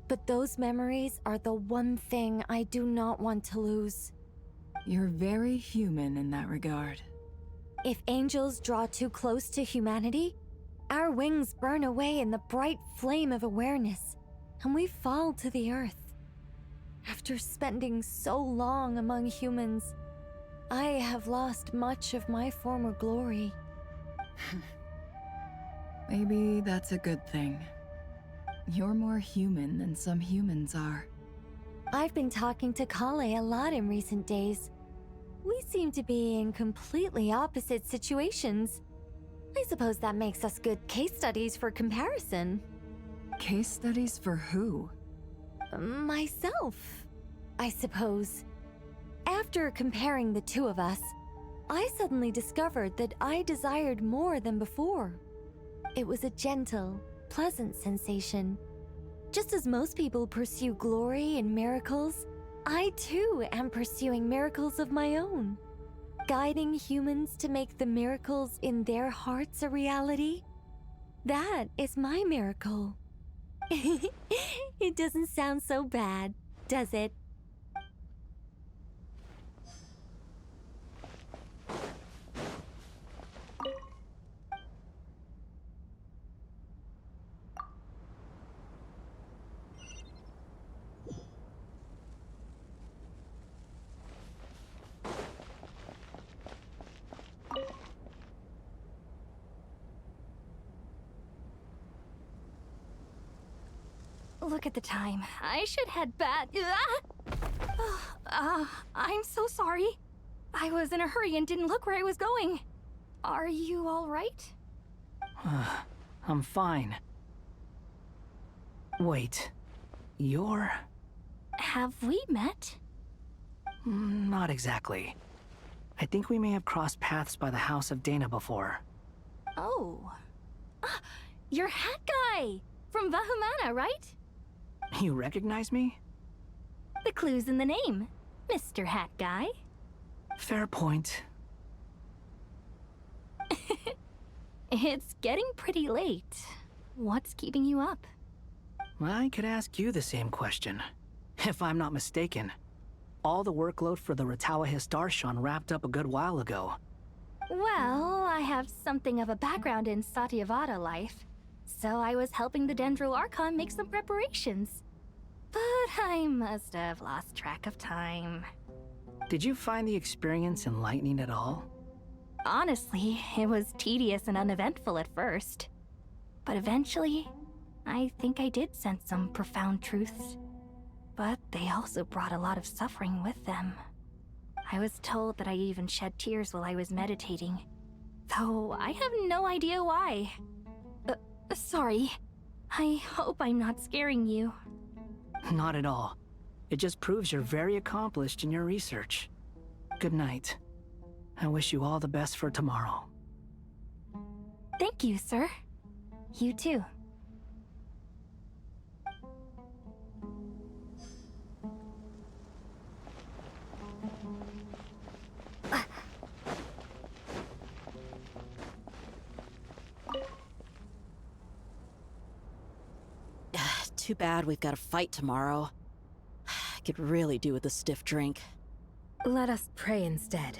But those memories are the one thing I do not want to lose. You're very human in that regard. If angels draw too close to humanity, our wings burn away in the bright flame of awareness, and we fall to the earth. After spending so long among humans, I have lost much of my former glory. Maybe that's a good thing. You're more human than some humans are. I've been talking to Kale a lot in recent days. We seem to be in completely opposite situations. I suppose that makes us good case studies for comparison. Case studies for who? Myself, I suppose. After comparing the two of us, I suddenly discovered that I desired more than before. It was a gentle, pleasant sensation. Just as most people pursue glory and miracles, I too am pursuing miracles of my own. Guiding humans to make the miracles in their hearts a reality. That is my miracle. It doesn't sound so bad, does it? Look at the time. I should head back. I'm so sorry. I was in a hurry and didn't look where I was going. Are you all right? I'm fine. Wait, you're... Have we met? Not exactly. I think we may have crossed paths by the House of Dana before. Oh. You're Hat Guy! From Vahumana, right? You recognize me? The clue's in the name, Mr. Hat Guy. Fair point. It's getting pretty late. What's keeping you up? I could ask you the same question. If I'm not mistaken, all the workload for the Ratawa Histarshon wrapped up a good while ago. Well, I have something of a background in Satyavada life, so I was helping the Sumeru Archon make some preparations. But I must have lost track of time. Did you find the experience enlightening at all? Honestly, it was tedious and uneventful at first. But eventually, I think I did sense some profound truths. But they also brought a lot of suffering with them. I was told that I even shed tears while I was meditating, though I have no idea why. Sorry. I hope I'm not scaring you. Not at all. It just proves you're very accomplished in your research. Good night. I wish you all the best for tomorrow. Thank you, sir. You too. Too bad we've got a fight tomorrow. I could really do with a stiff drink. Let us pray instead.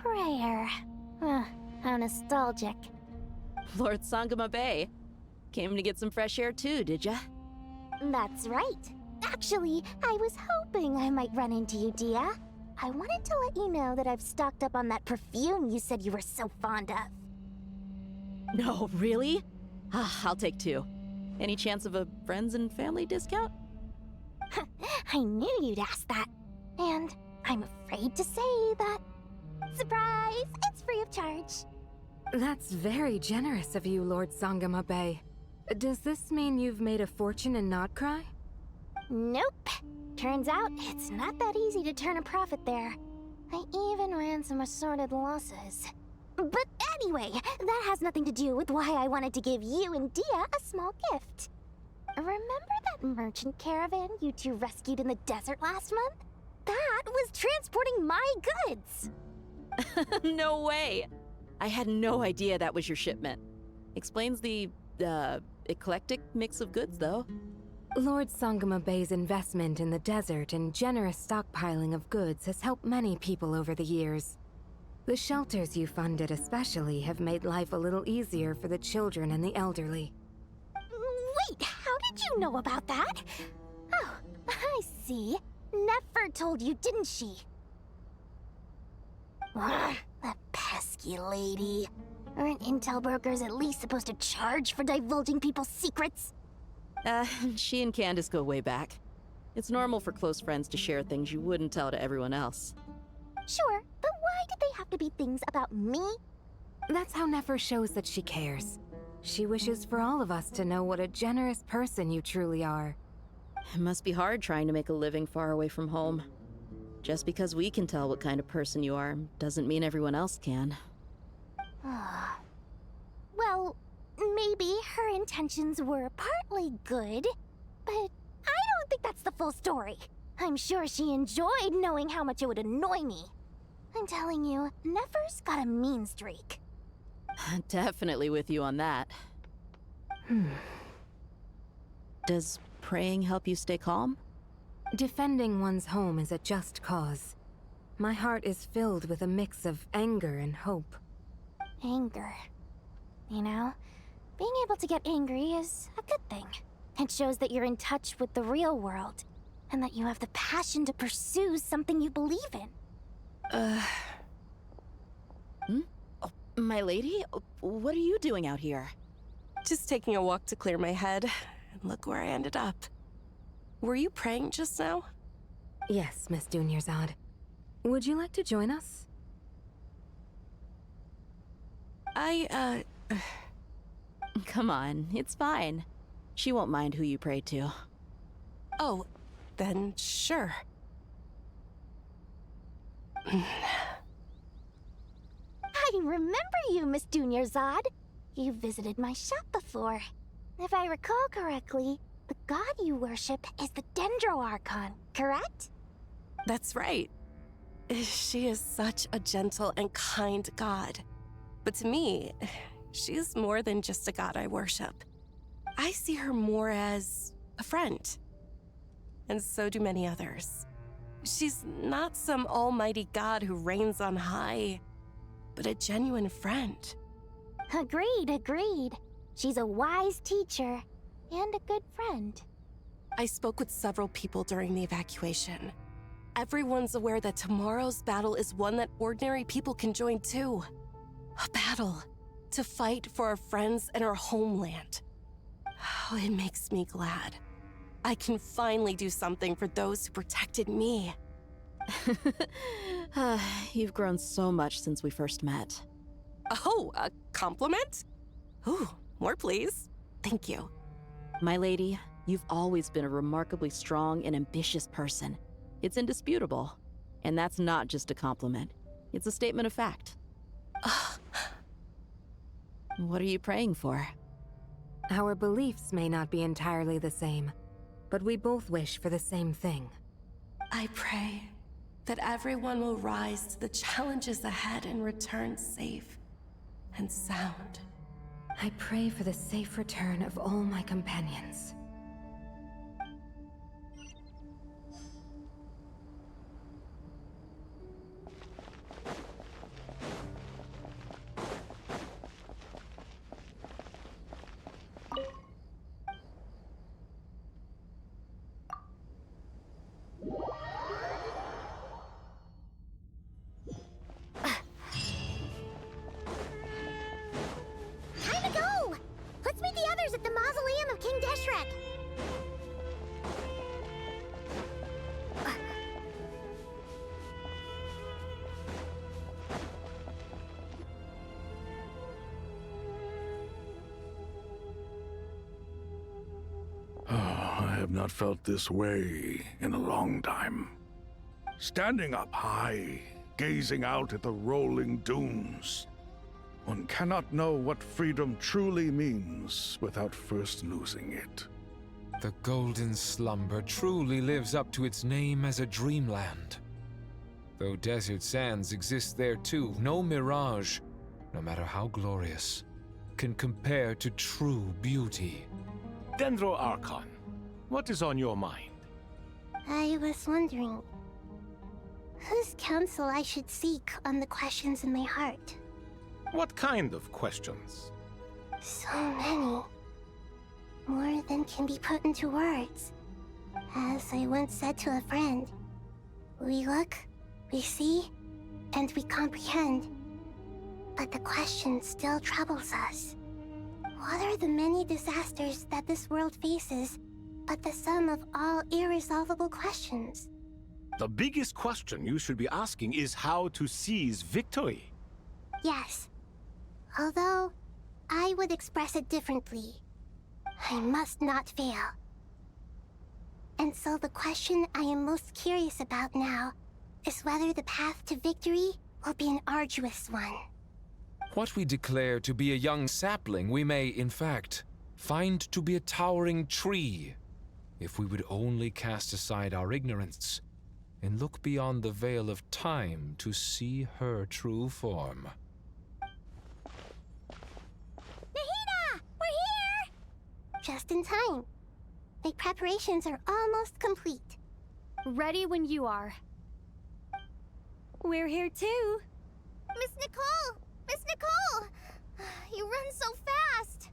Prayer. How nostalgic. Lord Sangama Bay. Came to get some fresh air too, did ya? That's right. Actually, I was hoping I might run into you, Dia. I wanted to let you know that I've stocked up on that perfume you said you were so fond of. No, really? I'll take 2. Any chance of a friends and family discount? I knew you'd ask that. And I'm afraid to say that... Surprise! It's free of charge. That's very generous of you, Lord Sangama Bay. Does this mean you've made a fortune in Notcry? Nope. Turns out, it's not that easy to turn a profit there. I even ran some assorted losses. But anyway, that has nothing to do with why I wanted to give you and Dia a small gift. Remember that merchant caravan you two rescued in the desert last month? That was transporting my goods! No way! I had no idea that was your shipment. Explains the, eclectic mix of goods, though. Lord Sangama Bay's investment in the desert and generous stockpiling of goods has helped many people over the years. The shelters you funded especially have made life a little easier for the children and the elderly. Wait, how did you know about that? Oh, I see. Nefer told you, didn't she? That pesky lady. Aren't intel brokers at least supposed to charge for divulging people's secrets? She and Candace go way back. It's normal for close friends to share things you wouldn't tell to everyone else. Sure, but why did they have to be things about me? That's how Nefer shows that she cares. She wishes for all of us to know what a generous person you truly are. It must be hard trying to make a living far away from home. Just because we can tell what kind of person you are doesn't mean everyone else can. Well, maybe her intentions were partly good, but I don't think that's the full story. I'm sure she enjoyed knowing how much it would annoy me. I'm telling you, Nefer's got a mean streak. Definitely with you on that. Does praying help you stay calm? Defending one's home is a just cause. My heart is filled with a mix of anger and hope. Anger. You know, being able to get angry is a good thing. It shows that you're in touch with the real world, and that you have the passion to pursue something you believe in. Oh, my lady? What are you doing out here? Just taking a walk to clear my head, and look where I ended up. Were you praying just now? Yes, Miss Dunyarzad. Would you like to join us? Come on, it's fine. She won't mind who you pray to. Oh, then sure. I remember you, Miss Dunyarzad. You visited my shop before. If I recall correctly, the god you worship is the Sumeru Archon, correct? That's right. She is such a gentle and kind god. But to me, she is more than just a god I worship. I see her more as a friend. And so do many others. She's not some almighty god who reigns on high, but a genuine friend. Agreed. She's a wise teacher and a good friend. I spoke with several people during the evacuation. Everyone's aware that tomorrow's battle is one that ordinary people can join too. A battle to fight for our friends and our homeland. Oh, it makes me glad. I can finally do something for those who protected me. You've grown so much since we first met. Oh, a compliment? Ooh, more please. Thank you. My lady, you've always been a remarkably strong and ambitious person. It's indisputable. And that's not just a compliment. It's a statement of fact. What are you praying for? Our beliefs may not be entirely the same, but we both wish for the same thing. I pray that everyone will rise to the challenges ahead and return safe and sound. I pray for the safe return of all my companions. Time to go! Let's meet the others at the mausoleum of King Deshrek. I have not felt this way in a long time. Standing up high, gazing out at the rolling dunes. One cannot know what freedom truly means without first losing it. The Golden Slumber truly lives up to its name as a dreamland. Though desert sands exist there too, no mirage, no matter how glorious, can compare to true beauty. Sumeru Archon, what is on your mind? I was wondering whose counsel I should seek on the questions in my heart. What kind of questions? So many. More than can be put into words. As I once said to a friend, we look, we see, and we comprehend. But the question still troubles us. What are the many disasters that this world faces but the sum of all irresolvable questions? The biggest question you should be asking is how to seize victory. Yes. Although, I would express it differently. I must not fail. And so the question I am most curious about now is whether the path to victory will be an arduous one. What we declare to be a young sapling, we may, in fact, find to be a towering tree, if we would only cast aside our ignorance and look beyond the veil of time to see her true form. Nahida! We're here! Just in time. My preparations are almost complete. Ready when you are. We're here too. Miss Nicole! Miss Nicole! You run so fast!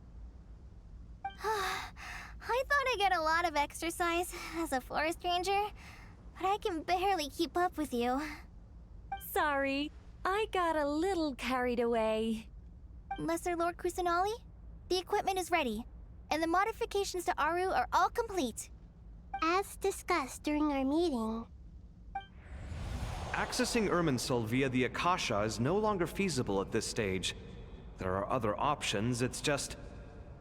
I thought I'd get a lot of exercise as a forest ranger, but I can barely keep up with you. Sorry, I got a little carried away. Lesser Lord Kusanali? The equipment is ready, and the modifications to Aru are all complete. As discussed during our meeting. Accessing Irminsul via the Akasha is no longer feasible at this stage. There are other options, it's just...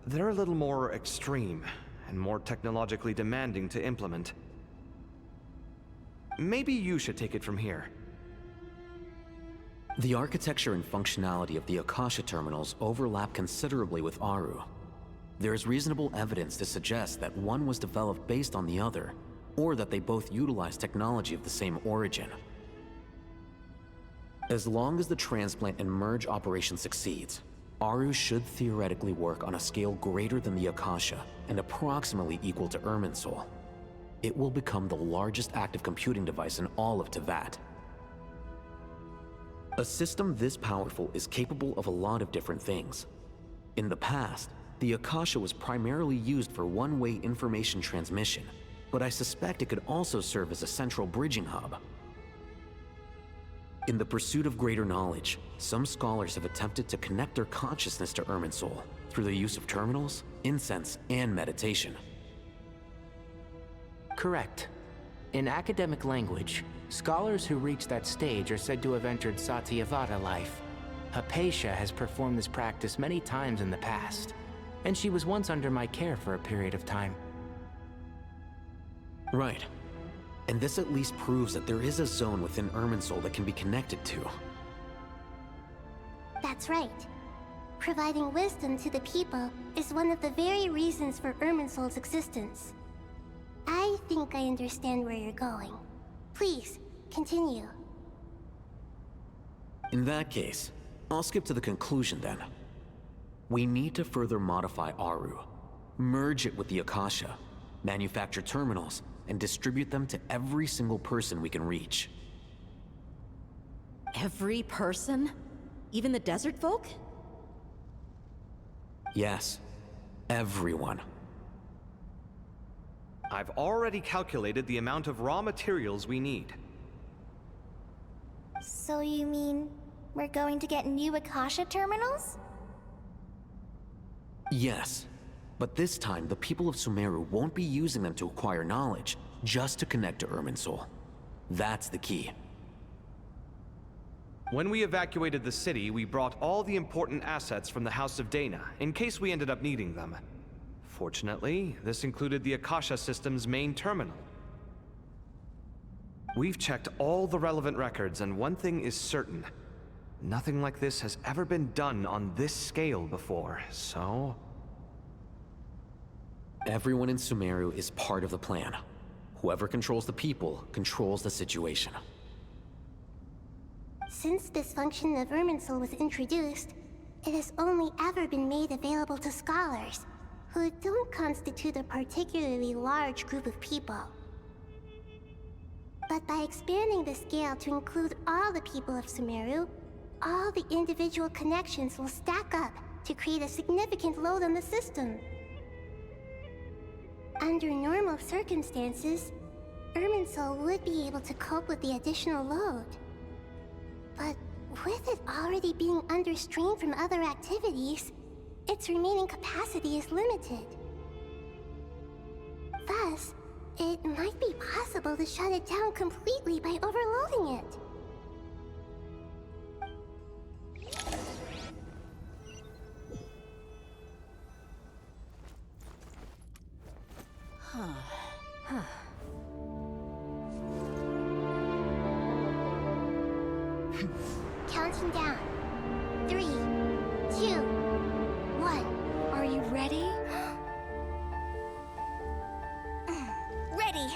they're a little more extreme, and more technologically demanding to implement. Maybe you should take it from here. The architecture and functionality of the Akasha terminals overlap considerably with Aru. There is reasonable evidence to suggest that one was developed based on the other, or that they both utilize technology of the same origin. As long as the transplant and merge operation succeeds, Aru should theoretically work on a scale greater than the Akasha and approximately equal to Irminsul. It will become the largest active computing device in all of Teyvat. A system this powerful is capable of a lot of different things. In the past, the Akasha was primarily used for one-way information transmission, but I suspect it could also serve as a central bridging hub. In the pursuit of greater knowledge, some scholars have attempted to connect their consciousness to Irminsul through the use of terminals, incense, and meditation. Correct. In academic language, scholars who reach that stage are said to have entered Satyavata life. Hypatia has performed this practice many times in the past, and she was once under my care for a period of time. Right. And this at least proves that there is a zone within Irminsul that can be connected to. That's right. Providing wisdom to the people is one of the very reasons for Irminsul's existence. I think I understand where you're going. Please, continue. In that case, I'll skip to the conclusion then. We need to further modify Aru, merge it with the Akasha, manufacture terminals, and distribute them to every single person we can reach. Every person? Even the desert folk? Yes, everyone. I've already calculated the amount of raw materials we need. So you mean we're going to get new Akasha terminals? Yes, but this time the people of Sumeru won't be using them to acquire knowledge, just to connect to Irminsul. That's the key. When we evacuated the city, we brought all the important assets from the House of Dana, in case we ended up needing them. Fortunately, this included the Akasha system's main terminal. We've checked all the relevant records, and one thing is certain. Nothing like this has ever been done on this scale before, so... Everyone in Sumeru is part of the plan. Whoever controls the people controls the situation. Since this function of Irminsul was introduced, it has only ever been made available to scholars, who don't constitute a particularly large group of people. But by expanding the scale to include all the people of Sumeru, all the individual connections will stack up to create a significant load on the system. Under normal circumstances, Irminsul would be able to cope with the additional load. But with it already being under strain from other activities, its remaining capacity is limited. Thus, it might be possible to shut it down completely by overloading it. Counting down. 3, 2, 1. Are you ready? Ready!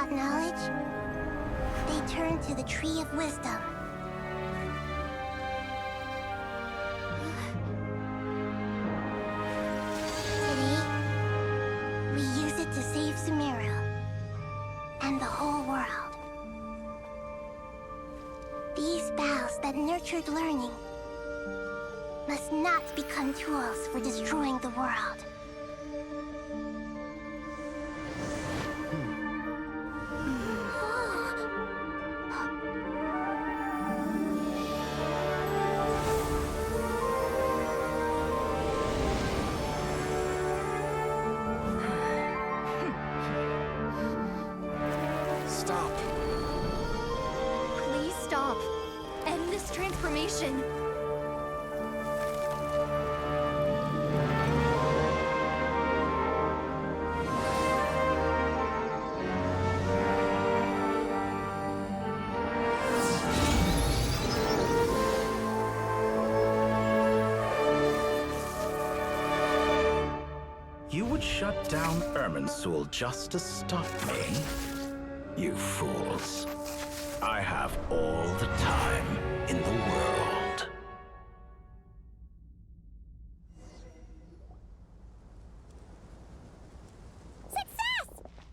sought knowledge, they turned to the Tree of Wisdom. Today, we use it to save Sumeru and the whole world. These boughs that nurtured learning must not become tools for destroying the world. Stop. Please stop. End this transformation. You would shut down Irminsul just to stop me? You fools. I have all the time in the world. Success!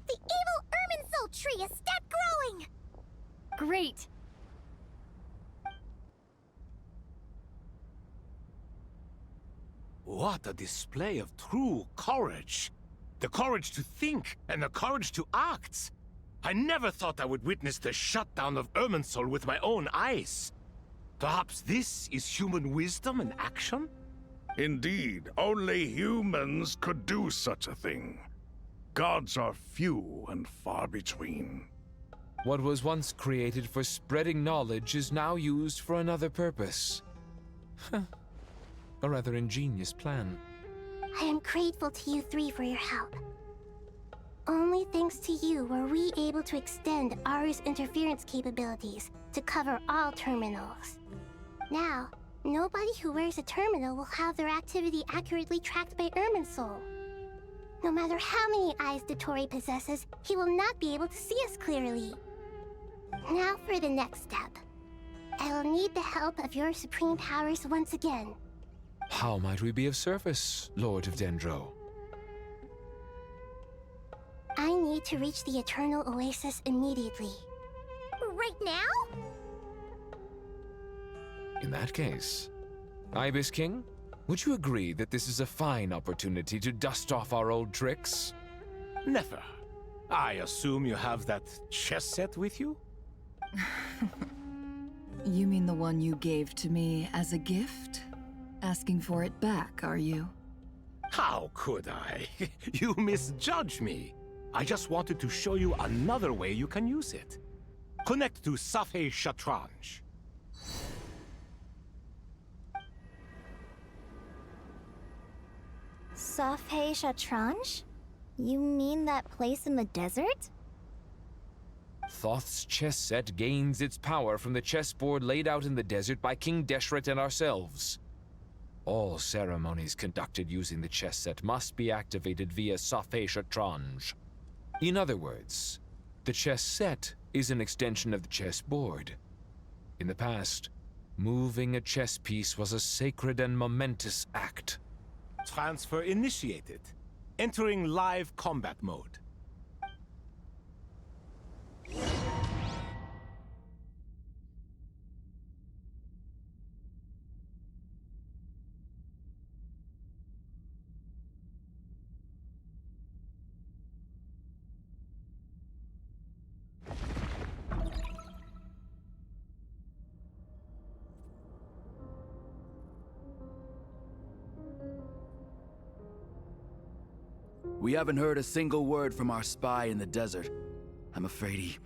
The evil Irminsul tree has stopped growing! Great. What a display of true courage. The courage to think and the courage to act. I never thought I would witness the shutdown of Irminsul with my own eyes. Perhaps this is human wisdom in action? Indeed, only humans could do such a thing. Gods are few and far between. What was once created for spreading knowledge is now used for another purpose. A rather ingenious plan. I am grateful to you three for your help. Only thanks to you were we able to extend Aru's interference capabilities to cover all terminals. Now, nobody who wears a terminal will have their activity accurately tracked by Irminsul. No matter how many eyes Dotori possesses, he will not be able to see us clearly. Now for the next step. I will need the help of your supreme powers once again. How might we be of service, Lord of Dendro? I need to reach the Eternal Oasis immediately. Right now? In that case, Ibis King, would you agree that this is a fine opportunity to dust off our old tricks? Never. I assume you have that chess set with you? You mean the one you gave to me as a gift? Asking for it back, are you? How could I? You misjudge me. I just wanted to show you another way you can use it. Connect to Safei Shatranj. Safei Shatranj? You mean that place in the desert? Thoth's chess set gains its power from the chessboard laid out in the desert by King Deshret and ourselves. All ceremonies conducted using the chess set must be activated via Safei Shatranj. In other words, the chess set is an extension of the chessboard. In the past, moving a chess piece was a sacred and momentous act. Transfer initiated. Entering live combat mode. We haven't heard a single word from our spy in the desert. I'm afraid he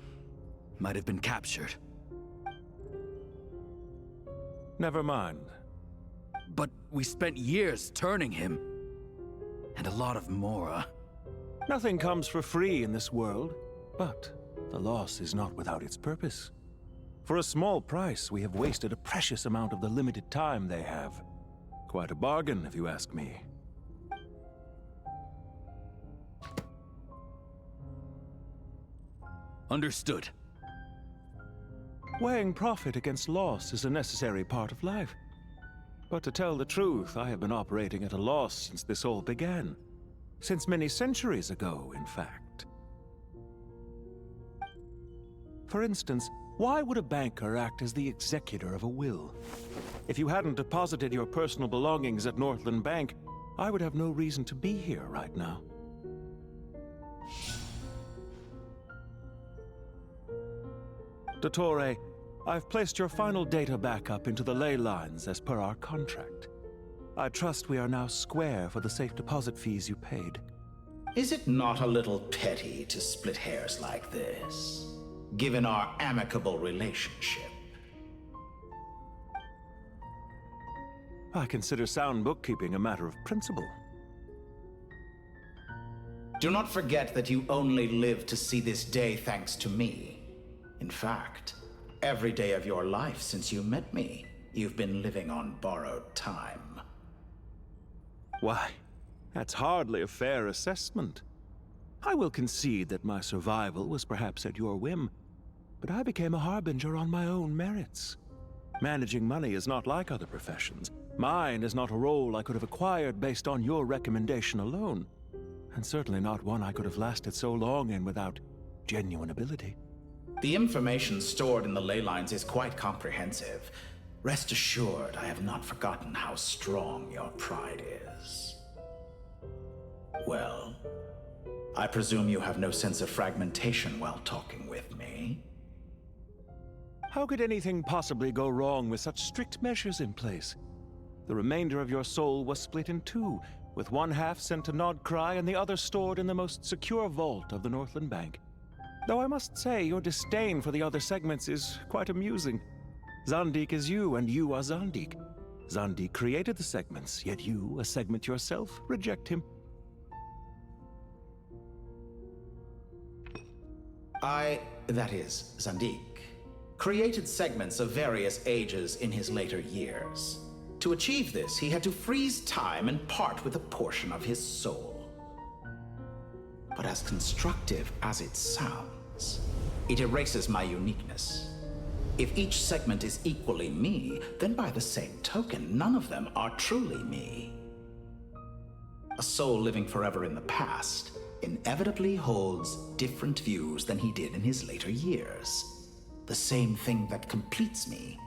might have been captured. Never mind. But we spent years turning him. And a lot of Mora. Nothing comes for free in this world, but the loss is not without its purpose. For a small price, we have wasted a precious amount of the limited time they have. Quite a bargain, if you ask me. Understood. Weighing profit against loss is a necessary part of life. But to tell the truth, I have been operating at a loss since this all began. Since many centuries ago, in fact. For instance, why would a banker act as the executor of a will? If you hadn't deposited your personal belongings at Northland Bank, I would have no reason to be here right now. Dottore, I've placed your final data backup into the ley lines as per our contract. I trust we are now square for the safe deposit fees you paid. Is it not a little petty to split hairs like this, given our amicable relationship? I consider sound bookkeeping a matter of principle. Do not forget that you only live to see this day thanks to me. In fact, every day of your life since you met me, you've been living on borrowed time. Why, that's hardly a fair assessment. I will concede that my survival was perhaps at your whim, but I became a harbinger on my own merits. Managing money is not like other professions. Mine is not a role I could have acquired based on your recommendation alone, and certainly not one I could have lasted so long in without genuine ability. The information stored in the ley lines is quite comprehensive. Rest assured, I have not forgotten how strong your pride is. Well, I presume you have no sense of fragmentation while talking with me. How could anything possibly go wrong with such strict measures in place? The remainder of your soul was split in two, with one half sent to Nodcry and the other stored in the most secure vault of the Northland Bank. Though I must say, your disdain for the other segments is quite amusing. Zandik is you, and you are Zandik. Zandik created the segments, yet you, a segment yourself, reject him. That is, Zandik, created segments of various ages in his later years. To achieve this, he had to freeze time and part with a portion of his soul. But as constructive as it sounds, it erases my uniqueness. If each segment is equally me, then by the same token, none of them are truly me. A soul living forever in the past inevitably holds different views than he did in his later years. The same thing that completes me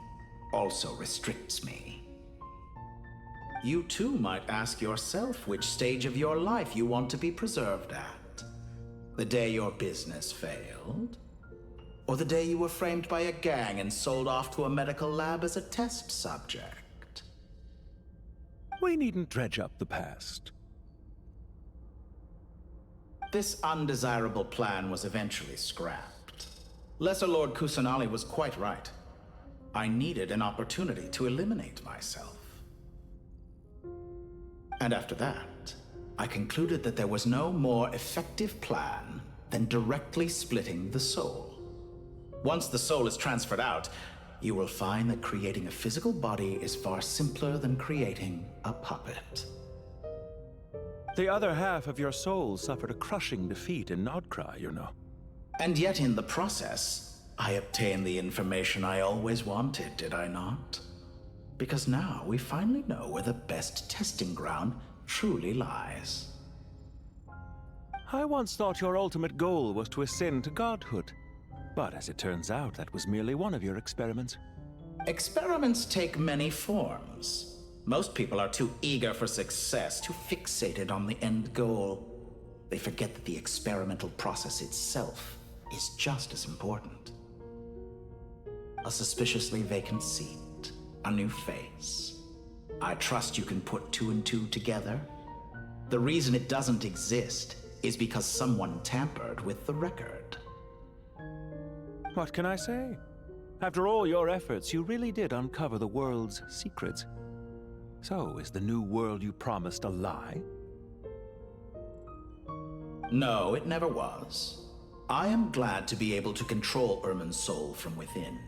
also restricts me. You too might ask yourself which stage of your life you want to be preserved at. The day your business failed? Or the day you were framed by a gang and sold off to a medical lab as a test subject? We needn't dredge up the past. This undesirable plan was eventually scrapped. Lesser Lord Kusanali was quite right. I needed an opportunity to eliminate myself. And after that, I concluded that there was no more effective plan than directly splitting the soul. Once the soul is transferred out, you will find that creating a physical body is far simpler than creating a puppet. The other half of your soul suffered a crushing defeat in Nodcry, you know. And yet in the process, I obtained the information I always wanted, did I not? Because now we finally know where the best testing ground truly lies. I once thought your ultimate goal was to ascend to godhood. But as it turns out, that was merely one of your experiments. Experiments take many forms. Most people are too eager for success, too fixated on the end goal. They forget that the experimental process itself is just as important. A suspiciously vacant seat, a new face. I trust you can put two and two together. The reason it doesn't exist is because someone tampered with the record. What can I say? After all your efforts, you really did uncover the world's secrets. So, is the new world you promised a lie? No, it never was. I am glad to be able to control Irmin's soul from within.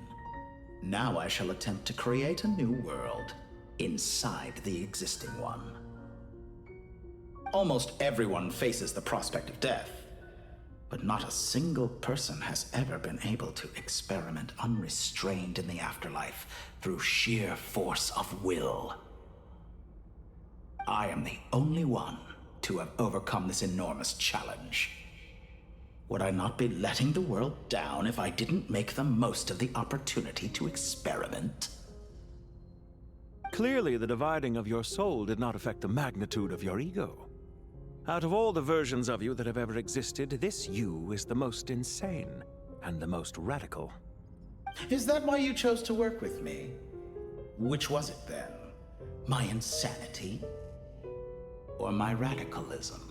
Now I shall attempt to create a new world inside the existing one. Almost everyone faces the prospect of death. But not a single person has ever been able to experiment unrestrained in the afterlife through sheer force of will. I am the only one to have overcome this enormous challenge. Would I not be letting the world down if I didn't make the most of the opportunity to experiment? Clearly, the dividing of your soul did not affect the magnitude of your ego. Out of all the versions of you that have ever existed, this you is the most insane and the most radical. Is that why you chose to work with me? Which was it then? My insanity? Or my radicalism?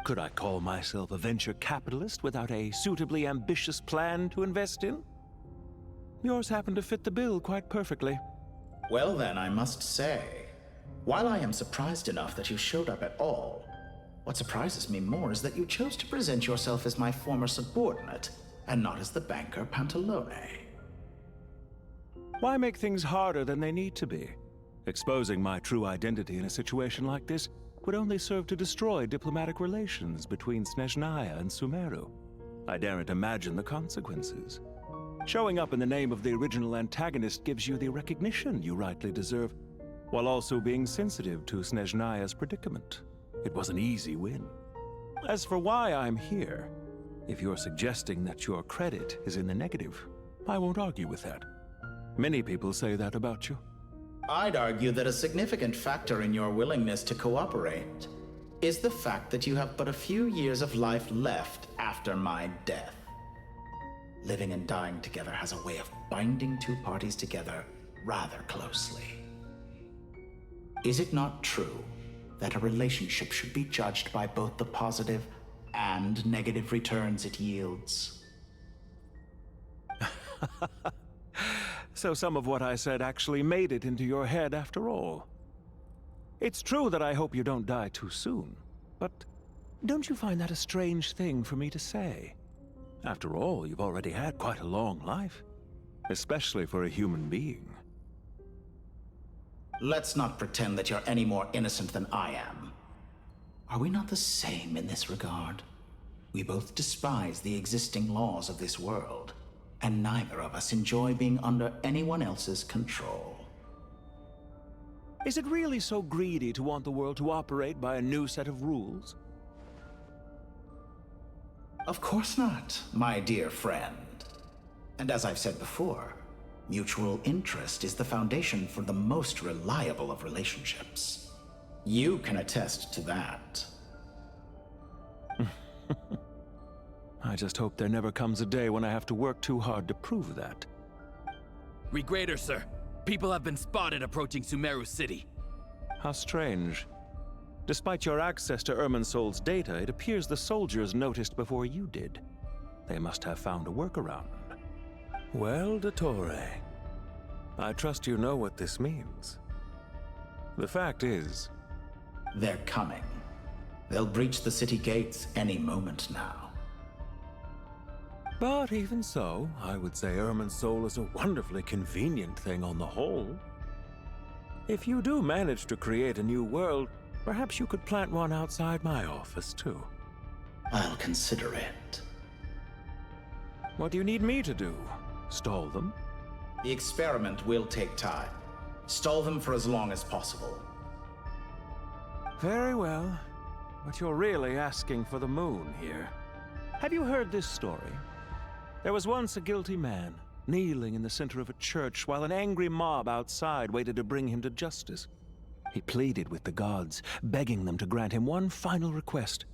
Could I call myself a venture capitalist without a suitably ambitious plan to invest in? Yours happened to fit the bill quite perfectly. Well then, I must say, while I am surprised enough that you showed up at all, what surprises me more is that you chose to present yourself as my former subordinate, and not as the banker Pantalone. Why make things harder than they need to be? Exposing my true identity in a situation like this would only serve to destroy diplomatic relations between Snezhnaya and Sumeru. I daren't imagine the consequences. Showing up in the name of the original antagonist gives you the recognition you rightly deserve, while also being sensitive to Snezhnaya's predicament. It was an easy win. As for why I'm here, if you're suggesting that your credit is in the negative, I won't argue with that. Many people say that about you. I'd argue that a significant factor in your willingness to cooperate is the fact that you have but a few years of life left after my death. Living and dying together has a way of binding two parties together rather closely. Is it not true that a relationship should be judged by both the positive and negative returns it yields? So some of what I said actually made it into your head after all. It's true that I hope you don't die too soon, but don't you find that a strange thing for me to say? After all, you've already had quite a long life, especially for a human being. Let's not pretend that you're any more innocent than I am. Are we not the same in this regard? We both despise the existing laws of this world, and neither of us enjoy being under anyone else's control. Is it really so greedy to want the world to operate by a new set of rules? Of course not, my dear friend. And as I've said before, mutual interest is the foundation for the most reliable of relationships. You can attest to that. I just hope there never comes a day when I have to work too hard to prove that. Read greater, sir. People have been spotted approaching Sumeru City. How strange. Despite your access to Irminsol's data, it appears the soldiers noticed before you did. They must have found a workaround. Well, Dottore, I trust you know what this means. The fact is... They're coming. They'll breach the city gates any moment now. But even so, I would say Irminsol is a wonderfully convenient thing on the whole. If you do manage to create a new world, perhaps you could plant one outside my office, too. I'll consider it. What do you need me to do? Stall them? The experiment will take time. Stall them for as long as possible. Very well. But you're really asking for the moon here. Have you heard this story? There was once a guilty man, kneeling in the center of a church while an angry mob outside waited to bring him to justice. He pleaded with the gods, begging them to grant him one final request,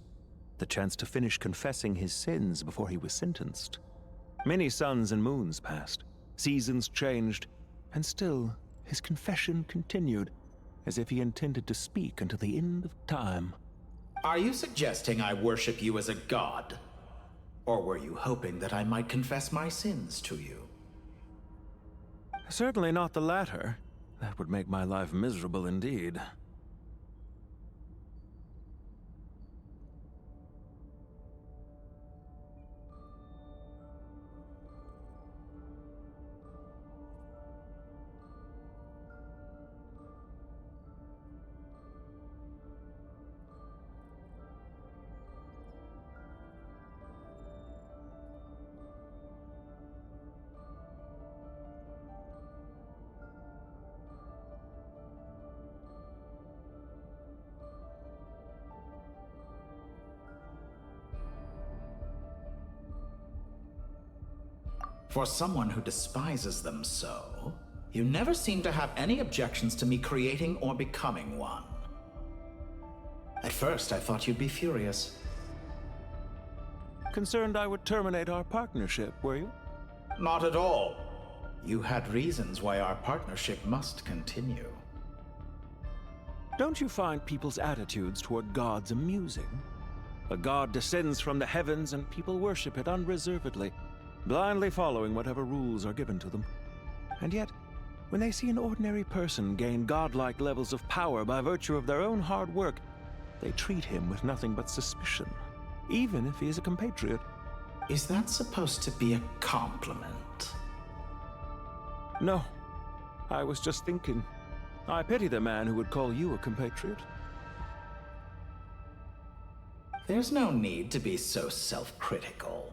the chance to finish confessing his sins before he was sentenced. Many suns and moons passed, seasons changed, and still his confession continued, as if he intended to speak until the end of time. Are you suggesting I worship you as a god? Or were you hoping that I might confess my sins to you? Certainly not the latter. That would make my life miserable indeed. For someone who despises them so, you never seem to have any objections to me creating or becoming one. At first, I thought you'd be furious. Concerned I would terminate our partnership, were you? Not at all. You had reasons why our partnership must continue. Don't you find people's attitudes toward gods amusing? A god descends from the heavens and people worship it unreservedly, blindly following whatever rules are given to them. And yet, when they see an ordinary person gain godlike levels of power by virtue of their own hard work, they treat him with nothing but suspicion, even if he is a compatriot. Is that supposed to be a compliment? No. I was just thinking. I pity the man who would call you a compatriot. There's no need to be so self-critical.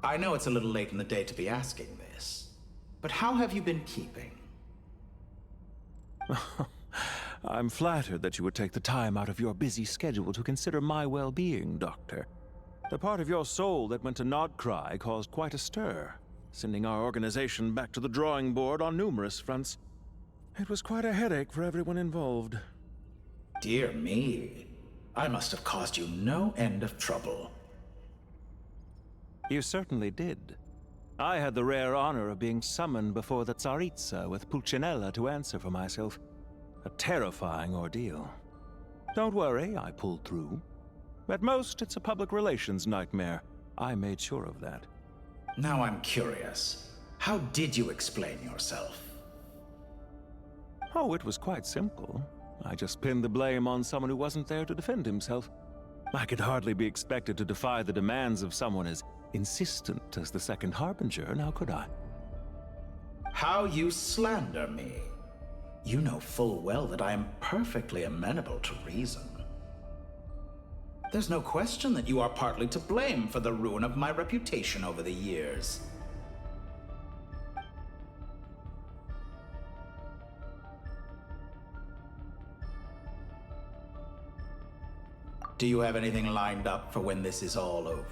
I know it's a little late in the day to be asking this, but how have you been keeping? I'm flattered that you would take the time out of your busy schedule to consider my well-being, Doctor. The part of your soul that went to Nodcry caused quite a stir, sending our organization back to the drawing board on numerous fronts. It was quite a headache for everyone involved. Dear me, I must have caused you no end of trouble. You certainly did. I had the rare honor of being summoned before the Tsaritsa with Pulcinella to answer for myself. A terrifying ordeal. Don't worry, I pulled through. At most, it's a public relations nightmare. I made sure of that. Now I'm curious. How did you explain yourself? Oh, it was quite simple. I just pinned the blame on someone who wasn't there to defend himself. I could hardly be expected to defy the demands of someone as insistent as the Second Harbinger, now could I? How you slander me. You know full well that I am perfectly amenable to reason. There's no question that you are partly to blame for the ruin of my reputation over the years. Do you have anything lined up for when this is all over?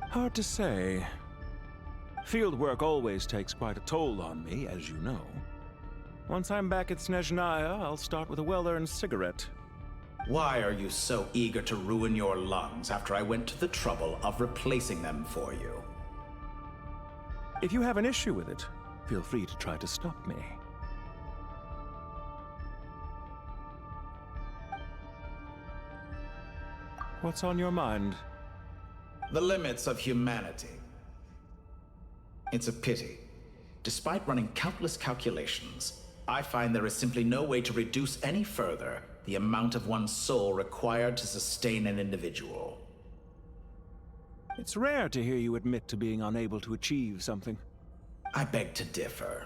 Hard to say. Fieldwork always takes quite a toll on me, as you know. Once I'm back at Snezhnaya, I'll start with a well-earned cigarette. Why are you so eager to ruin your lungs after I went to the trouble of replacing them for you? If you have an issue with it, feel free to try to stop me. What's on your mind? The limits of humanity. It's a pity. Despite running countless calculations, I find there is simply no way to reduce any further the amount of one's soul required to sustain an individual. It's rare to hear you admit to being unable to achieve something. I beg to differ.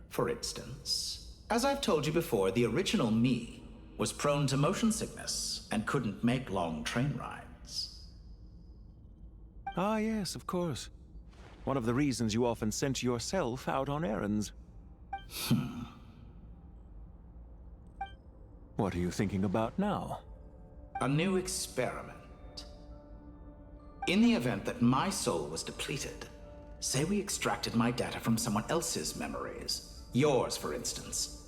For instance, as I've told you before, the original me was prone to motion sickness and couldn't make long train rides. Ah, yes, of course. One of the reasons you often sent yourself out on errands. What are you thinking about now? A new experiment. In the event that my soul was depleted, say we extracted my data from someone else's memories, yours for instance,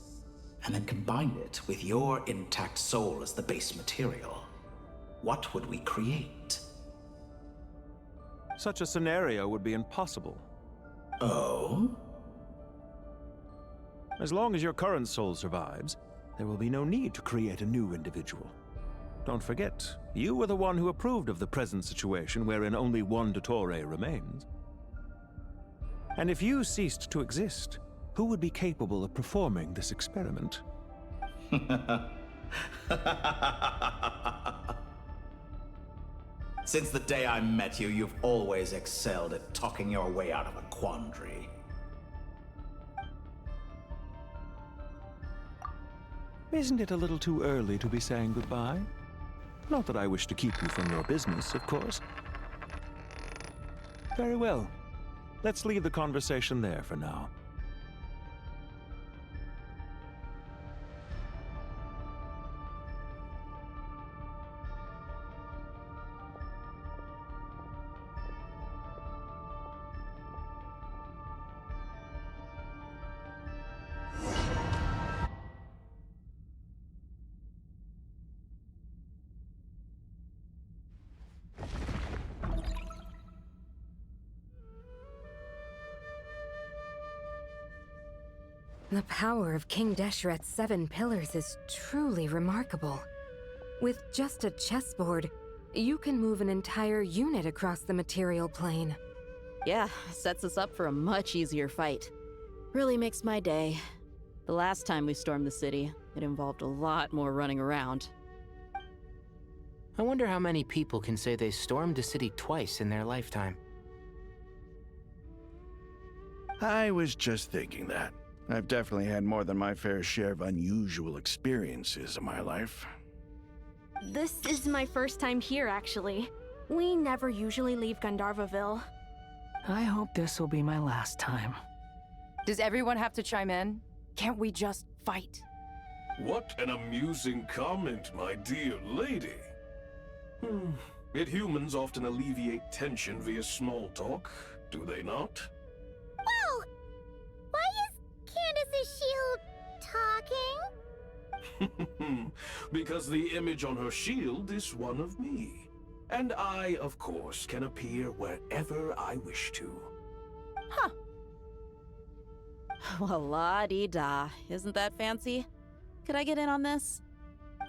and then combined it with your intact soul as the base material, what would we create? Such a scenario would be impossible. Oh? As long as your current soul survives, there will be no need to create a new individual. Don't forget, you were the one who approved of the present situation wherein only one Dottore remains. And if you ceased to exist, who would be capable of performing this experiment? Since the day I met you, you've always excelled at talking your way out of a quandary. Isn't it a little too early to be saying goodbye? Not that I wish to keep you from your business, of course. Very well. Let's leave the conversation there for now. The power of King Deshret's 7 pillars is truly remarkable. With just a chessboard, you can move an entire unit across the material plane. Yeah, sets us up for a much easier fight. Really makes my day. The last time we stormed the city, it involved a lot more running around. I wonder how many people can say they stormed a city twice in their lifetime. I was just thinking that. I've definitely had more than my fair share of unusual experiences in my life. This is my first time here, actually. We never usually leave Gandharvaville. I hope this will be my last time. Does everyone have to chime in? Can't we just fight? What an amusing comment, my dear lady. Yet humans often alleviate tension via small talk, do they not? Whoa! Why is Candace's shield talking? Because the image on her shield is one of me. And I, of course, can appear wherever I wish to. Huh. Well, la-dee-da. Isn't that fancy? Could I get in on this?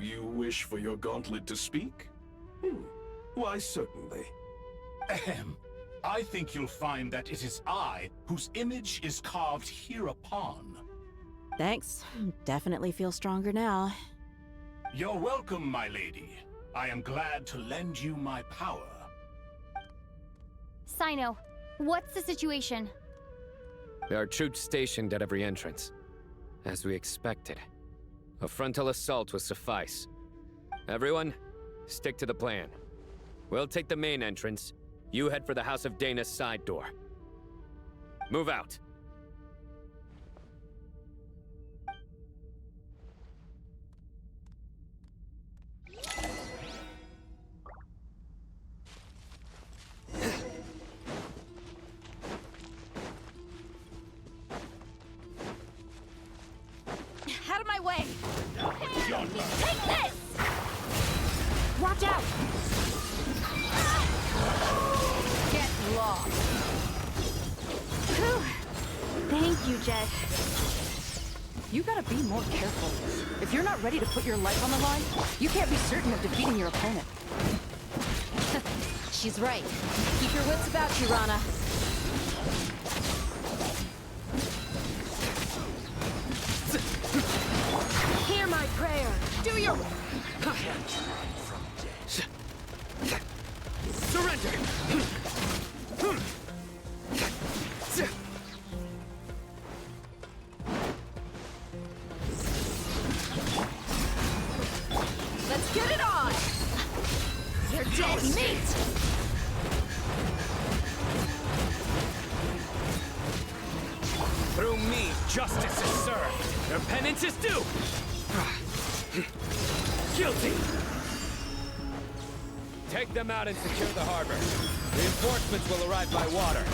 You wish for your gauntlet to speak? Why, certainly. Ahem. I think you'll find that it is I whose image is carved hereupon. Thanks. Definitely feel stronger now. You're welcome, my lady. I am glad to lend you my power. Sino, what's the situation? There are troops stationed at every entrance. As we expected. A frontal assault will suffice. Everyone, stick to the plan. We'll take the main entrance. You head for the House of Dana's side door. Move out. Out of my way! Take this! Watch out! Get lost! Whew. Thank you, Jet. You gotta be more careful. If you're not ready to put your life on the line, you can't be certain of defeating your opponent. She's right. Keep your wits about you, Rana. Hear my prayer! Do your... Surrender! Let's get it on! You're dead meat! Through me, justice is served. Their penance is due. Guilty. Take them out and secure the harbor. Reinforcements will arrive by water.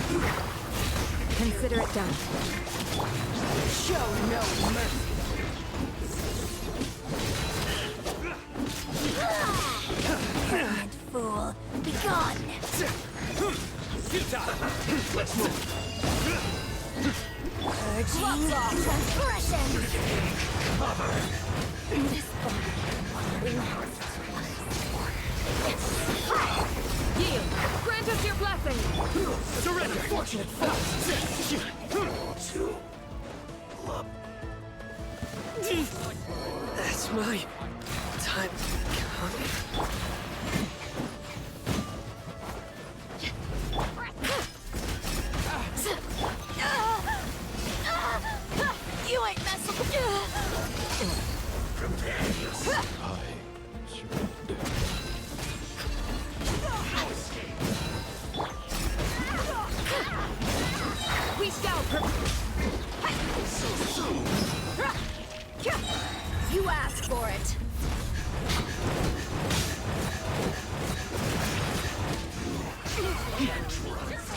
Consider it done. Show no mercy. Ignorant fool, be gone! Futile. Let's move. Purging transgression! This Yield! Grant us your blessing! Surrender! Fortunate That's my time coming. You ain't messing with We shall You asked for it.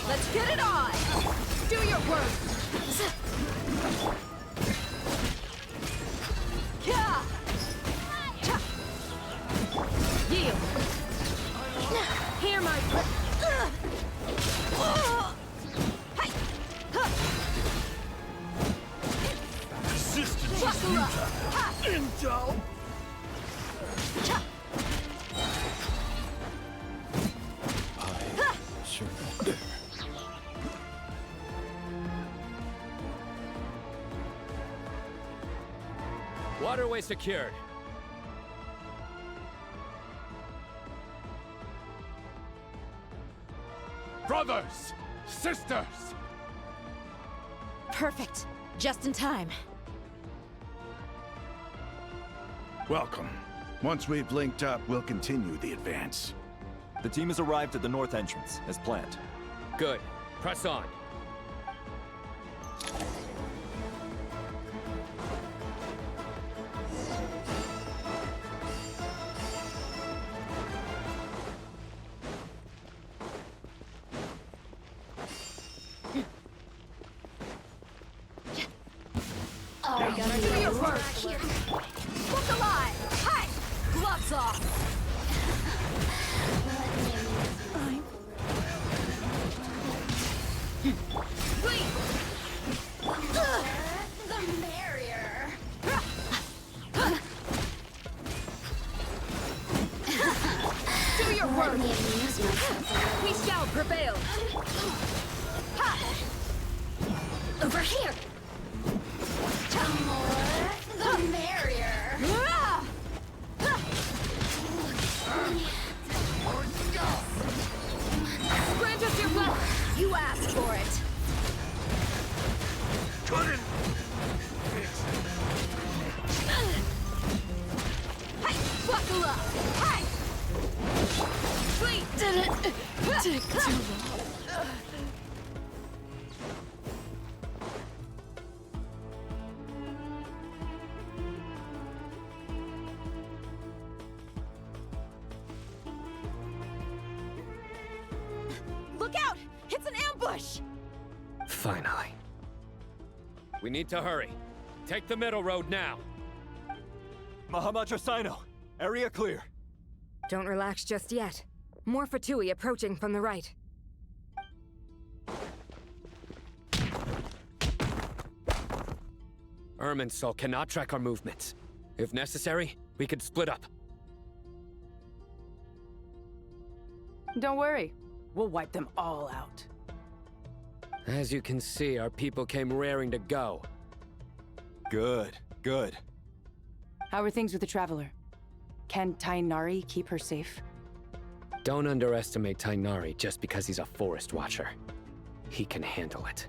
Let's get it on! Do your worst! Yield! Hear my Joe! Sure. Waterway secured. Brothers! Sisters! Perfect. Just in time. Welcome. Once we've linked up, we'll continue the advance. The team has arrived at the north entrance, as planned. Good. Press on. Do your work! Look alive! Hi! Gloves off! Wait! The merrier! Do your work! We shall prevail! Ha! Over here! The more, the merrier! Grant us your blessing! You asked for it! Couldn't! Hey! Buckle up! Hey! Wait! Did it take too long? Look out! It's an ambush! Finally. We need to hurry. Take the middle road now. Mahamaja Sino, area clear. Don't relax just yet. More Fatui approaching from the right. Irminsul cannot track our movements. If necessary, we could split up. Don't worry. We'll wipe them all out. As you can see, our people came raring to go. Good, good. How are things with the Traveler? Can Tainari keep her safe? Don't underestimate Tainari just because he's a forest watcher. He can handle it.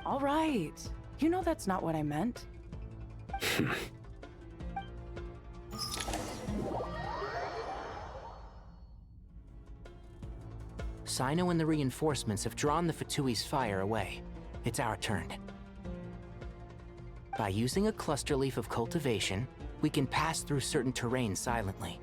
All right. You know that's not what I meant. Sino and the reinforcements have drawn the Fatui's fire away. It's our turn. By using a cluster leaf of cultivation, we can pass through certain terrain silently.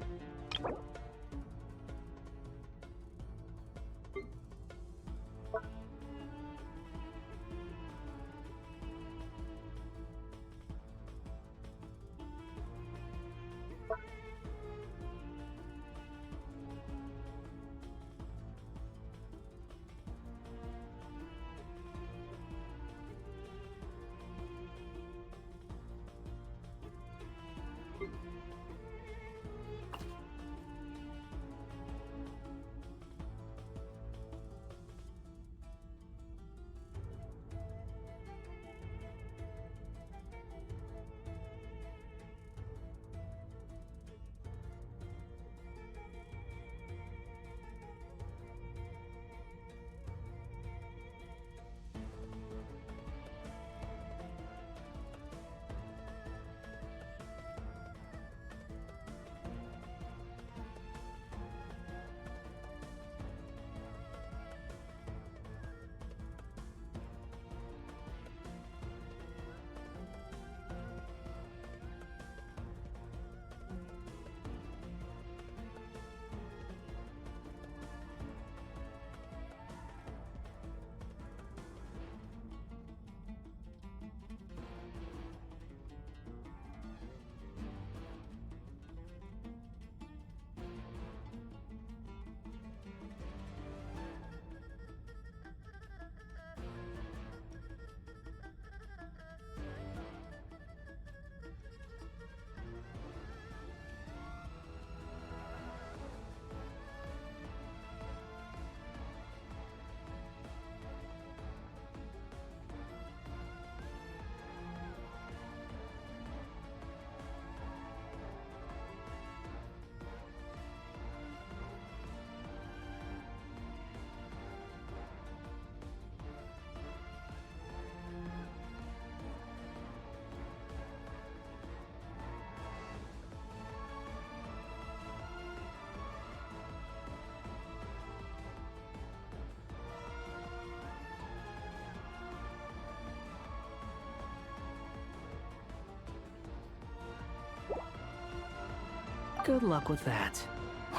Good luck with that.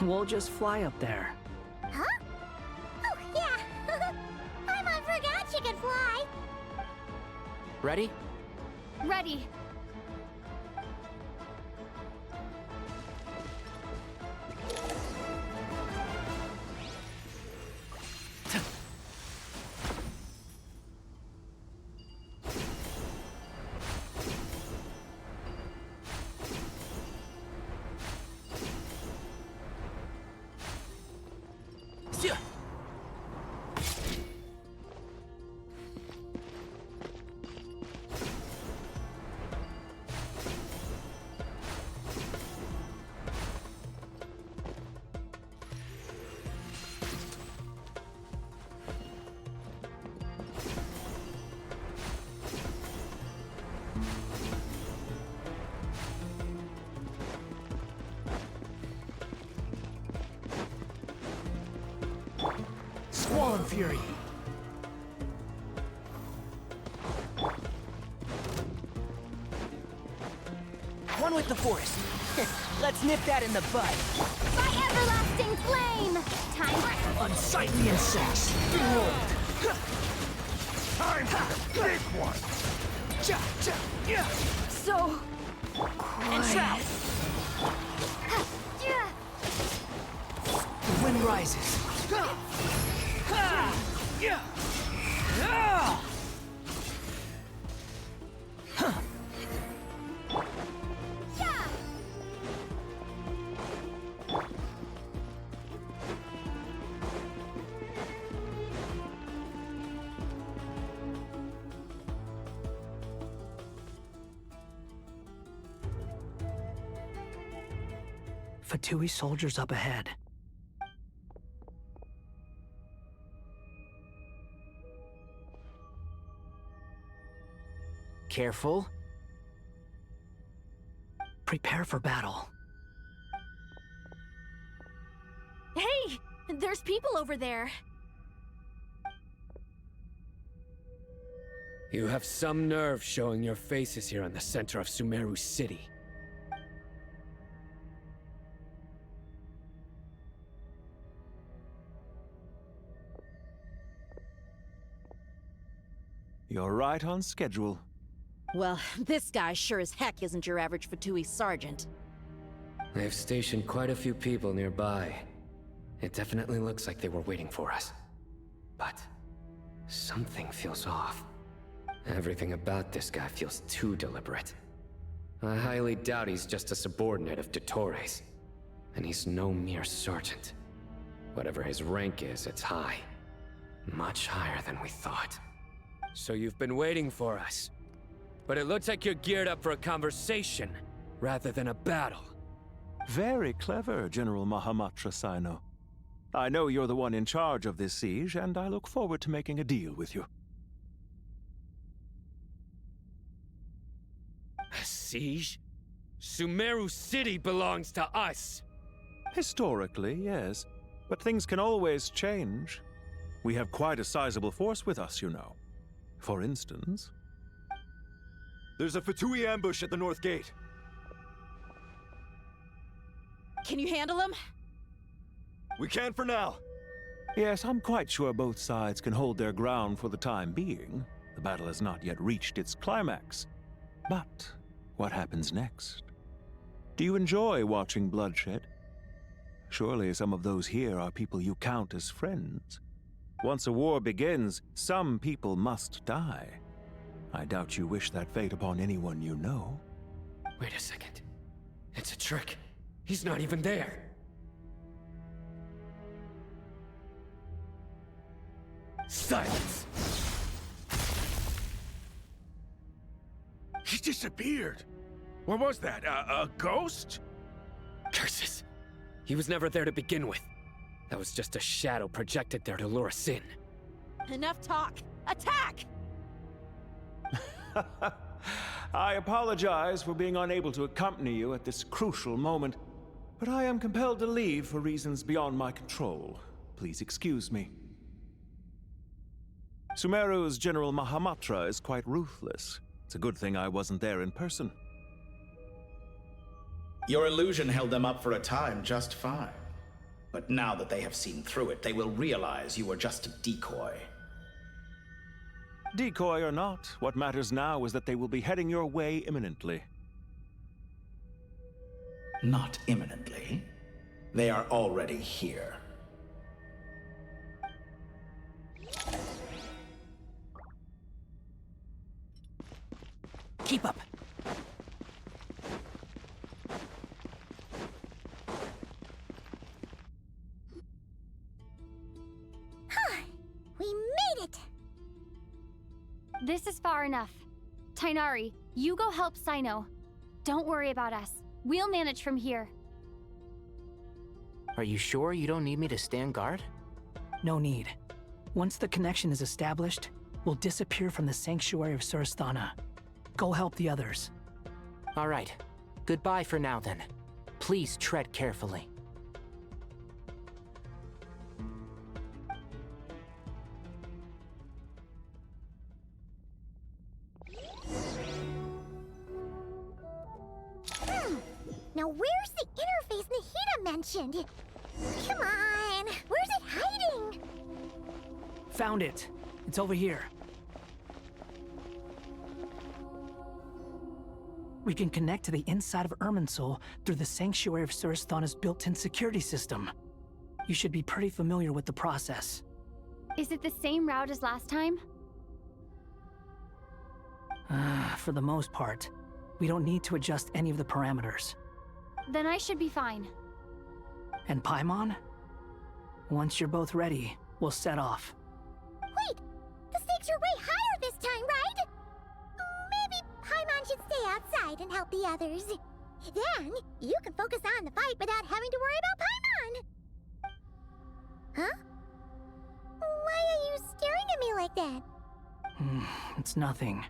We'll just fly up there. Huh? Oh, yeah. I forgot she could fly. Ready? Ready. Squall Fury! One with the forest. Let's nip that in the bud. My everlasting flame! Time for Unsightly insects! Behold! Time for the big one! So... Enshroud! The wind rises. Fatui soldiers up ahead. Careful. Prepare for battle. Hey! There's people over there. You have some nerve showing your faces here in the center of Sumeru City. You're right on schedule. Well, this guy sure as heck isn't your average Fatui sergeant. They've stationed quite a few people nearby. It definitely looks like they were waiting for us. But something feels off. Everything about this guy feels too deliberate. I highly doubt he's just a subordinate of Dottores. And he's no mere sergeant. Whatever his rank is, it's high. Much higher than we thought. So you've been waiting for us. But it looks like you're geared up for a conversation, rather than a battle. Very clever, General Mahamatra Sino. I know you're the one in charge of this siege, and I look forward to making a deal with you. A siege? Sumeru City belongs to us! Historically, yes. But things can always change. We have quite a sizable force with us, you know. For instance... There's a Fatui ambush at the north gate. Can you handle him? We can for now. Yes, I'm quite sure both sides can hold their ground for the time being. The battle has not yet reached its climax. But what happens next? Do you enjoy watching bloodshed? Surely some of those here are people you count as friends. Once a war begins, some people must die. I doubt you wish that fate upon anyone you know. Wait a second. It's a trick. He's not even there. Silence! He disappeared. What was that? A ghost? Curses! He was never there to begin with. That was just a shadow projected there to lure us in. Enough talk! Attack! I apologize for being unable to accompany you at this crucial moment, but I am compelled to leave for reasons beyond my control. Please excuse me. Sumeru's General Mahamatra is quite ruthless. It's a good thing I wasn't there in person. Your illusion held them up for a time just fine. But now that they have seen through it, they will realize you were just a decoy. Decoy or not, what matters now is that they will be heading your way imminently. Not imminently. They are already here. Keep up. We made it! This is far enough. Tainari, you go help Sino. Don't worry about us. We'll manage from here. Are you sure you don't need me to stand guard? No need. Once the connection is established, we'll disappear from the Sanctuary of Surasthana. Go help the others. All right. Goodbye for now, then. Please tread carefully. Now where's the interface Nahida mentioned? Come on! Where's it hiding? Found it. It's over here. We can connect to the inside of Irminsul through the Sanctuary of Surasthana's built-in security system. You should be pretty familiar with the process. Is it the same route as last time? For the most part, we don't need to adjust any of the parameters. Then I should be fine. And Paimon? Once you're both ready, we'll set off. Wait! The stakes are way higher this time, right? Maybe Paimon should stay outside and help the others. Then, you can focus on the fight without having to worry about Paimon! Huh? Why are you staring at me like that? It's nothing.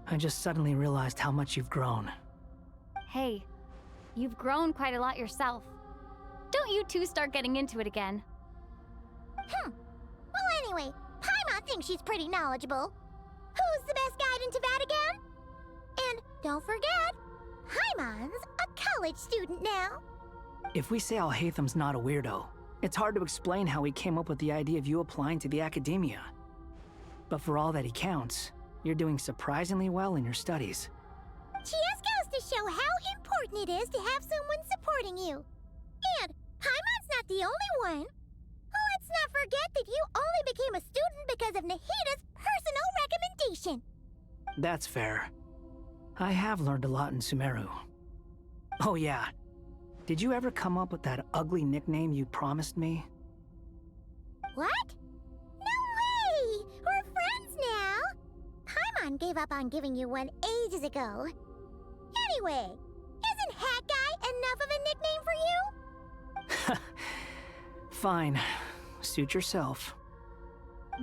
I just suddenly realized how much you've grown. Hey, you've grown quite a lot yourself. Don't you two start getting into it again. Well, anyway, Paimon thinks she's pretty knowledgeable. Who's the best guide in Teyvat again? And don't forget, Paimon's a college student now. If we say Alhatham's not a weirdo, it's hard to explain how he came up with the idea of you applying to the academia. But for all that he counts, you're doing surprisingly well in your studies. She just goes to show how important it is to have someone supporting you. And Paimon's not the only one. Let's not forget that you only became a student because of Nahida's personal recommendation. That's fair. I have learned a lot in Sumeru. Oh yeah. Did you ever come up with that ugly nickname you promised me? What? No way! We're friends now! Paimon gave up on giving you one ages ago. Anyway, isn't Hat Guy enough of a nickname for you? Fine. Suit yourself.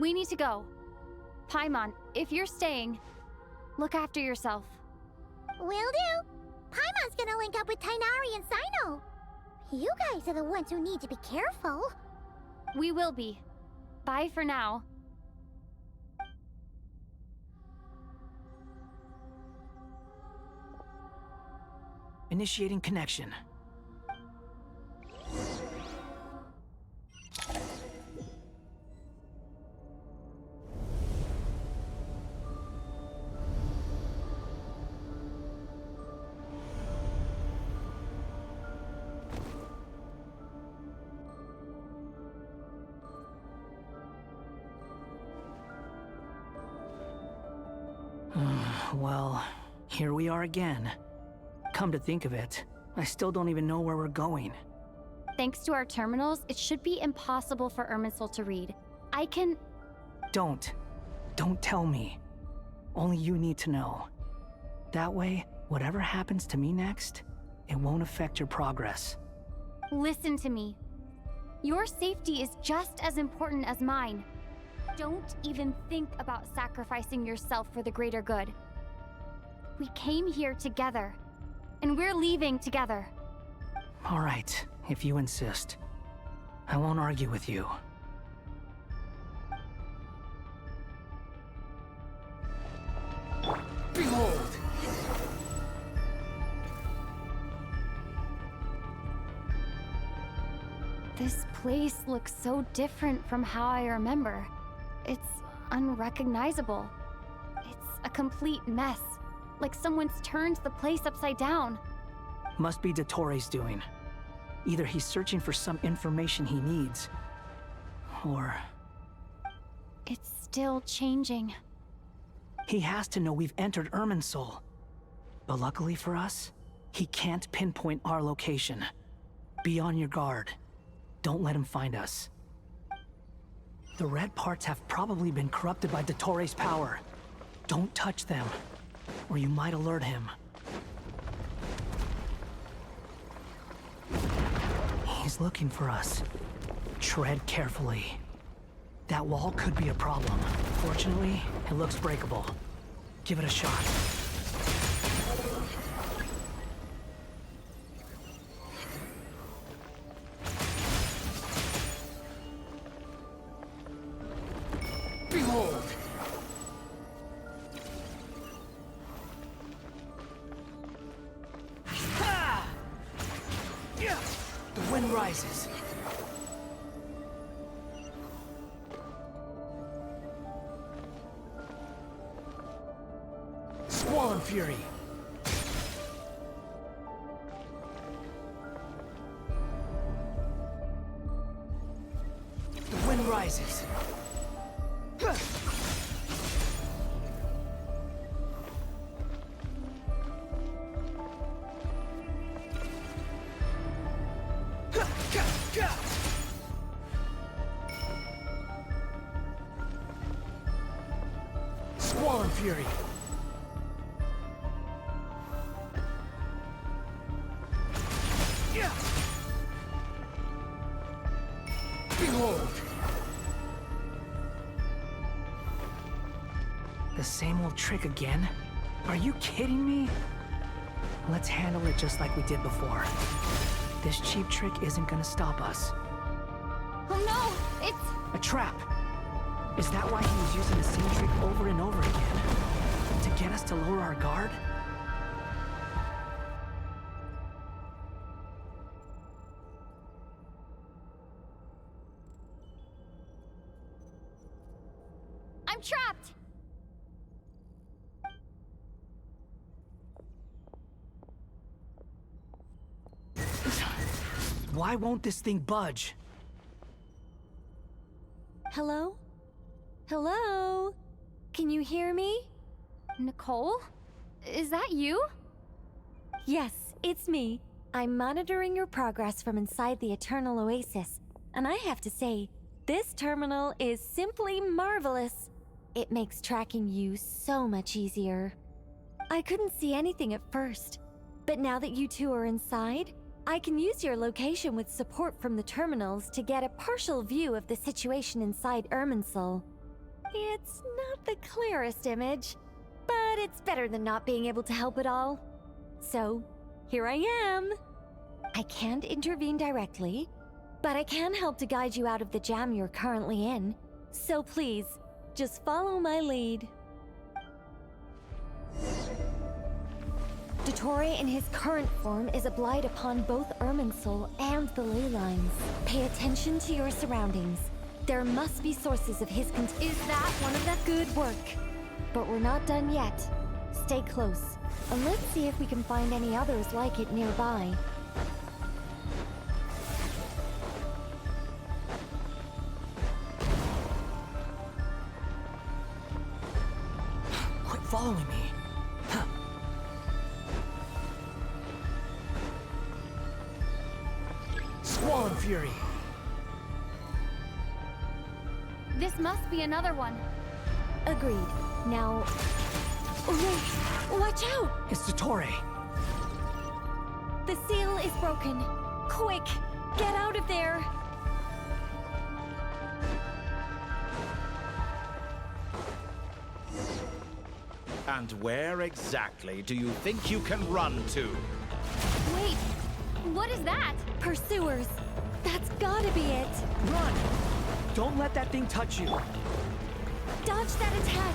We need to go. Paimon, if you're staying, look after yourself. Will do. Paimon's gonna link up with Tainari and Sino. You guys are the ones who need to be careful. We will be. Bye for now. Initiating connection. Well, here we are again. Come to think of it, I still don't even know where we're going. Thanks to our terminals, it should be impossible for Irminsul to read. I can... Don't tell me. Only you need to know. That way, whatever happens to me next, it won't affect your progress. Listen to me. Your safety is just as important as mine. Don't even think about sacrificing yourself for the greater good. We came here together, and we're leaving together. All right, if you insist. I won't argue with you. Behold! place looks so different from how I remember. It's unrecognizable. It's a complete mess, like someone's turned the place upside down. Must be Dottore doing. Either he's searching for some information he needs, or... It's still changing. He has to know we've entered Irminsul. But luckily for us, he can't pinpoint our location. Be on your guard. Don't let him find us. The red parts have probably been corrupted by Dottore's power. Don't touch them, or you might alert him. He's looking for us. Tread carefully. That wall could be a problem. Fortunately, it looks breakable. Give it a shot. Behold! Ha! The wind rises. Squall Fury. The wind rises. Squall Fury. Behold! The same old trick again? Are you kidding me? Let's handle it just like we did before. This cheap trick isn't gonna stop us. Oh no! It's... A trap! Is that why he was using the same trick over and over again? To get us to lower our guard? I'm trapped! Why won't this thing budge? Hello? Hello? Can you hear me? Nicole? Is that you? Yes, it's me. I'm monitoring your progress from inside the Eternal Oasis, and I have to say, this terminal is simply marvelous. It makes tracking you so much easier. I couldn't see anything at first, but now that you two are inside, I can use your location with support from the terminals to get a partial view of the situation inside Irminsul. It's not the clearest image, but it's better than not being able to help at all. So, here I am. I can't intervene directly, but I can help to guide you out of the jam you're currently in. So please, just follow my lead. Dottore in his current form is obliged upon both Irminsul and the ley lines. Pay attention to your surroundings. There must be sources of his Is that one of that good work? But we're not done yet. Stay close, and let's see if we can find any others like it nearby. Quit following me. Squall Fury. This must be another one. Agreed. Now... Wait! Watch out! It's Dottore. The seal is broken. Quick! Get out of there! And where exactly do you think you can run to? Wait! What is that? Pursuers! That's gotta be it! Run! Don't let that thing touch you! Dodge that attack!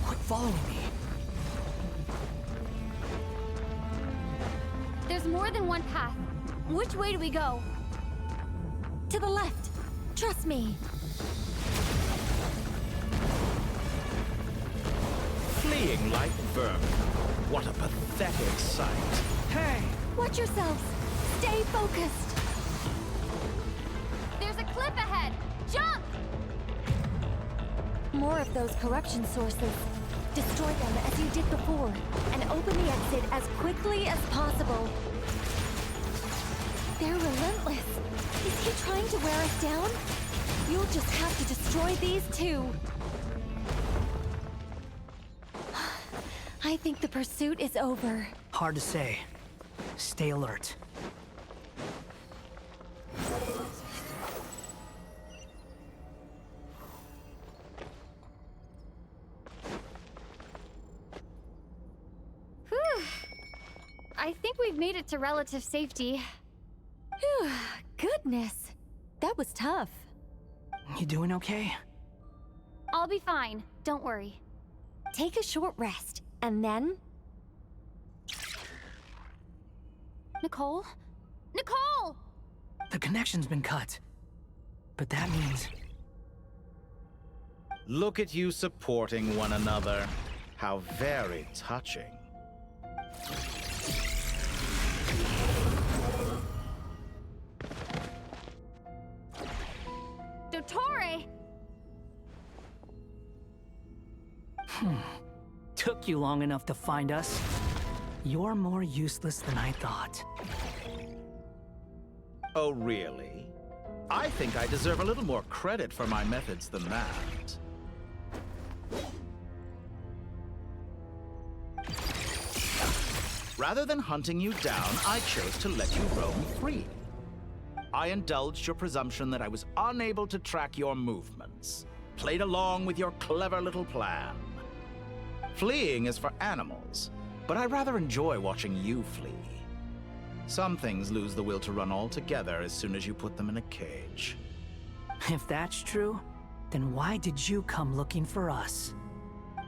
Quit following me! There's more than one path. Which way do we go? To the left. Trust me. Fleeing like vermin. What a pathetic sight. Hey! Watch yourselves. Stay focused. There's a cliff ahead! Jump! More of those corruption sources. Destroy them as you did before, and open the exit as quickly as possible. They're relentless. Is he trying to wear us down? You'll just have to destroy these too. I think the pursuit is over. Hard to say. Stay alert. Whew. I think we've made it to relative safety. Phew, goodness. That was tough. You doing okay? I'll be fine. Don't worry. Take a short rest, and then... Nicole? Nicole! The connection's been cut. But that means... Look at you supporting one another. How very touching. Dottore! Took you long enough to find us. You're more useless than I thought. Oh, really? I think I deserve a little more credit for my methods than that. Rather than hunting you down, I chose to let you roam free. I indulged your presumption that I was unable to track your movements, played along with your clever little plan. Fleeing is for animals, but I rather enjoy watching you flee. Some things lose the will to run altogether as soon as you put them in a cage. If that's true, then why did you come looking for us?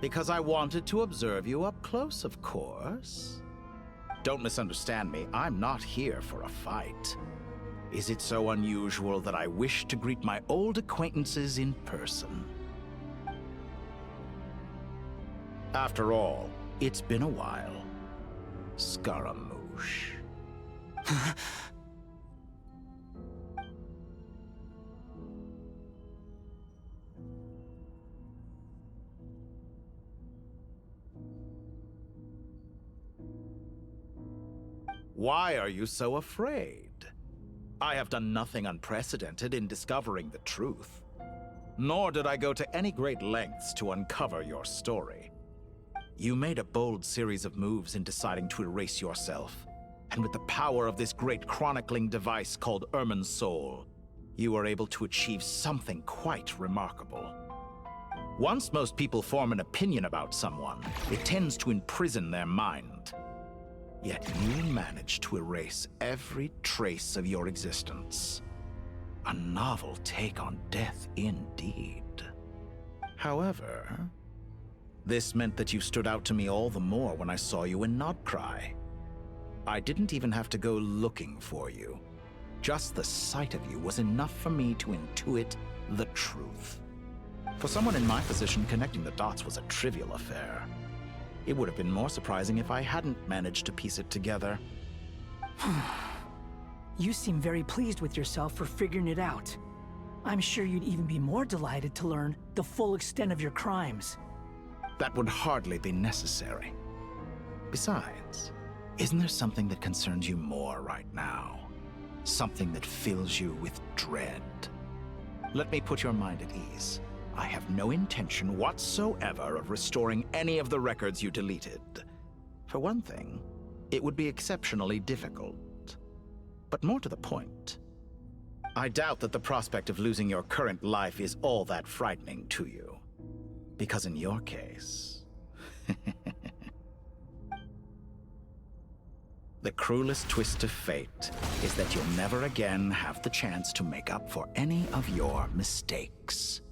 Because I wanted to observe you up close, of course. Don't misunderstand me, I'm not here for a fight. Is it so unusual that I wish to greet my old acquaintances in person? After all, it's been a while. Scaramouche. Why are you so afraid? I have done nothing unprecedented in discovering the truth. Nor did I go to any great lengths to uncover your story. You made a bold series of moves in deciding to erase yourself. And with the power of this great chronicling device called Irmin's Soul, you were able to achieve something quite remarkable. Once most people form an opinion about someone, it tends to imprison their mind. Yet you managed to erase every trace of your existence. A novel take on death indeed. However, this meant that you stood out to me all the more when I saw you in Nodcry. I didn't even have to go looking for you. Just the sight of you was enough for me to intuit the truth. For someone in my position, connecting the dots was a trivial affair. It would have been more surprising if I hadn't managed to piece it together. You seem very pleased with yourself for figuring it out. I'm sure you'd even be more delighted to learn the full extent of your crimes. That would hardly be necessary. Besides, isn't there something that concerns you more right now? Something that fills you with dread? Let me put your mind at ease. I have no intention whatsoever of restoring any of the records you deleted. For one thing, it would be exceptionally difficult. But more to the point, I doubt that the prospect of losing your current life is all that frightening to you. Because in your case... the cruelest twist of fate is that you'll never again have the chance to make up for any of your mistakes.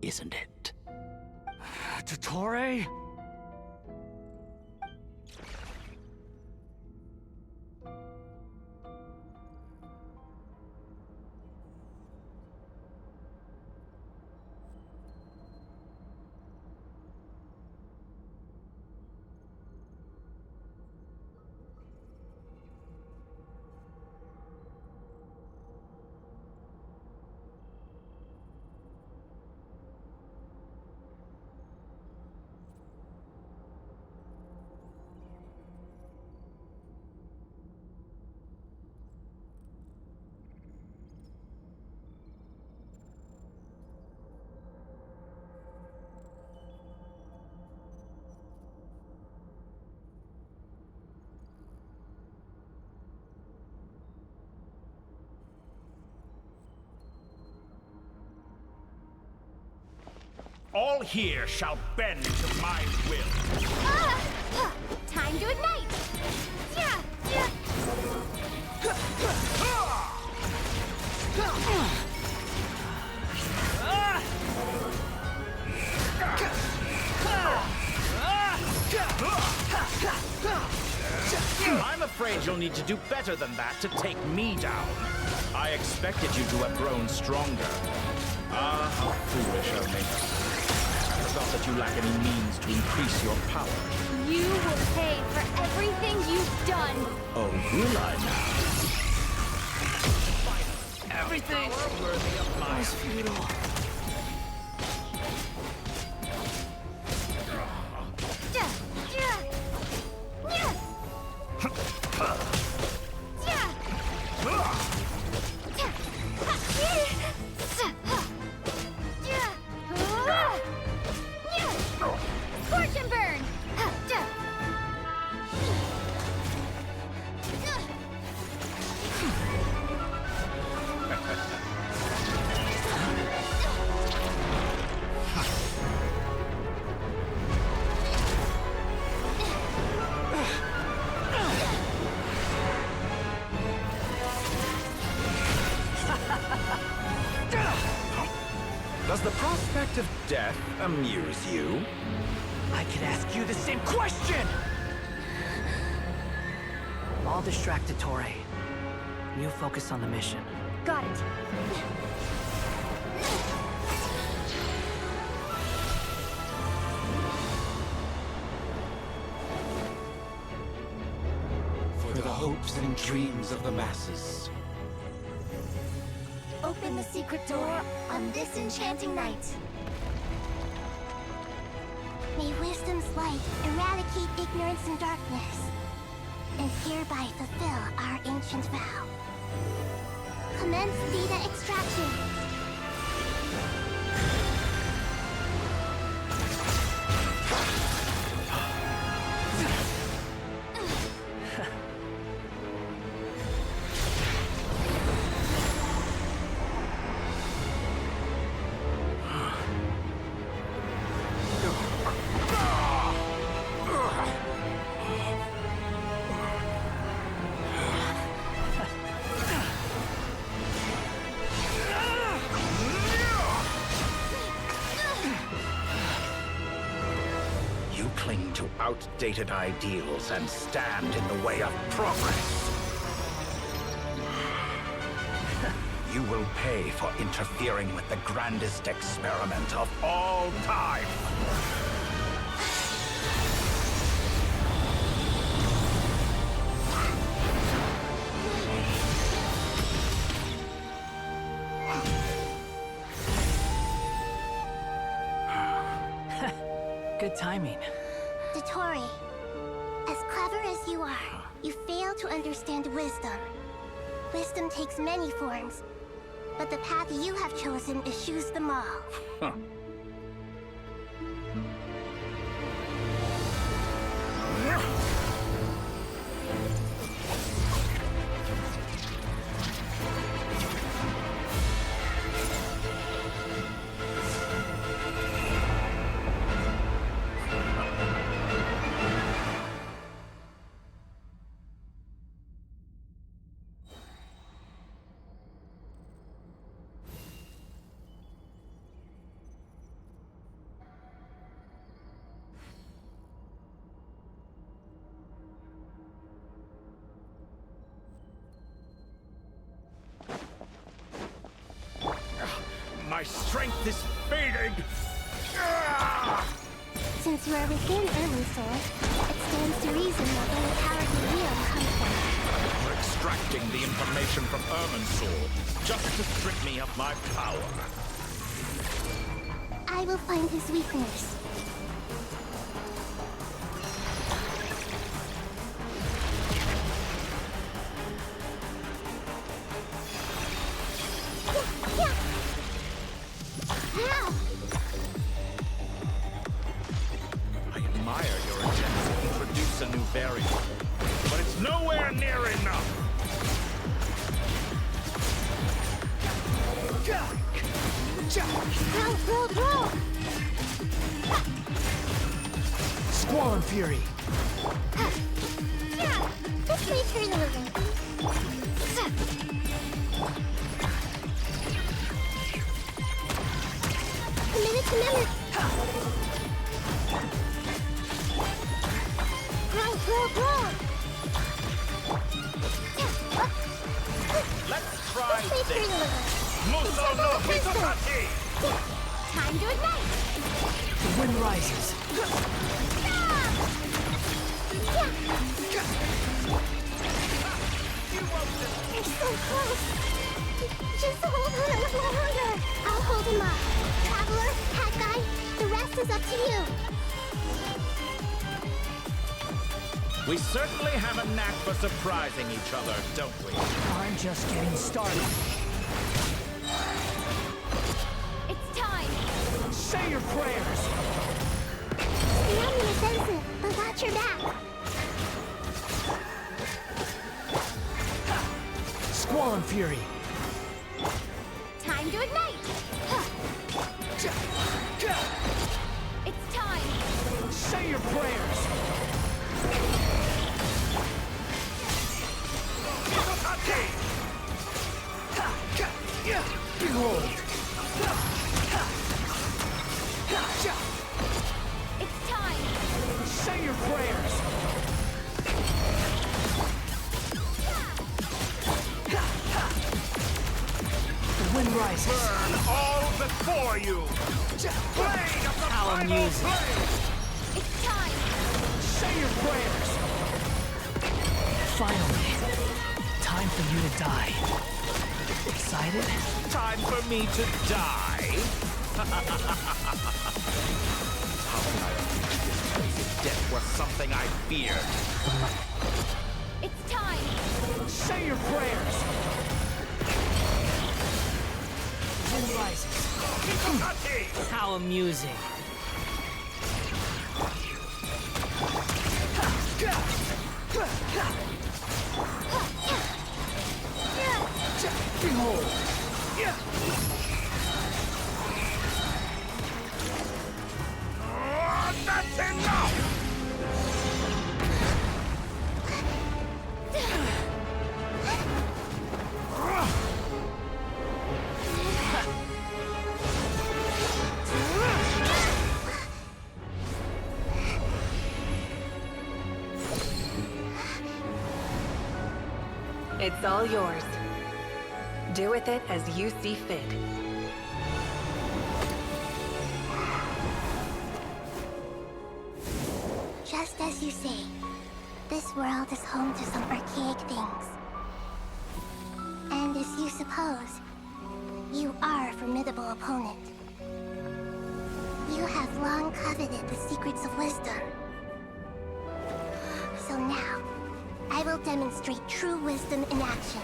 Isn't it? All here shall bend to my will. Time to ignite! Yeah! I'm afraid you'll need to do better than that to take me down. I expected you to have grown stronger. Ah, how foolish of me. I forgot that you lack any means to increase your power. You will pay for everything you've done! Oh, will I now? Everything was futile. Scorch and burn! Does the prospect of death amuse you? I could ask you the same question! I'll distract Torre. You focus on the mission. Got it. For the hopes and dreams of the masses. Open the secret door on this enchanting night. May wisdom's light eradicate ignorance and darkness, and hereby fulfill our ancient vow. Commence data extraction. Cling to outdated ideals and stand in the way of progress. You will pay for interfering with the grandest experiment of all time. Good timing. Dottore, as clever as you are, you fail to understand wisdom. Wisdom takes many forms, but the path you have chosen eschews them all. Huh. My strength is fading! Since you are within Irminsul, it stands to reason that any power you wield comes from it. You're extracting the information from Irminsul just to strip me of my power. I will find his weakness. I admire your attempts to introduce a new variable, but it's nowhere near enough. Roll, roll, roll! Squall and Fury! Yeah, this may turn a little. A minute to remember. Grow! Let's try this. May turn a little. Muso no Hitokati! Time to ignite! The wind rises. You're so close. Just hold on a little longer. I'll hold him up. Traveler, Hat Guy, the rest is up to you. We certainly have a knack for surprising each other, don't we? I'm just getting started. It's time! Say your prayers! The enemy is sensitive, but watch your back. Squall and Fury! Time to ignite! It's time! Say your prayers! Behold! It's time! Say your prayers! The wind rises. Burn all before you! Blade of the How primal amusing. flame! It's time! Say your prayers! Finally, time for you to die. Excited? Time for me to die? How can I argue this place if death was something I feared? It's time! Say your prayers! Wind rises. How amusing. Behold! That's enough! It's all yours. Do with it as you see fit. Just as you say, this world is home to some archaic things. And as you suppose, you are a formidable opponent. You have long coveted the secrets of wisdom. So now, I will demonstrate true wisdom in action.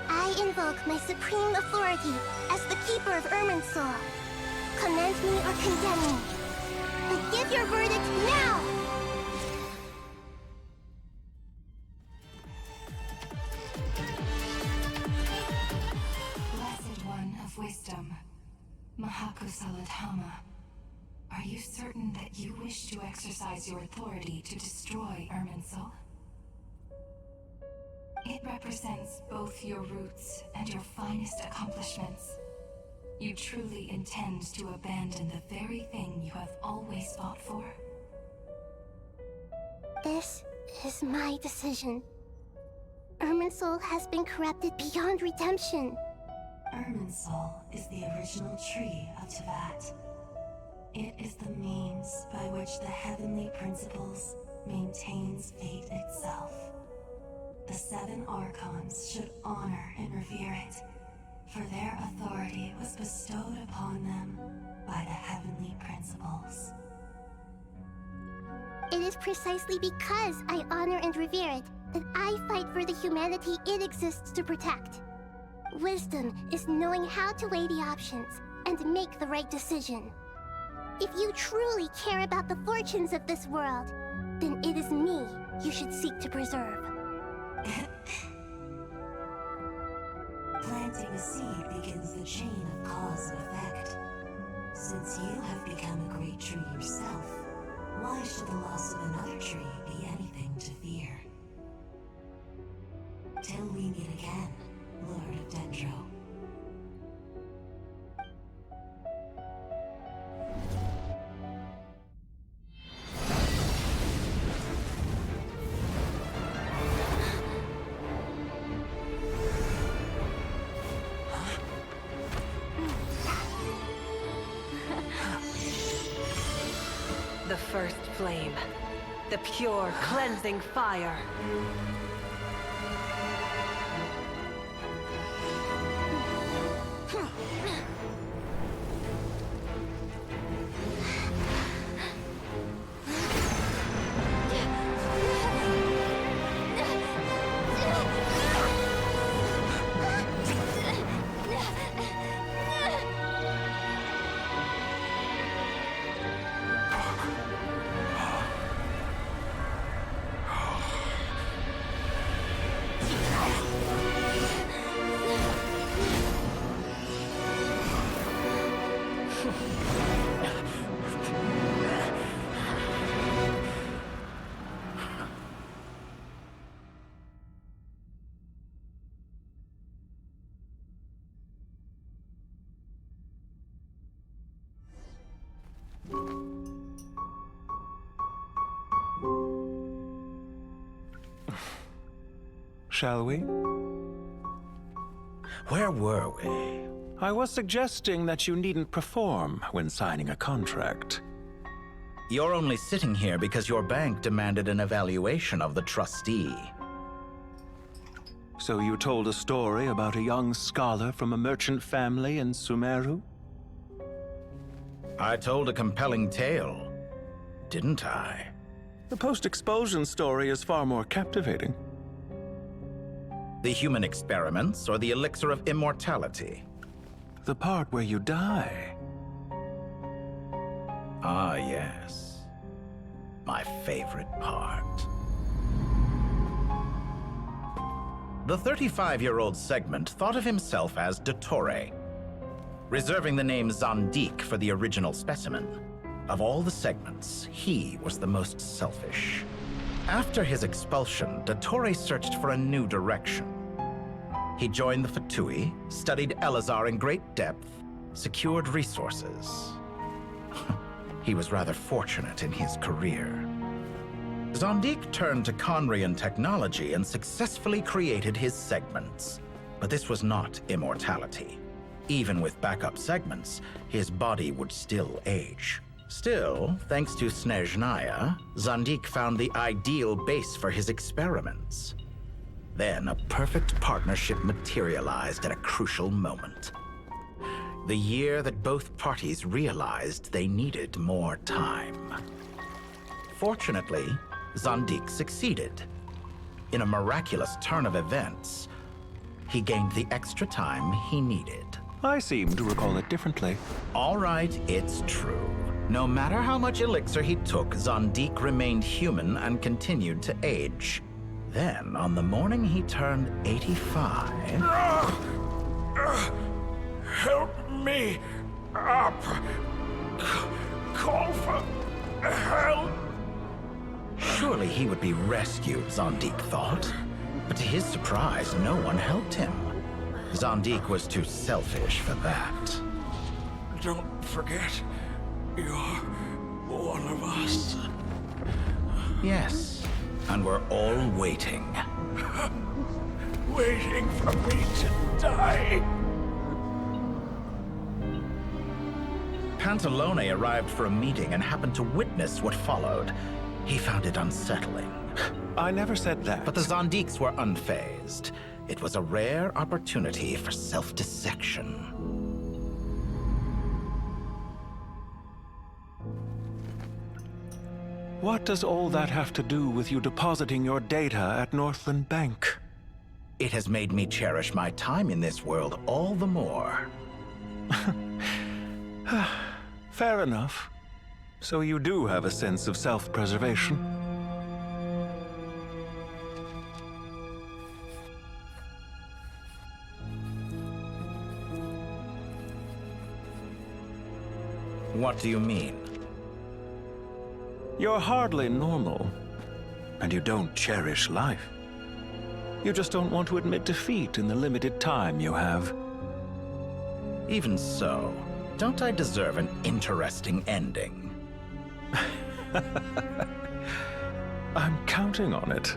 I invoke my supreme authority as the keeper of Irminsul. Commend me or condemn me. But give your verdict now! Blessed One of Wisdom, Mahakusaladhama, are you certain that you wish to exercise your authority to destroy Irminsul? It represents both your roots and your finest accomplishments. You truly intend to abandon the very thing you have always fought for? This is my decision. Irminsul has been corrupted beyond redemption. Irminsul is the original tree of Teyvat. It is the means by which the heavenly principles maintains fate itself. The 7 Archons should honor and revere it, for their authority was bestowed upon them by the heavenly principles. It is precisely because I honor and revere it that I fight for the humanity it exists to protect. Wisdom is knowing how to weigh the options and make the right decision. If you truly care about the fortunes of this world, then it is me you should seek to preserve. Planting a seed begins the chain of cause and effect. Since you have become a great tree yourself, Why should the loss of another tree be anything to fear? Till we meet again, Lord of Dendro. The first flame. The pure, cleansing fire. Shall we? Where were we? I was suggesting that you needn't perform when signing a contract. You're only sitting here because your bank demanded an evaluation of the trustee. So you told a story about a young scholar from a merchant family in Sumeru? I told a compelling tale, didn't I? The post-expulsion story is far more captivating. The human experiments or the elixir of immortality? The part where you die. Ah, yes. My favorite part. The 35-year-old Segment thought of himself as Dottore, reserving the name Zandik for the original specimen. Of all the Segments, he was the most selfish. After his expulsion, Dottore searched for a new direction. He joined the Fatui, studied Elazar in great depth, secured resources. He was rather fortunate in his career. Zandik turned to Conrian technology and successfully created his segments. But this was not immortality. Even with backup segments, his body would still age. Still, thanks to Snezhnaya, Zandik found the ideal base for his experiments. Then a perfect partnership materialized at a crucial moment. The year that both parties realized they needed more time. Fortunately, Zandik succeeded. In a miraculous turn of events, he gained the extra time he needed. I seem to recall it differently. All right, it's true. No matter how much elixir he took, Zandik remained human and continued to age. Then, on the morning he turned 85... Help me up! Call for help! Surely he would be rescued, Zandik thought. But to his surprise, no one helped him. Zandik was too selfish for that. Don't forget, you're one of us. Yes, and we're all waiting. Waiting for me to die. Pantalone arrived for a meeting and happened to witness what followed. He found it unsettling. I never said that. But the Zandiks were unfazed. It was a rare opportunity for self-dissection. What does all that have to do with you depositing your data at Northland Bank? It has made me cherish my time in this world all the more. Fair enough. So you do have a sense of self-preservation. What do you mean? You're hardly normal, and you don't cherish life. You just don't want to admit defeat in the limited time you have. Even so, don't I deserve an interesting ending? I'm counting on it.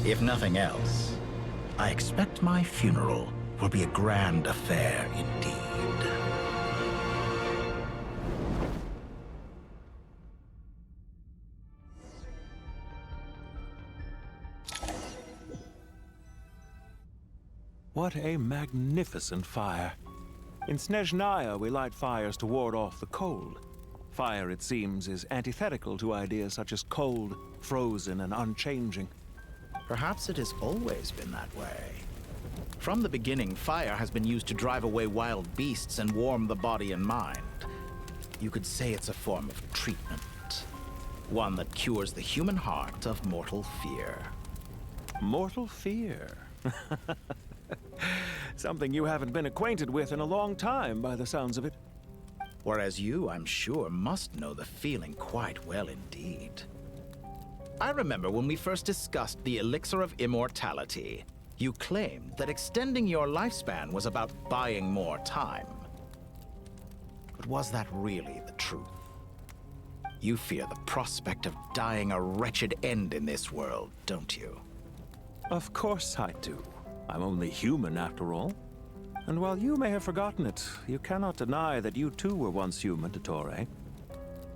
If nothing else, I expect my funeral will be a grand affair indeed. What a magnificent fire. In Snezhnaya, we light fires to ward off the cold. Fire, it seems, is antithetical to ideas such as cold, frozen, and unchanging. Perhaps it has always been that way. From the beginning, fire has been used to drive away wild beasts and warm the body and mind. You could say it's a form of treatment. One that cures the human heart of mortal fear. Mortal fear? Something you haven't been acquainted with in a long time, by the sounds of it. Whereas you, I'm sure, must know the feeling quite well indeed. I remember when we first discussed the elixir of immortality. You claimed that extending your lifespan was about buying more time. But was that really the truth? You fear the prospect of dying a wretched end in this world, don't you? Of course I do. I'm only human, after all. And while you may have forgotten it, you cannot deny that you too were once human, Dottore.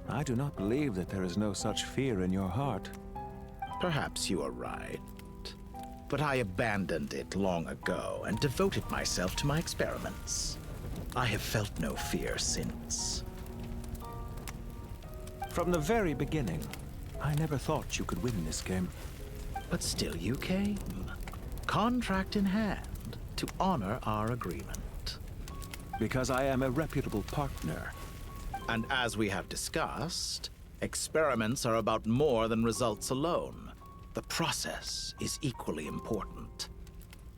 I do not believe that there is no such fear in your heart. Perhaps you are right. But I abandoned it long ago and devoted myself to my experiments. I have felt no fear since. From the very beginning, I never thought you could win this game. But still you came, contract in hand, to honor our agreement. Because I am a reputable partner. And as we have discussed, experiments are about more than results alone. The process is equally important.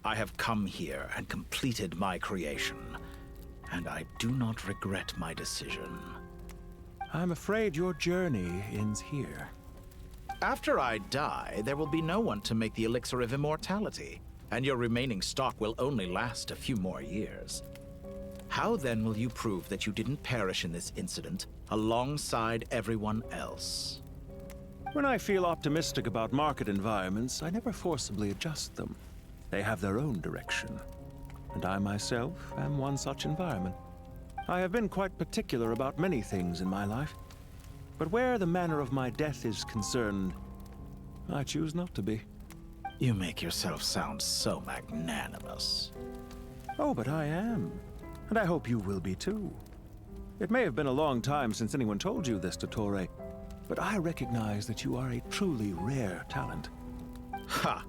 I have come here and completed my creation, and I do not regret my decision. I'm afraid your journey ends here. After I die, there will be no one to make the elixir of immortality, and your remaining stock will only last a few more years. How then will you prove that you didn't perish in this incident alongside everyone else? When I feel optimistic about market environments, I never forcibly adjust them. They have their own direction. And I myself am one such environment. I have been quite particular about many things in my life. But where the manner of my death is concerned, I choose not to be. You make yourself sound so magnanimous. Oh, but I am. And I hope you will be too. It may have been a long time since anyone told you this, Dottore, but I recognize that you are a truly rare talent. Ha!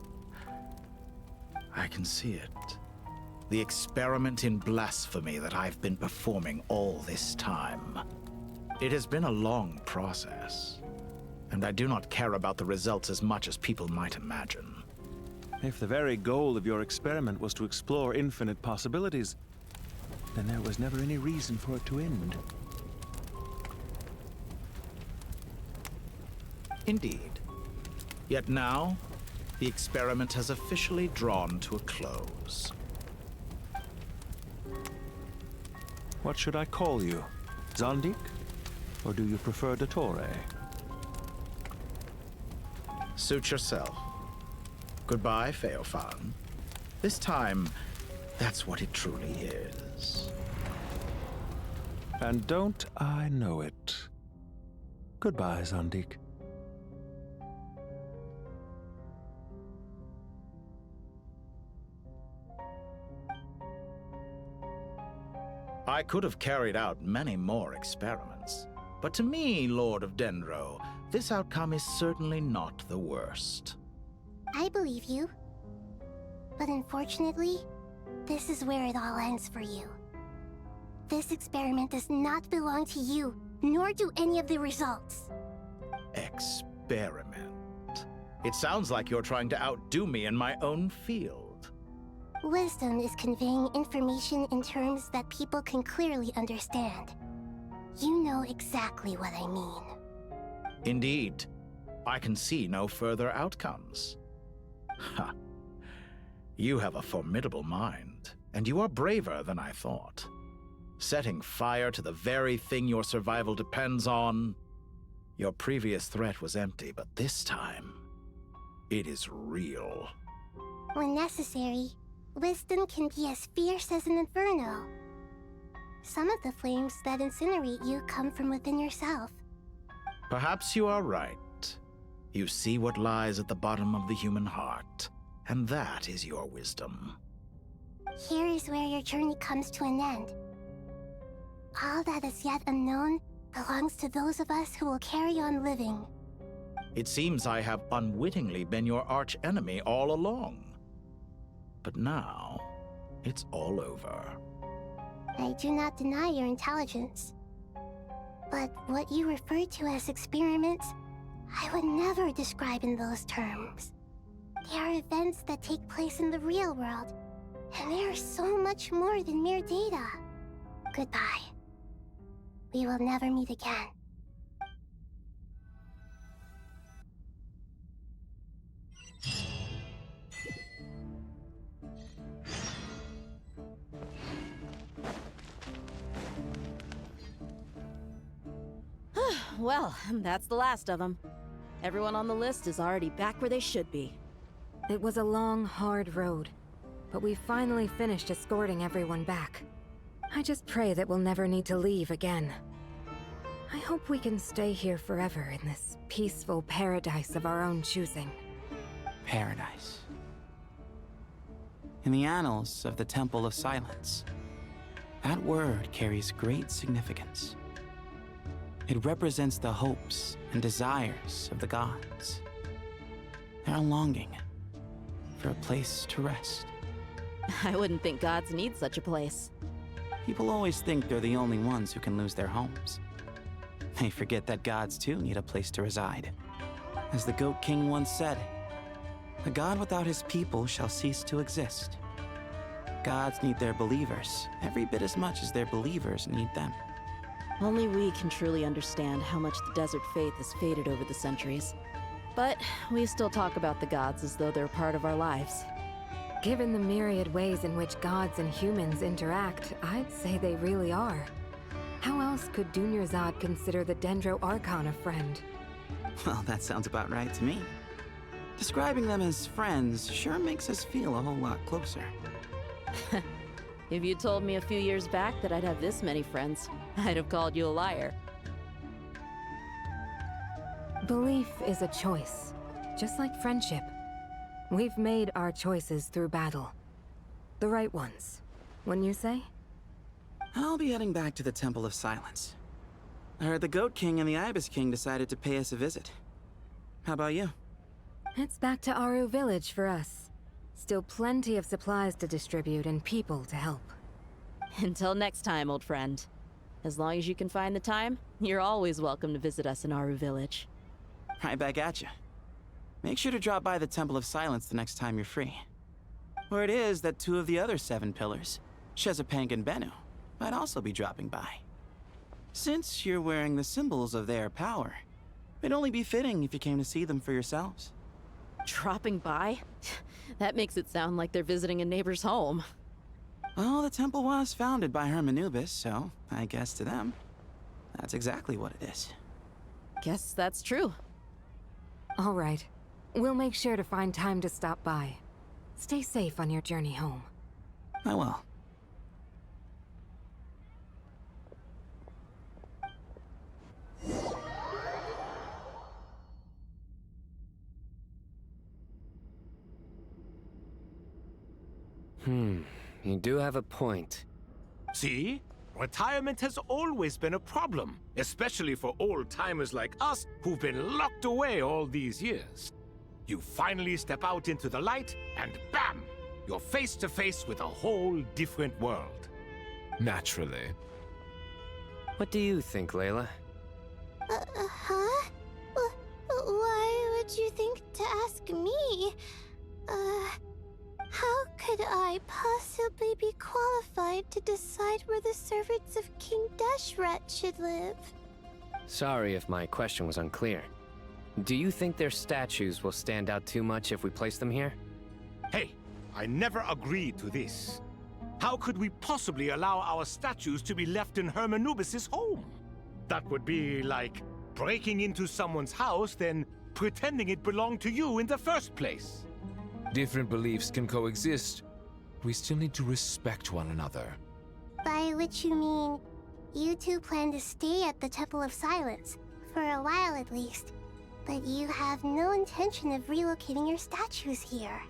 I can see it. The experiment in blasphemy that I've been performing all this time. It has been a long process, and I do not care about the results as much as people might imagine. If the very goal of your experiment was to explore infinite possibilities, then there was never any reason for it to end. Indeed. Yet now, the experiment has officially drawn to a close. What should I call you? Zondik? Or do you prefer Dottore? Suit yourself. Goodbye, Feofan. This time, that's what it truly is. And don't I know it? Goodbye, Zondik. I could have carried out many more experiments, but to me, Lord of Dendro, this outcome is certainly not the worst. I believe you. But unfortunately, this is where it all ends for you. This experiment does not belong to you, nor do any of the results. Experiment? It sounds like you're trying to outdo me in my own field. Wisdom is conveying information in terms that people can clearly understand. You know exactly what I mean. Indeed. I can see no further outcomes. Ha. You have a formidable mind, and you are braver than I thought. Setting fire to the very thing your survival depends on. Your previous threat was empty, but this time, it is real. When necessary, wisdom can be as fierce as an inferno. Some of the flames that incinerate you come from within yourself. Perhaps you are right. You see what lies at the bottom of the human heart, and that is your wisdom. Here is where your journey comes to an end. All that is yet unknown belongs to those of us who will carry on living. It seems I have unwittingly been your arch-enemy all along. But now, it's all over. I do not deny your intelligence. But what you refer to as experiments, I would never describe in those terms. They are events that take place in the real world, and they are so much more than mere data. Goodbye. We will never meet again. Well, that's the last of them. Everyone on the list is already back where they should be. It was a long, hard road, but we finally finished escorting everyone back. I just pray that we'll never need to leave again. I hope we can stay here forever in this peaceful paradise of our own choosing. Paradise. In the annals of the Temple of Silence, that word carries great significance. It represents the hopes and desires of the gods. They're longing for a place to rest. I wouldn't think gods need such a place. People always think they're the only ones who can lose their homes. They forget that gods too need a place to reside. As the Goat King once said, "A god without his people shall cease to exist." Gods need their believers every bit as much as their believers need them. Only we can truly understand how much the desert faith has faded over the centuries. But we still talk about the gods as though they're part of our lives. Given the myriad ways in which gods and humans interact, I'd say they really are. How else could Dunyarzad consider the Dendro Archon a friend? Well, that sounds about right to me. Describing them as friends sure makes us feel a whole lot closer. If you told me a few years back that I'd have this many friends, I'd have called you a liar. Belief is a choice, just like friendship. We've made our choices through battle. The right ones, wouldn't you say? I'll be heading back to the Temple of Silence. I heard the Goat King and the Ibis King decided to pay us a visit. How about you? It's back to Aru Village for us. Still plenty of supplies to distribute and people to help. Until next time, old friend. As long as you can find the time, you're always welcome to visit us in Aru Village. Right back at you. Make sure to drop by the Temple of Silence the next time you're free. Word is that 2 of the other 7 pillars, Shezapang and Bennu, might also be dropping by. Since you're wearing the symbols of their power, it'd only be fitting if you came to see them for yourselves. Dropping by? That makes it sound like they're visiting a neighbor's home. Well, the temple was founded by Hermanubis, so I guess to them, that's exactly what it is. Guess that's true. All right. We'll make sure to find time to stop by. Stay safe on your journey home. I will. You do have a point. See? Retirement has always been a problem, especially for old-timers like us who've been locked away all these years. You finally step out into the light, and bam! You're face to face with a whole different world. Naturally. What do you think, Layla? Huh? Why would you think to ask me? How could I possibly be qualified to decide where the servants of King Deshret should live? Sorry if my question was unclear. Do you think their statues will stand out too much if we place them here? Hey, I never agreed to this. How could we possibly allow our statues to be left in Hermanubis' home? That would be like breaking into someone's house, then pretending it belonged to you in the first place. Different beliefs can coexist. We still need to respect one another. By which you mean, you two plan to stay at the Temple of Silence, for a while at least. But you have no intention of relocating your statues here.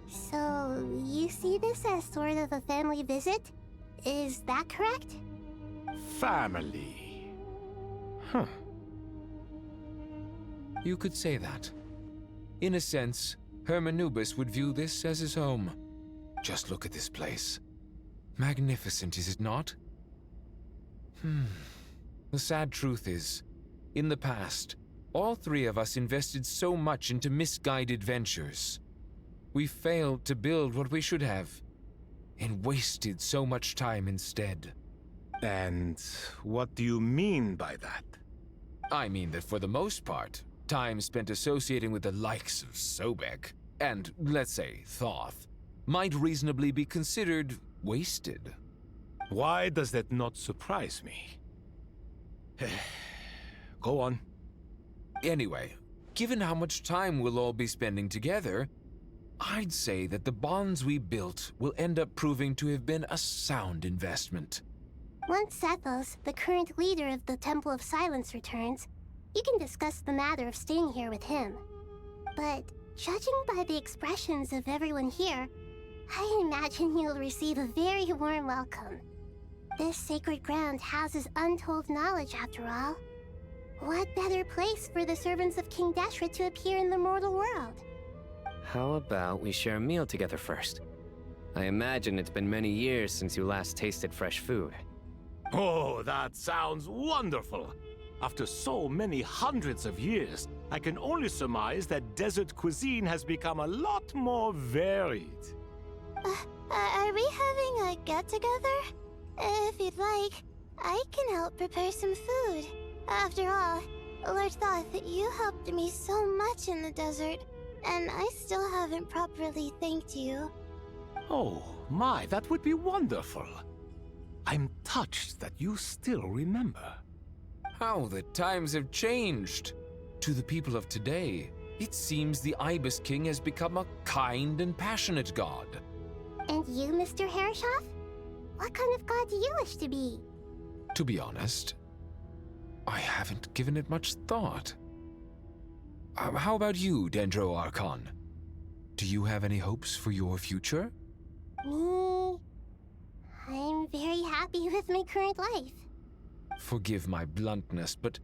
So, you see this as sort of a family visit? Is that correct? Family. Huh. You could say that. In a sense, Hermanubis would view this as his home. Just look at this place. Magnificent, is it not? The sad truth is, in the past, all three of us invested so much into misguided ventures. We failed to build what we should have, and wasted so much time instead. And what do you mean by that? I mean that for the most part, time spent associating with the likes of Sobek, and, let's say, Thoth, might reasonably be considered wasted. Why does that not surprise me? Go on. Anyway, given how much time we'll all be spending together, I'd say that the bonds we built will end up proving to have been a sound investment. Once Sethos, the current leader of the Temple of Silence, returns, you can discuss the matter of staying here with him. But judging by the expressions of everyone here, I imagine you'll receive a very warm welcome. This sacred ground houses untold knowledge, after all. What better place for the servants of King Deshret to appear in the mortal world? How about we share a meal together first? I imagine it's been many years since you last tasted fresh food. Oh, that sounds wonderful! After so many hundreds of years, I can only surmise that desert cuisine has become a lot more varied. Are we having a get-together? If you'd like, I can help prepare some food. After all, Lord Thoth, you helped me so much in the desert, and I still haven't properly thanked you. Oh, my, that would be wonderful. I'm touched that you still remember. How the times have changed! To the people of today, it seems the Ibis King has become a kind and passionate god. And you, Mr. Herreshoff? What kind of god do you wish to be? To be honest, I haven't given it much thought. How about you, Dendro Archon? Do you have any hopes for your future? Me? I'm very happy with my current life. Forgive my bluntness, but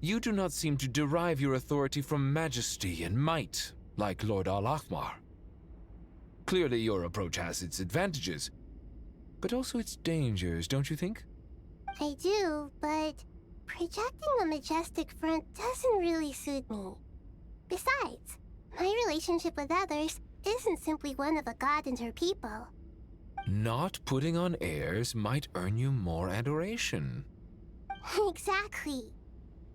you do not seem to derive your authority from majesty and might, like Lord Al-Ahmar. Clearly your approach has its advantages, but also its dangers, don't you think? I do, but projecting a majestic front doesn't really suit me. Besides, my relationship with others isn't simply one of a god and her people. Not putting on airs might earn you more adoration. Exactly.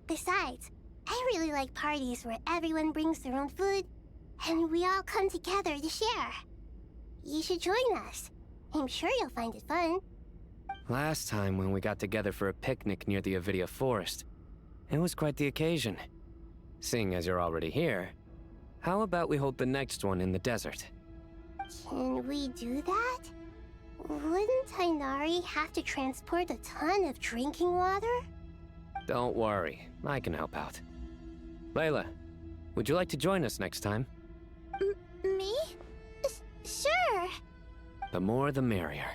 Besides, I really like parties where everyone brings their own food, and we all come together to share. You should join us. I'm sure you'll find it fun. Last time when we got together for a picnic near the Avidia Forest, it was quite the occasion. Seeing as you're already here, how about we hold the next one in the desert? Can we do that? Wouldn't Tainari have to transport a ton of drinking water? Don't worry, I can help out. Layla, would you like to join us next time? Me? Sure. The more the merrier.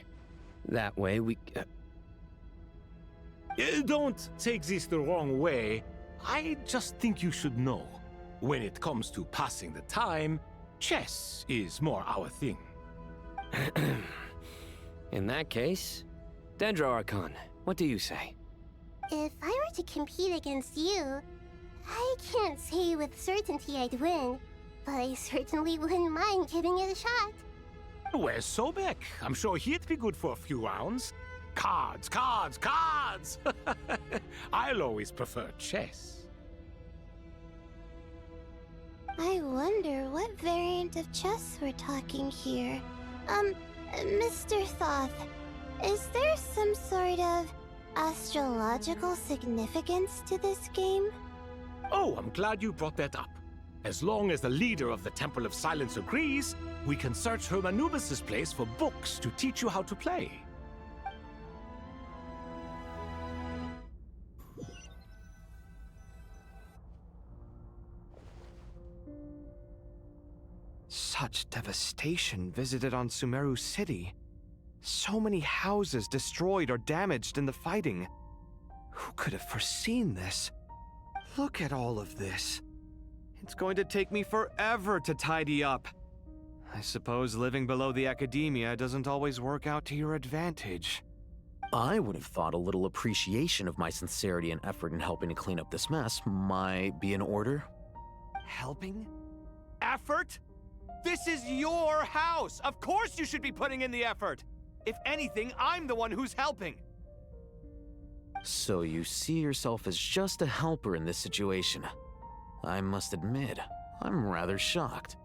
That way we... Don't take this the wrong way. I just think you should know. When it comes to passing the time, chess is more our thing. In that case, Dendro Archon, what do you say? If I were to compete against you, I can't say with certainty I'd win, but I certainly wouldn't mind giving it a shot. Where's Sobek? I'm sure he'd be good for a few rounds. Cards, cards, cards! I'll always prefer chess. I wonder what variant of chess we're talking here. Mr. Thoth, is there some sort of astrological significance to this game? Oh, I'm glad you brought that up. As long as the leader of the Temple of Silence agrees, we can search Hermanubis' place for books to teach you how to play. Such devastation visited on Sumeru City. So many houses destroyed or damaged in the fighting. Who could have foreseen this? Look at all of this. It's going to take me forever to tidy up. I suppose living below the academia doesn't always work out to your advantage. I would have thought a little appreciation of my sincerity and effort in helping to clean up this mess might be in order. Helping? Effort? This is your house! Of course you should be putting in the effort! If anything, I'm the one who's helping. So you see yourself as just a helper in this situation. I must admit, I'm rather shocked.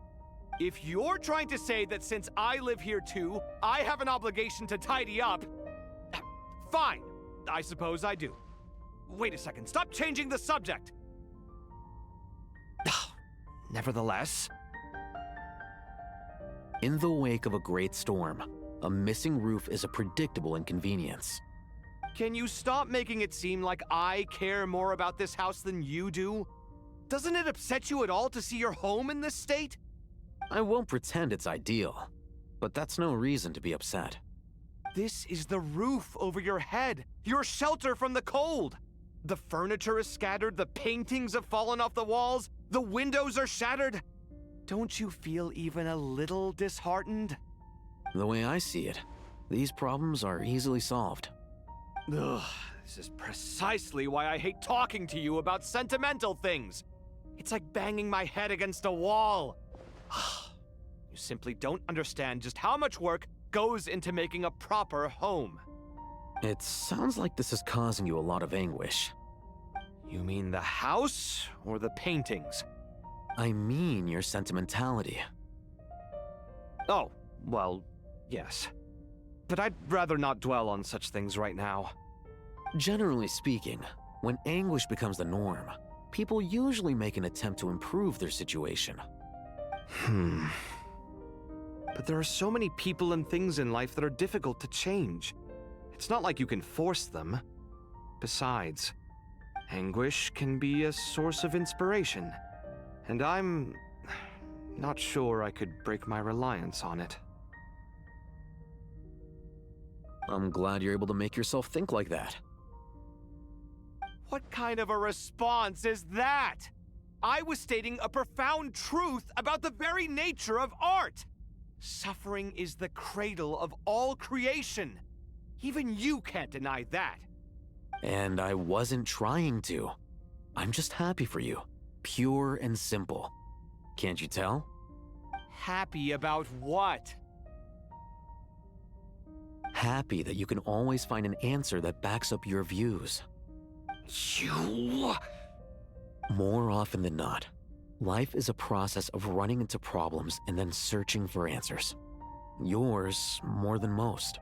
If you're trying to say that since I live here too, I have an obligation to tidy up, fine, I suppose I do. Wait a second, stop changing the subject! Nevertheless... In the wake of a great storm, a missing roof is a predictable inconvenience. Can you stop making it seem like I care more about this house than you do? Doesn't it upset you at all to see your home in this state? I won't pretend it's ideal, but that's no reason to be upset. This is the roof over your head, your shelter from the cold. The furniture is scattered, the paintings have fallen off the walls, the windows are shattered. Don't you feel even a little disheartened? The way I see it, these problems are easily solved. Ugh, this is precisely why I hate talking to you about sentimental things. It's like banging my head against a wall. You simply don't understand just how much work goes into making a proper home. It sounds like this is causing you a lot of anguish. You mean the house or the paintings? I mean your sentimentality. Oh, well, yes. But I'd rather not dwell on such things right now. Generally speaking, when anguish becomes the norm, people usually make an attempt to improve their situation. But there are so many people and things in life that are difficult to change. It's not like you can force them. Besides, anguish can be a source of inspiration. And I'm not sure I could break my reliance on it. I'm glad you're able to make yourself think like that. What kind of a response is that? I was stating a profound truth about the very nature of art. Suffering is the cradle of all creation. Even you can't deny that. And I wasn't trying to. I'm just happy for you. Pure and simple. Can't you tell? Happy about what? Happy that you can always find an answer that backs up your views. You... More often than not, life is a process of running into problems and then searching for answers. Yours more than most.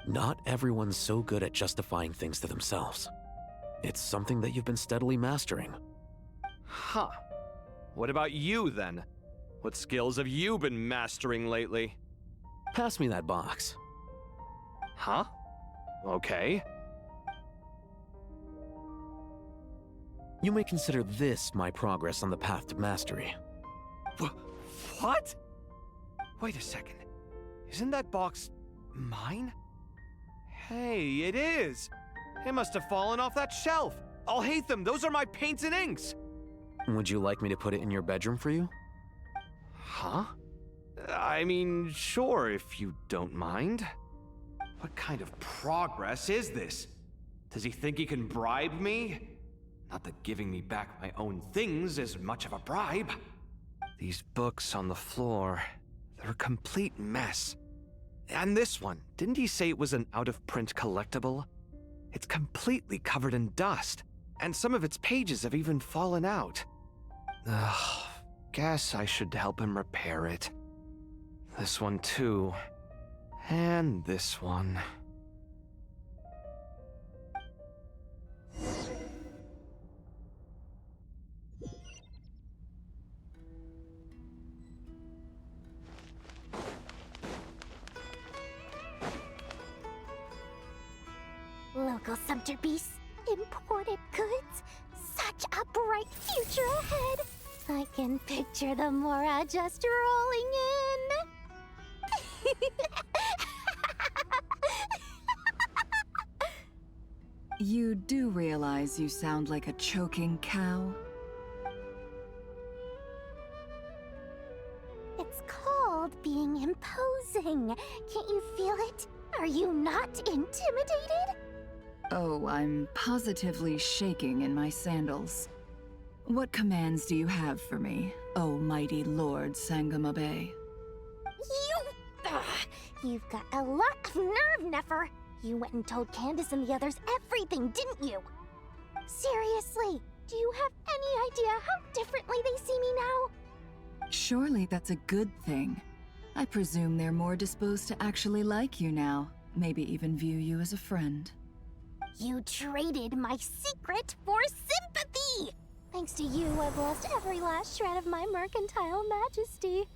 Not everyone's so good at justifying things to themselves. It's something that you've been steadily mastering. Huh. What about you, then? What skills have you been mastering lately? Pass me that box. Huh? Okay. You may consider this my progress on the path to mastery. What? Wait a second. Isn't that box mine? Hey, it is! It must have fallen off that shelf. I'll hate them. Those are my paints and inks. Would you like me to put it in your bedroom for you? Huh? I mean, sure, if you don't mind. What kind of progress is this? Does he think he can bribe me? Not that giving me back my own things is much of a bribe. These books on the floor, they're a complete mess. And this one, didn't he say it was an out-of-print collectible? It's completely covered in dust, and some of its pages have even fallen out. Ugh, guess I should help him repair it. This one too. And this one. Local sumpter beasts, imported goods, such a bright future ahead. I can picture the Mora just rolling in. You do realize you sound like a choking cow? It's called being imposing. Can't you feel it? Are you not intimidated? Oh, I'm positively shaking in my sandals. What commands do you have for me, oh mighty Lord Sangamabe? You've got a lot of nerve, Nefer. You went and told Candace and the others everything, didn't you? Seriously, do you have any idea how differently they see me now? Surely that's a good thing. I presume they're more disposed to actually like you now, maybe even view you as a friend. You traded my secret for sympathy! Thanks to you, I've lost every last shred of my mercantile majesty.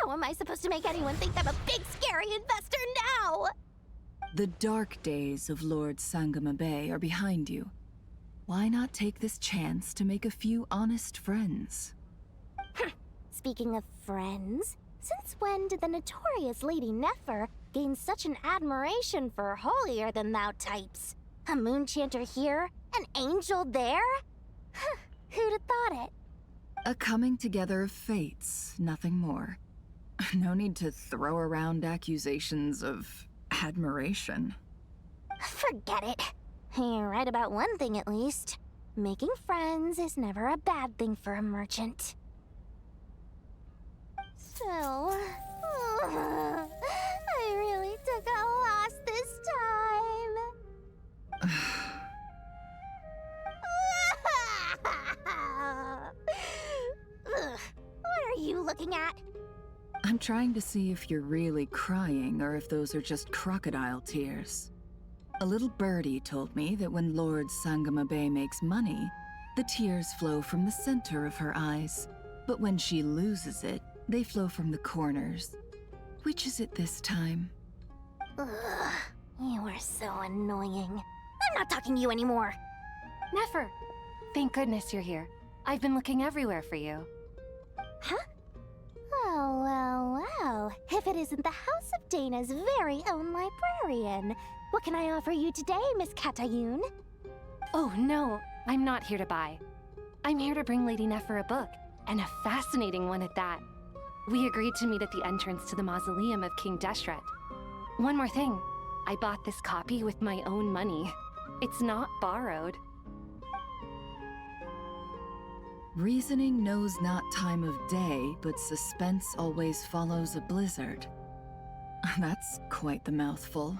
How am I supposed to make anyone think I'm a big, scary investor now? The dark days of Lord Sangamabe are behind you. Why not take this chance to make a few honest friends? Speaking of friends, since when did the notorious Lady Nefer gain such an admiration for holier-than-thou types? A moonchanter here? An angel there? Who'd have thought it? A coming together of fates, nothing more. No need to throw around accusations of admiration. Forget it. You're right about one thing at least. Making friends is never a bad thing for a merchant. So, I really took a loss this time. What are you looking at? I'm trying to see if you're really crying or if those are just crocodile tears. A little birdie told me that when Lord Sangamabe makes money, the tears flow from the center of her eyes. But when she loses it, they flow from the corners. Which is it this time? Ugh, you are so annoying. I'm not talking to you anymore. Nefer, thank goodness you're here. I've been looking everywhere for you. Huh? Well. If it isn't the House of Dana's very own librarian. What can I offer you today, Miss Katayun? Oh, no. I'm not here to buy. I'm here to bring Lady Nefer a book, and a fascinating one at that. We agreed to meet at the entrance to the mausoleum of King Deshret. One more thing. I bought this copy with my own money. It's not borrowed. Reasoning knows not time of day, but suspense always follows a blizzard. That's quite the mouthful.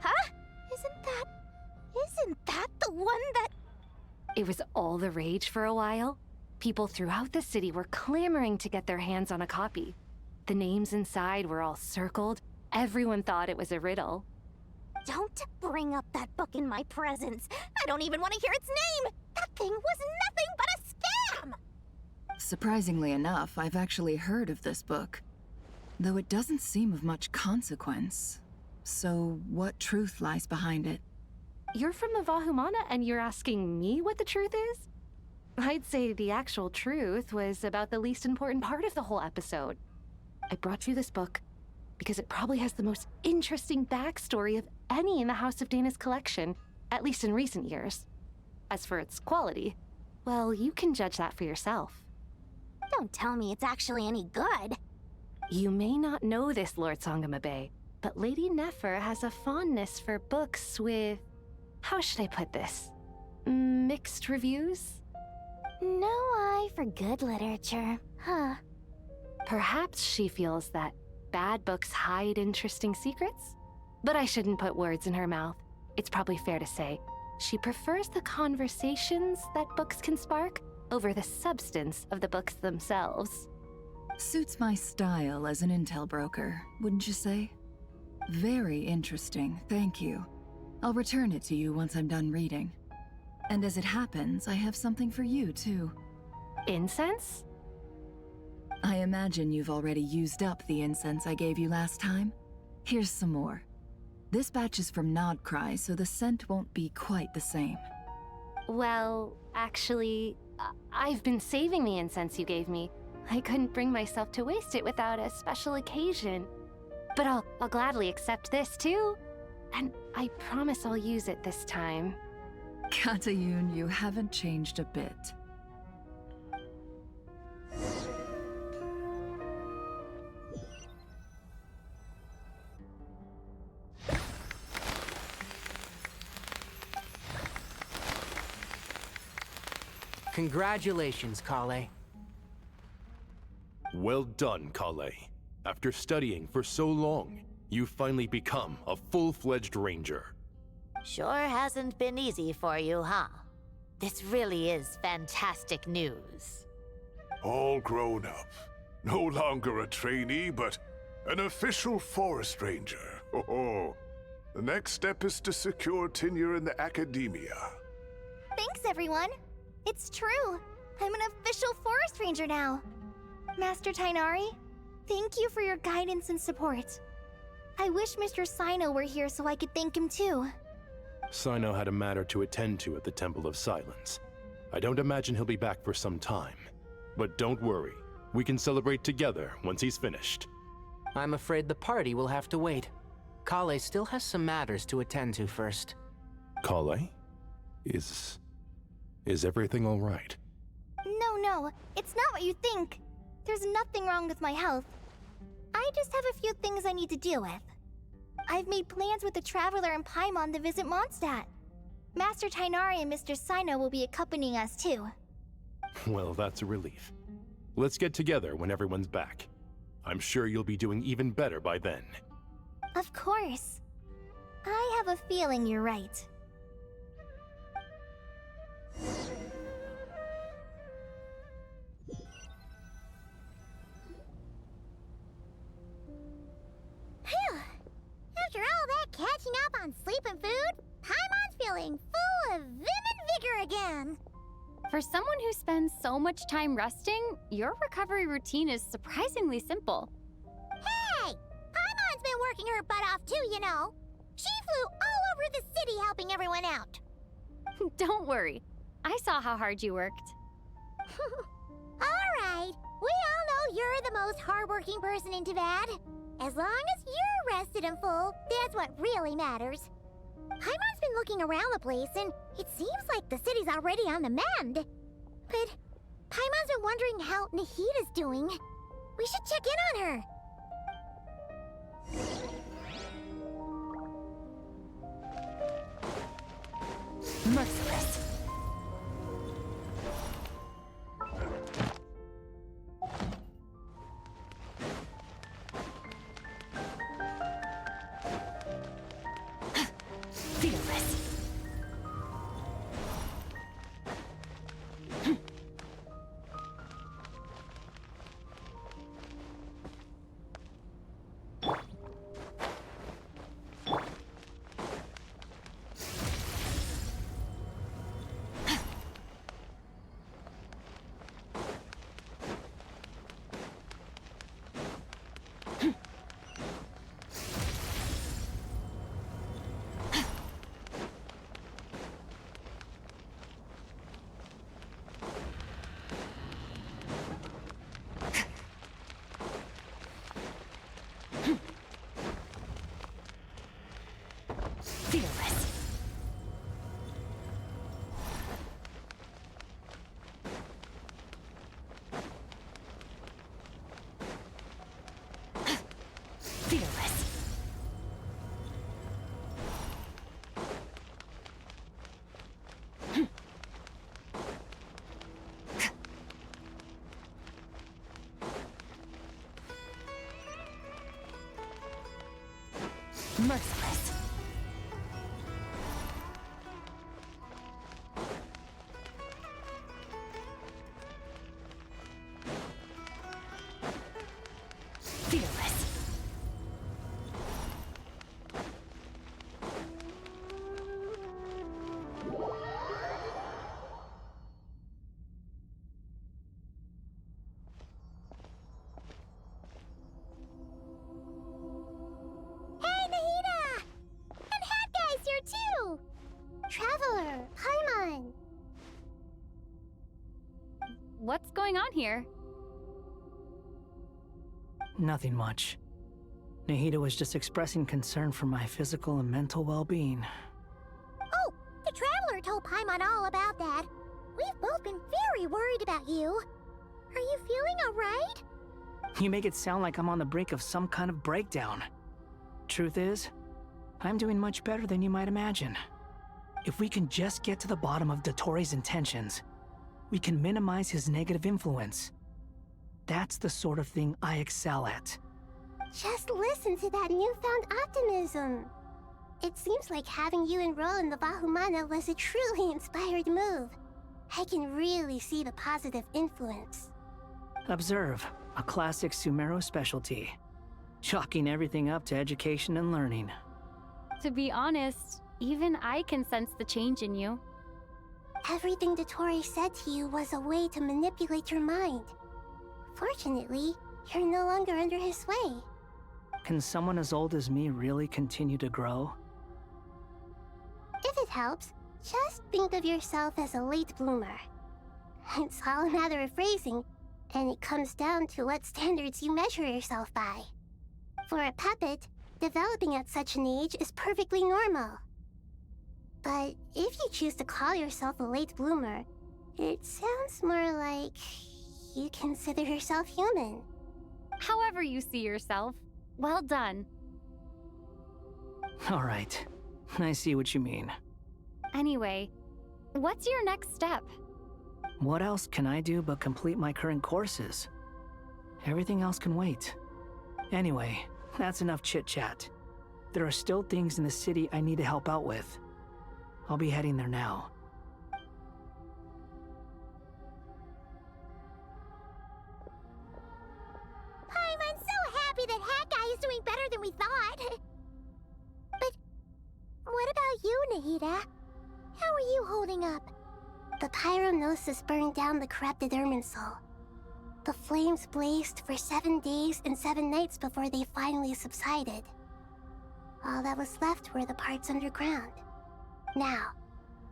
Huh? Isn't that the one that... It was all the rage for a while. People throughout the city were clamoring to get their hands on a copy. The names inside were all circled. Everyone thought it was a riddle. Don't bring up that book in my presence. I don't even want to hear its name. That thing was nothing but a scam. Surprisingly enough, I've actually heard of this book, though it doesn't seem of much consequence. So what truth lies behind it? You're from the Vahumana and you're asking me what the truth is? I'd say the actual truth was about the least important part of the whole episode. I brought you this book because it probably has the most interesting backstory of any in the House of Dana's collection, at least in recent years. As for its quality, well, you can judge that for yourself. Don't tell me it's actually any good. You may not know this, Lord Sangamabe, but Lady Nefer has a fondness for books with... How should I put this? mixed reviews? No eye for good literature, huh? Perhaps she feels that bad books hide interesting secrets? But I shouldn't put words in her mouth. It's probably fair to say she prefers the conversations that books can spark over the substance of the books themselves. Suits my style as an intel broker, wouldn't you say? Very interesting, thank you. I'll return it to you once I'm done reading. And as it happens, I have something for you, too. Incense? I imagine you've already used up the incense I gave you last time. Here's some more. This batch is from Nodcry, so the scent won't be quite the same. Well, actually, I've been saving the incense you gave me. I couldn't bring myself to waste it without a special occasion. But I'll gladly accept this, too. And I promise I'll use it this time. Katayun, you haven't changed a bit. Congratulations, Kale. Well done, Kale. After studying for so long, you've finally become a full-fledged ranger. Sure hasn't been easy for you, huh? This really is fantastic news. All grown up. No longer a trainee, but an official forest ranger. Oh, the next step is to secure tenure in the academia. Thanks, everyone. It's true. I'm an official forest ranger now. Master Tainari, thank you for your guidance and support. I wish Mr. Sino were here so I could thank him too. Sino had a matter to attend to at the Temple of Silence. I don't imagine he'll be back for some time. But don't worry, we can celebrate together once he's finished. I'm afraid the party will have to wait. Kale still has some matters to attend to first. Kale? Is everything all right? No, it's not what you think. There's nothing wrong with my health. I just have a few things I need to deal with. I've made plans with the Traveler and Paimon to visit Mondstadt. Master Tainari and Mr. Sino will be accompanying us too. Well, that's a relief. Let's get together when everyone's back. I'm sure you'll be doing even better by then. Of course. I have a feeling you're right. Phew! After all that catching up on sleep and food, Paimon's feeling full of vim and vigor again. For someone who spends so much time resting, your recovery routine is surprisingly simple. Hey! Paimon's been working her butt off too, you know. She flew all over the city helping everyone out. Don't worry. I saw how hard you worked. All right. We all know you're the most hardworking person in Tavad. As long as you're rested and full, that's what really matters. Paimon's been looking around the place, and it seems like the city's already on the mend. But Paimon's been wondering how Nahida's doing. We should check in on her. Merciless. Fearless. Merciless. Fearless. Traveler, Paimon! What's going on here? Nothing much. Nahida was just expressing concern for my physical and mental well-being. Oh, the Traveler told Paimon all about that. We've both been very worried about you. Are you feeling alright? You make it sound like I'm on the brink of some kind of breakdown. Truth is, I'm doing much better than you might imagine. If we can just get to the bottom of Dottoro's intentions, we can minimize his negative influence. That's the sort of thing I excel at. Just listen to that newfound optimism. It seems like having you enroll in the Vahumana was a truly inspired move. I can really see the positive influence. Observe, a classic Sumeru specialty. Chalking everything up to education and learning. To be honest, even I can sense the change in you. Everything Dottori said to you was a way to manipulate your mind. Fortunately, you're no longer under his sway. Can someone as old as me really continue to grow? If it helps, just think of yourself as a late bloomer. It's all a matter of phrasing, and it comes down to what standards you measure yourself by. For a puppet, developing at such an age is perfectly normal. But if you choose to call yourself a late bloomer, it sounds more like you consider yourself human. However you see yourself, well done. All right, I see what you mean. Anyway, what's your next step? What else can I do but complete my current courses? Everything else can wait. Anyway, that's enough chit-chat. There are still things in the city I need to help out with. I'll be heading there now. I'm so happy that Hat Guy is doing better than we thought. But what about you, Nahida? How are you holding up? The pyronosis burned down the corrupted Irminsul. The flames blazed for 7 days and 7 nights before they finally subsided. All that was left were the parts underground. Now,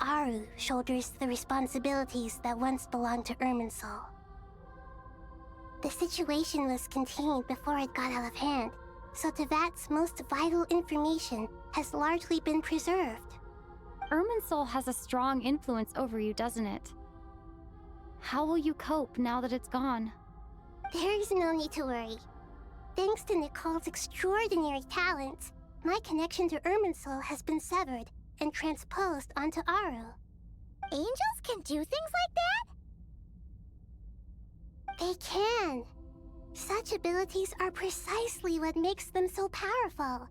Aru shoulders the responsibilities that once belonged to Irminsul. The situation was contained before it got out of hand, so Tevat's most vital information has largely been preserved. Irminsul has a strong influence over you, doesn't it? How will you cope now that it's gone? There is no need to worry. Thanks to Nicole's extraordinary talents, my connection to Irminsul has been severed and transposed onto Aru. Angels can do things like that? They can. Such abilities are precisely what makes them so powerful.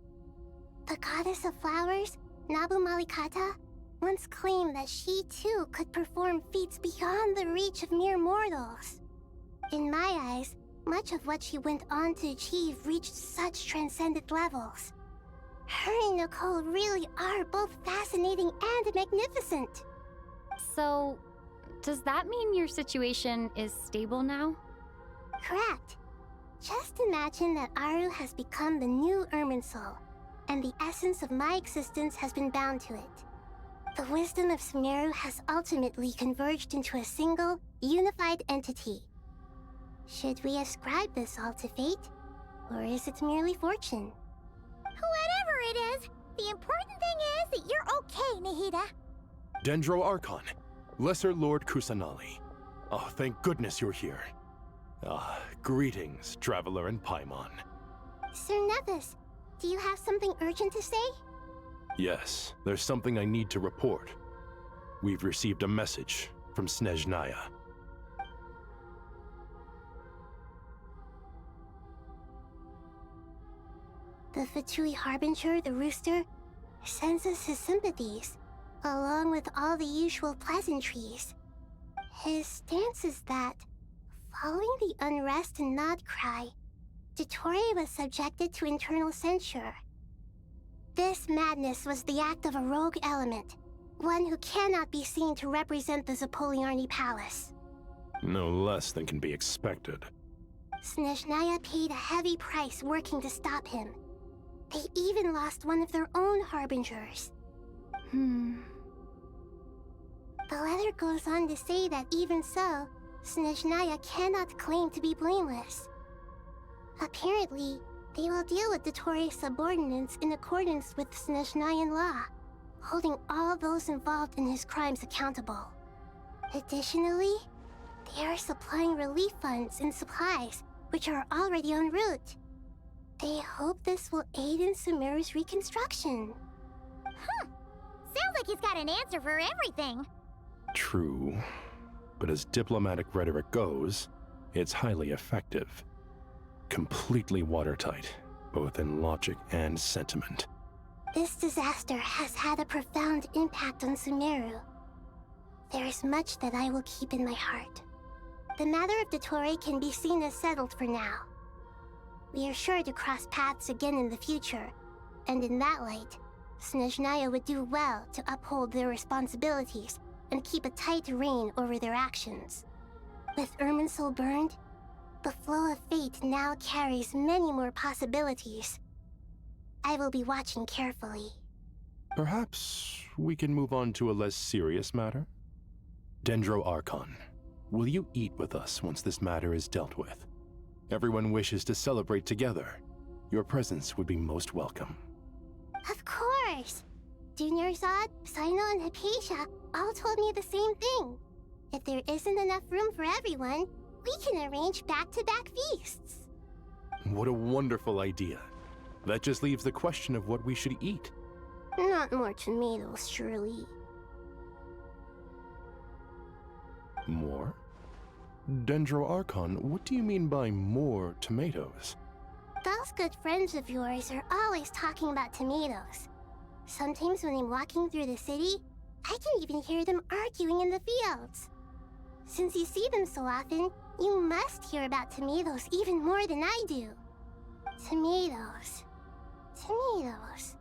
The goddess of flowers, Nabu Malikata, once claimed that she too could perform feats beyond the reach of mere mortals. In my eyes, much of what she went on to achieve reached such transcendent levels. Her and Nicole really are both fascinating and magnificent. So, does that mean your situation is stable now? Correct. Just imagine that Aru has become the new Irminsul, and the essence of my existence has been bound to it. The wisdom of Sumeru has ultimately converged into a single, unified entity. Should we ascribe this all to fate, or is it merely fortune? Whatever it is, the important thing is that you're okay, Nahida. Sumeru Archon, Lesser Lord Kusanali. Oh, thank goodness you're here. Greetings, Traveler and Paimon. Sir Nevis, do you have something urgent to say? Yes, there's something I need to report. We've received a message from Snezhnaya. The Fatui Harbinger, the rooster, sends us his sympathies, along with all the usual pleasantries. His stance is that, following the unrest and Nod cry, Dottore was subjected to internal censure. This madness was the act of a rogue element, one who cannot be seen to represent the Zapoliarni Palace. No less than can be expected. Snezhnaya paid a heavy price working to stop him. They even lost one of their own harbingers. The letter goes on to say that even so, Snezhnaya cannot claim to be blameless. Apparently, they will deal with Dottore's subordinates in accordance with Snezhnayan law, holding all those involved in his crimes accountable. Additionally, they are supplying relief funds and supplies, which are already en route. They hope this will aid in Sumeru's reconstruction. Sounds like he's got an answer for everything. True. But as diplomatic rhetoric goes, it's highly effective. Completely watertight, both in logic and sentiment. This disaster has had a profound impact on Sumeru. There is much that I will keep in my heart. The matter of Dottore can be seen as settled for now. We are sure to cross paths again in the future, and in that light, Snezhnaya would do well to uphold their responsibilities and keep a tight rein over their actions. With Irminsul burned, the flow of fate now carries many more possibilities. I will be watching carefully. Perhaps we can move on to a less serious matter? Dendro Archon, will you eat with us once this matter is dealt with? Everyone wishes to celebrate together. Your presence would be most welcome. Of course! Junior Zod, Sino, and Hypatia all told me the same thing. If there isn't enough room for everyone, we can arrange back-to-back feasts. What a wonderful idea. That just leaves the question of what we should eat. Not more tomatoes, surely. More? Dendro Archon, what do you mean by more tomatoes? Those good friends of yours are always talking about tomatoes. Sometimes when I'm walking through the city, I can even hear them arguing in the fields. Since you see them so often, you must hear about tomatoes even more than I do. Tomatoes. Tomatoes.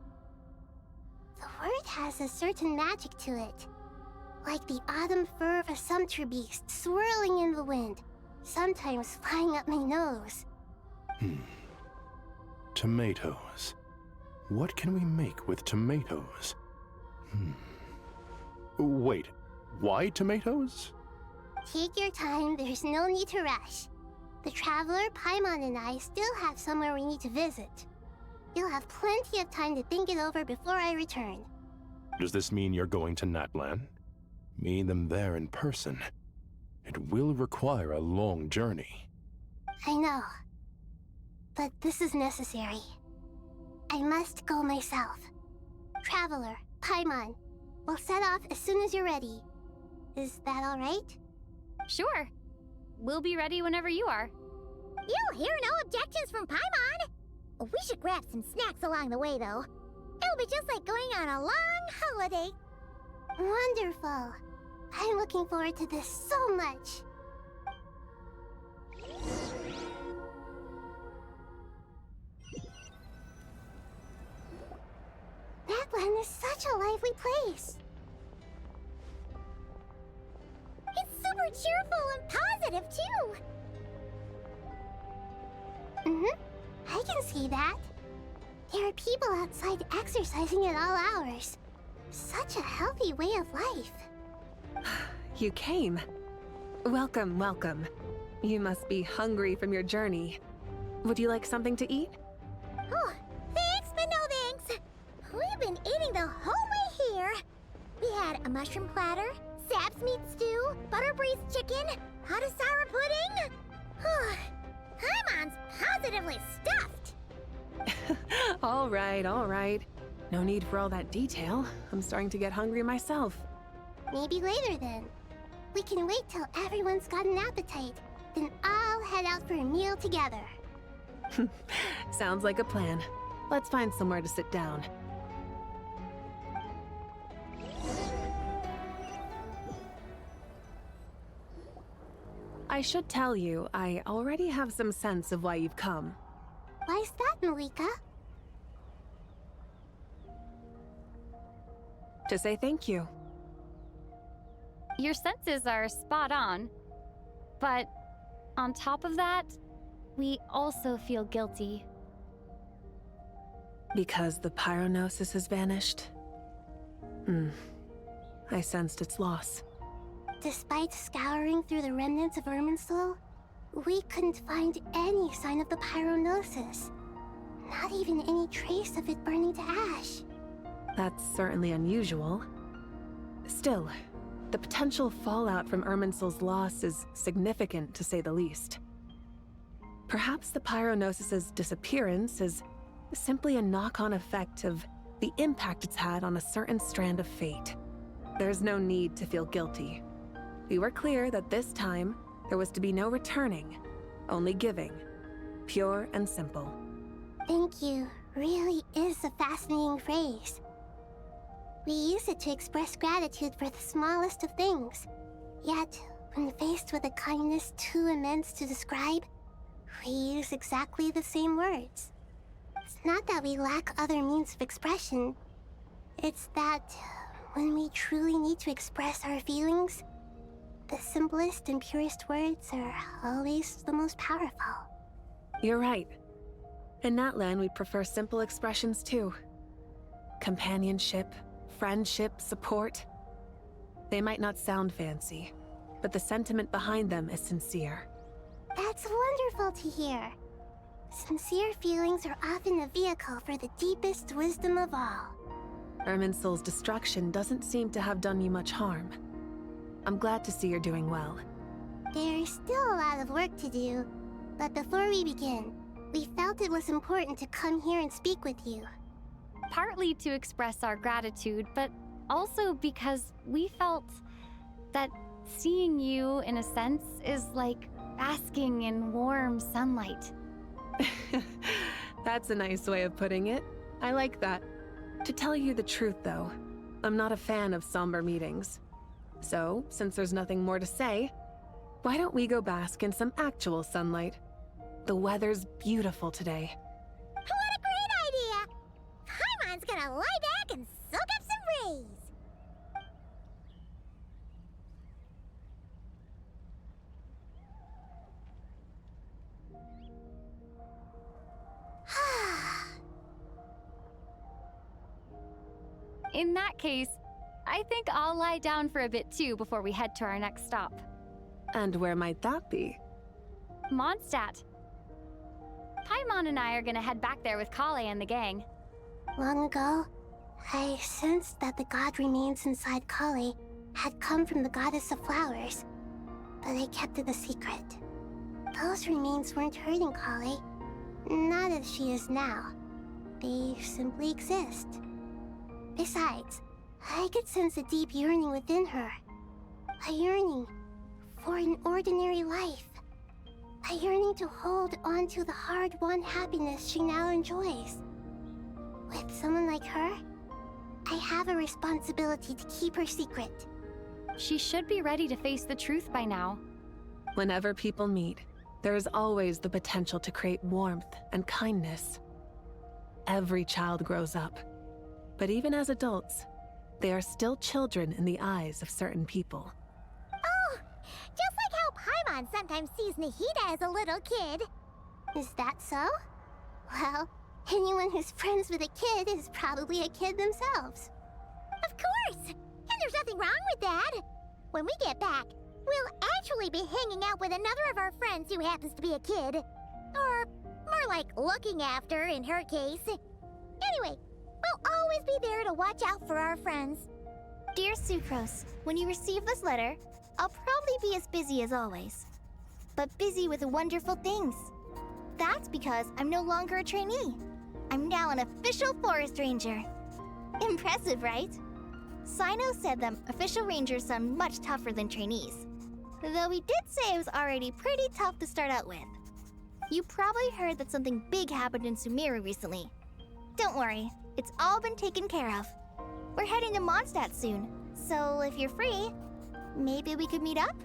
The word has a certain magic to it. Like the autumn fur of a sumpter beast swirling in the wind, sometimes flying up my nose. Tomatoes. What can we make with tomatoes? Wait, why tomatoes? Take your time, there's no need to rush. The Traveler, Paimon, and I still have somewhere we need to visit. You'll have plenty of time to think it over before I return. Does this mean you're going to Natlan? Meet them there in person. It will require a long journey. I know. But this is necessary. I must go myself. Traveler, Paimon, we'll set off as soon as you're ready. Is that all right? Sure. We'll be ready whenever you are. You'll hear no objections from Paimon. We should grab some snacks along the way, though. It'll be just like going on a long holiday. Wonderful. I'm looking forward to this so much. Natlan is such a lively place. It's super cheerful and positive, too. I can see that. There are people outside exercising at all hours. Such a healthy way of life. You came. Welcome, welcome. You must be hungry from your journey. Would you like something to eat? Oh, thanks, but no thanks. We've been eating the whole way here. We had a mushroom platter, sap's meat stew, butter braised chicken, Hadasara pudding. Paimon's positively stuffed. All right, all right. No need for all that detail. I'm starting to get hungry myself. Maybe later then. We can wait till everyone's got an appetite, then I'll head out for a meal together. Sounds like a plan. Let's find somewhere to sit down. I should tell you, I already have some sense of why you've come. Why's that, Malika? To say thank you. Your senses are spot on. But on top of that, we also feel guilty. Because the pyronosis has vanished? I sensed its loss. Despite scouring through the remnants of Irminsul, we couldn't find any sign of the pyronosis. Not even any trace of it burning to ash. That's certainly unusual. Still, the potential fallout from Irminsul's loss is significant, to say the least. Perhaps the pyronosis's disappearance is simply a knock-on effect of the impact it's had on a certain strand of fate. There's no need to feel guilty. We were clear that this time, there was to be no returning, only giving. Pure and simple. Thank you really is a fascinating phrase. We use it to express gratitude for the smallest of things. Yet, when faced with a kindness too immense to describe, we use exactly the same words. It's not that we lack other means of expression. It's that when we truly need to express our feelings, the simplest and purest words are always the most powerful. You're right. In Natlan, we prefer simple expressions too. Companionship, friendship, support. They might not sound fancy, but the sentiment behind them is sincere. That's wonderful to hear. Sincere feelings are often a vehicle for the deepest wisdom of all. Irminsul's destruction doesn't seem to have done you much harm. I'm glad to see you're doing well. There's still a lot of work to do, but before we begin, we felt it was important to come here and speak with you. Partly to express our gratitude, but also because we felt that seeing you, in a sense, is like basking in warm sunlight. That's a nice way of putting it. I like that. To tell you the truth, though, I'm not a fan of somber meetings. So, since there's nothing more to say, why don't we go bask in some actual sunlight? The weather's beautiful today. What a great idea! Paimon's gonna lie back and soak up some rays. In that case, I think I'll lie down for a bit too before we head to our next stop. And where might that be? Mondstadt. Paimon and I are gonna head back there with Kale and the gang. Long ago, I sensed that the god remains inside Kale had come from the goddess of flowers, but I kept it a secret. Those remains weren't hurting Kale, not as she is now. They simply exist. Besides, I could sense a deep yearning within her. A yearning for an ordinary life. A yearning to hold on to the hard-won happiness she now enjoys. With someone like her, I have a responsibility to keep her secret. She should be ready to face the truth by now. Whenever people meet, there is always the potential to create warmth and kindness. Every child grows up, but even as adults, they are still children in the eyes of certain people. Oh, just like how Paimon sometimes sees Nahida as a little kid. Is that so? Well, anyone who's friends with a kid is probably a kid themselves. Of course! And there's nothing wrong with that. When we get back, we'll actually be hanging out with another of our friends who happens to be a kid. Or more like looking after, in her case. Anyway, we'll always be there to watch out for our friends. Dear Sucrose, when you receive this letter, I'll probably be as busy as always. But busy with wonderful things. That's because I'm no longer a trainee. I'm now an official forest ranger. Impressive, right? Sino said that official rangers sound much tougher than trainees. Though he did say it was already pretty tough to start out with. You probably heard that something big happened in Sumeru recently. Don't worry, it's all been taken care of. We're heading to Mondstadt soon, so if you're free, maybe we could meet up?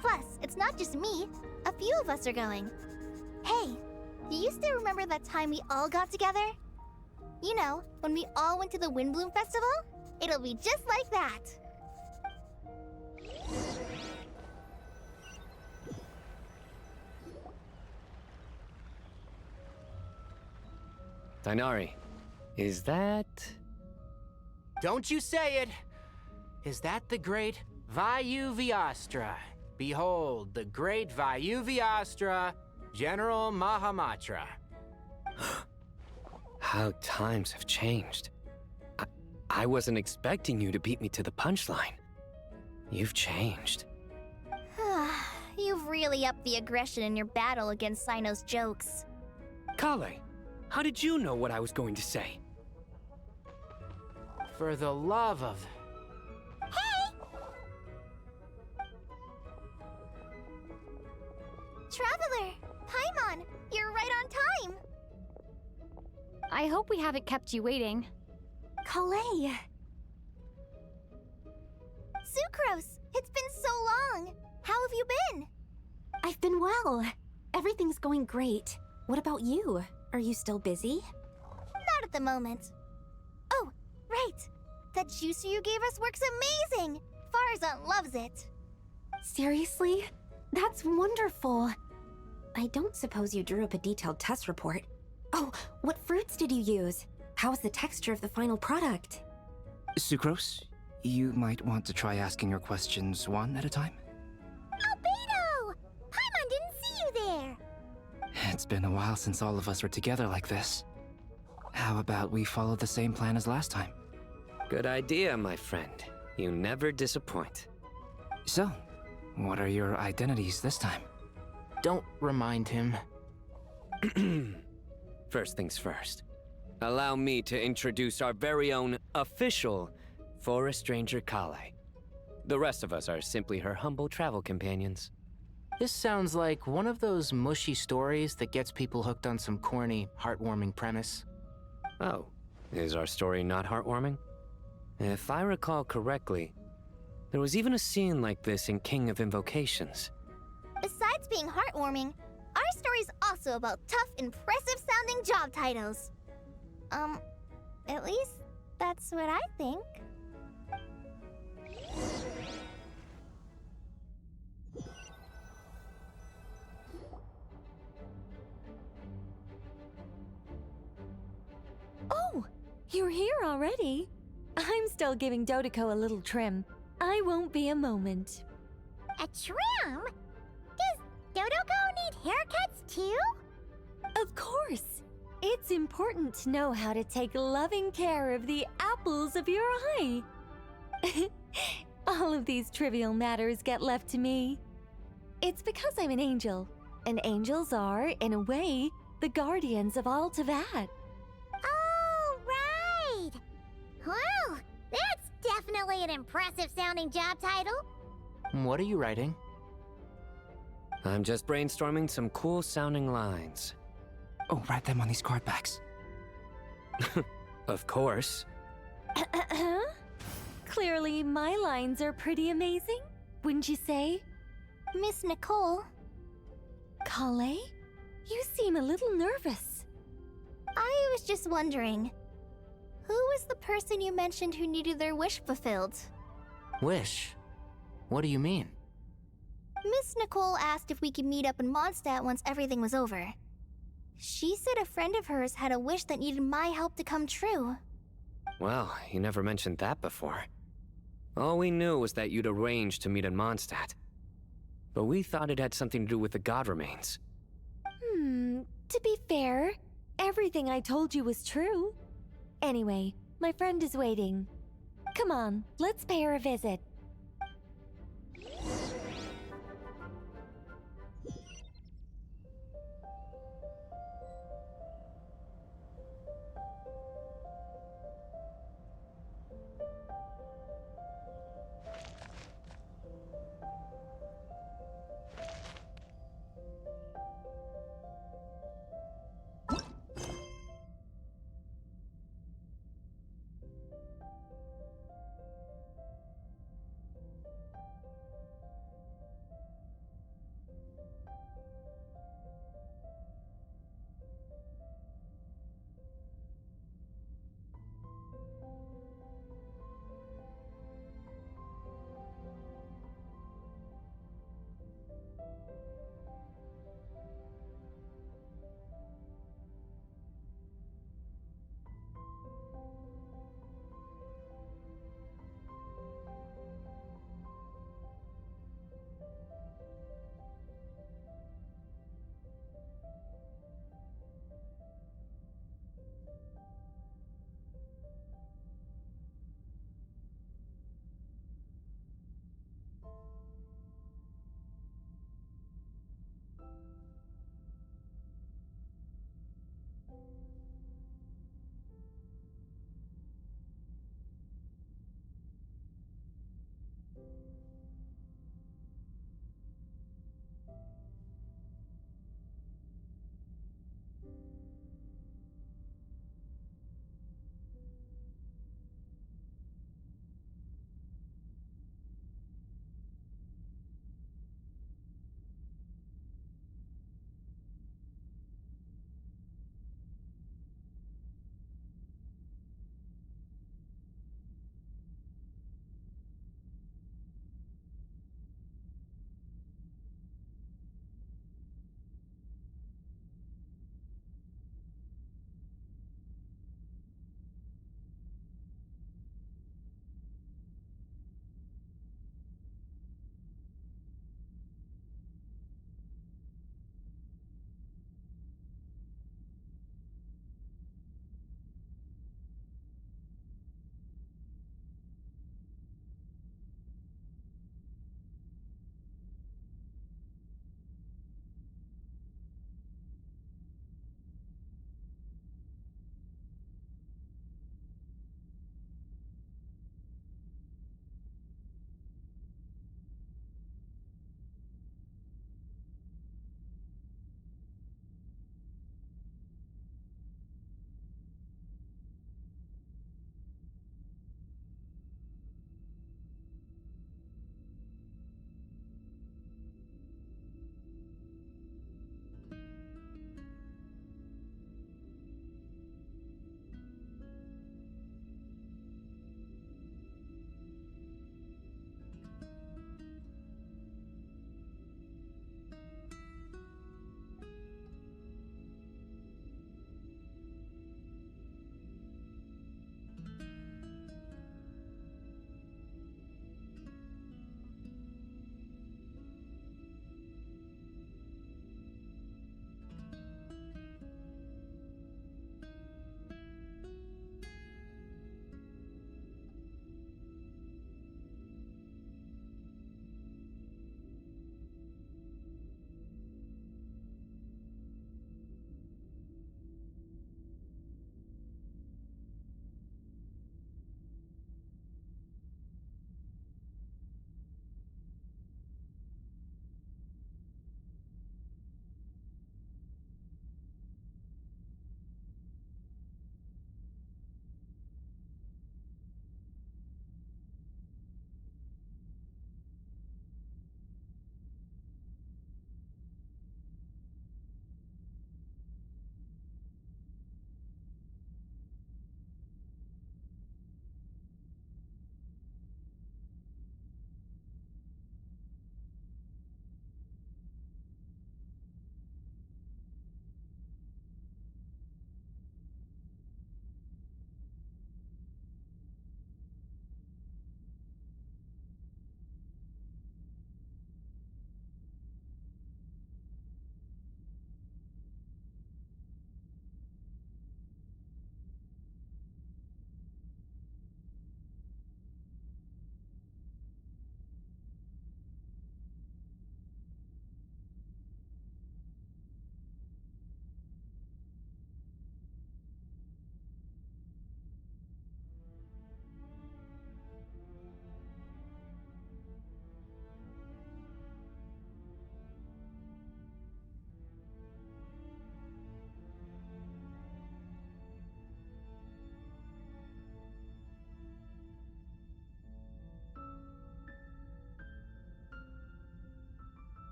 Plus, it's not just me. A few of us are going. Hey, do you still remember that time we all got together? You know, when we all went to the Windbloom Festival? It'll be just like that. Dainari, is that... Don't you say it! Is that the great Vayu Vyastra? Behold, the great Vayu Vyastra, General Mahamatra. How times have changed. I wasn't expecting you to beat me to the punchline. You've changed. You've really upped the aggression in your battle against Sino's jokes. Kale, how did you know what I was going to say? For the love of... Traveler! Paimon! You're right on time! I hope we haven't kept you waiting. Kalei! Sucrose! It's been so long! How have you been? I've been well. Everything's going great. What about you? Are you still busy? Not at the moment. Oh, right! That juicer you gave us works amazing! Farzan loves it! Seriously? That's wonderful. I don't suppose you drew up a detailed test report. Oh, what fruits did you use? How's the texture of the final product? Sucrose, you might want to try asking your questions one at a time. Albedo! Paimon didn't see you there! It's been a while since all of us were together like this. How about we follow the same plan as last time? Good idea, my friend. You never disappoint. So, what are your identities this time? Don't remind him. First things first. Allow me to introduce our very own official Forest Ranger Kale. The rest of us are simply her humble travel companions. This sounds like one of those mushy stories that gets people hooked on some corny, heartwarming premise. Oh, is our story not heartwarming? If I recall correctly, there was even a scene like this in King of Invocations. Besides being heartwarming, our story's also about tough, impressive-sounding job titles. At least that's what I think. Oh, you're here already? I'm still giving Dodeko a little trim. I won't be a moment. A trim? Does Dodeko need haircuts too? Of course. It's important to know how to take loving care of the apples of your eye. All of these trivial matters get left to me. It's because I'm an angel, and angels are, in a way, the guardians of all Tavad. Oh, right! Well, that's definitely an impressive-sounding job title. What are you writing? I'm just brainstorming some cool-sounding lines. Oh, write them on these card backs. Of course. Clearly, my lines are pretty amazing, wouldn't you say? Miss Nicole. Kale? You seem a little nervous. I was just wondering, who was the person you mentioned who needed their wish fulfilled? Wish? What do you mean? Miss Nicole asked if we could meet up in Mondstadt once everything was over. She said a friend of hers had a wish that needed my help to come true. Well, you never mentioned that before. All we knew was that you'd arranged to meet in Mondstadt. But we thought it had something to do with the god remains. To be fair, everything I told you was true. Anyway, my friend is waiting. Come on, let's pay her a visit.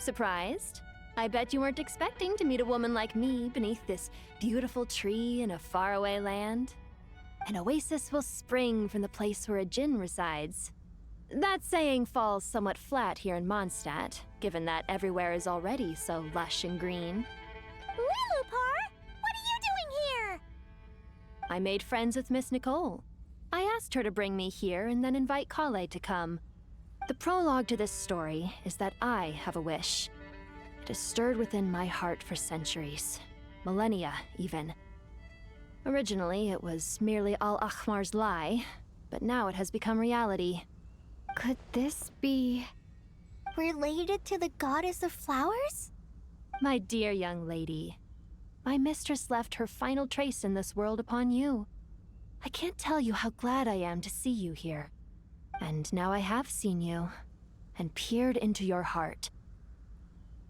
Surprised? I bet you weren't expecting to meet a woman like me beneath this beautiful tree in a faraway land. An oasis will spring from the place where a djinn resides. That saying falls somewhat flat here in Mondstadt, given that everywhere is already so lush and green. Lilupar, what are you doing here? I made friends with Miss Nicole. I asked her to bring me here and then invite Kale to come. The prologue to this story is that I have a wish. It has stirred within my heart for centuries, millennia even. Originally, it was merely Al-Ahmar's lie, but now it has become reality. Could this be related to the goddess of flowers? My dear young lady, my mistress left her final trace in this world upon you. I can't tell you how glad I am to see you here. And now I have seen you, and peered into your heart.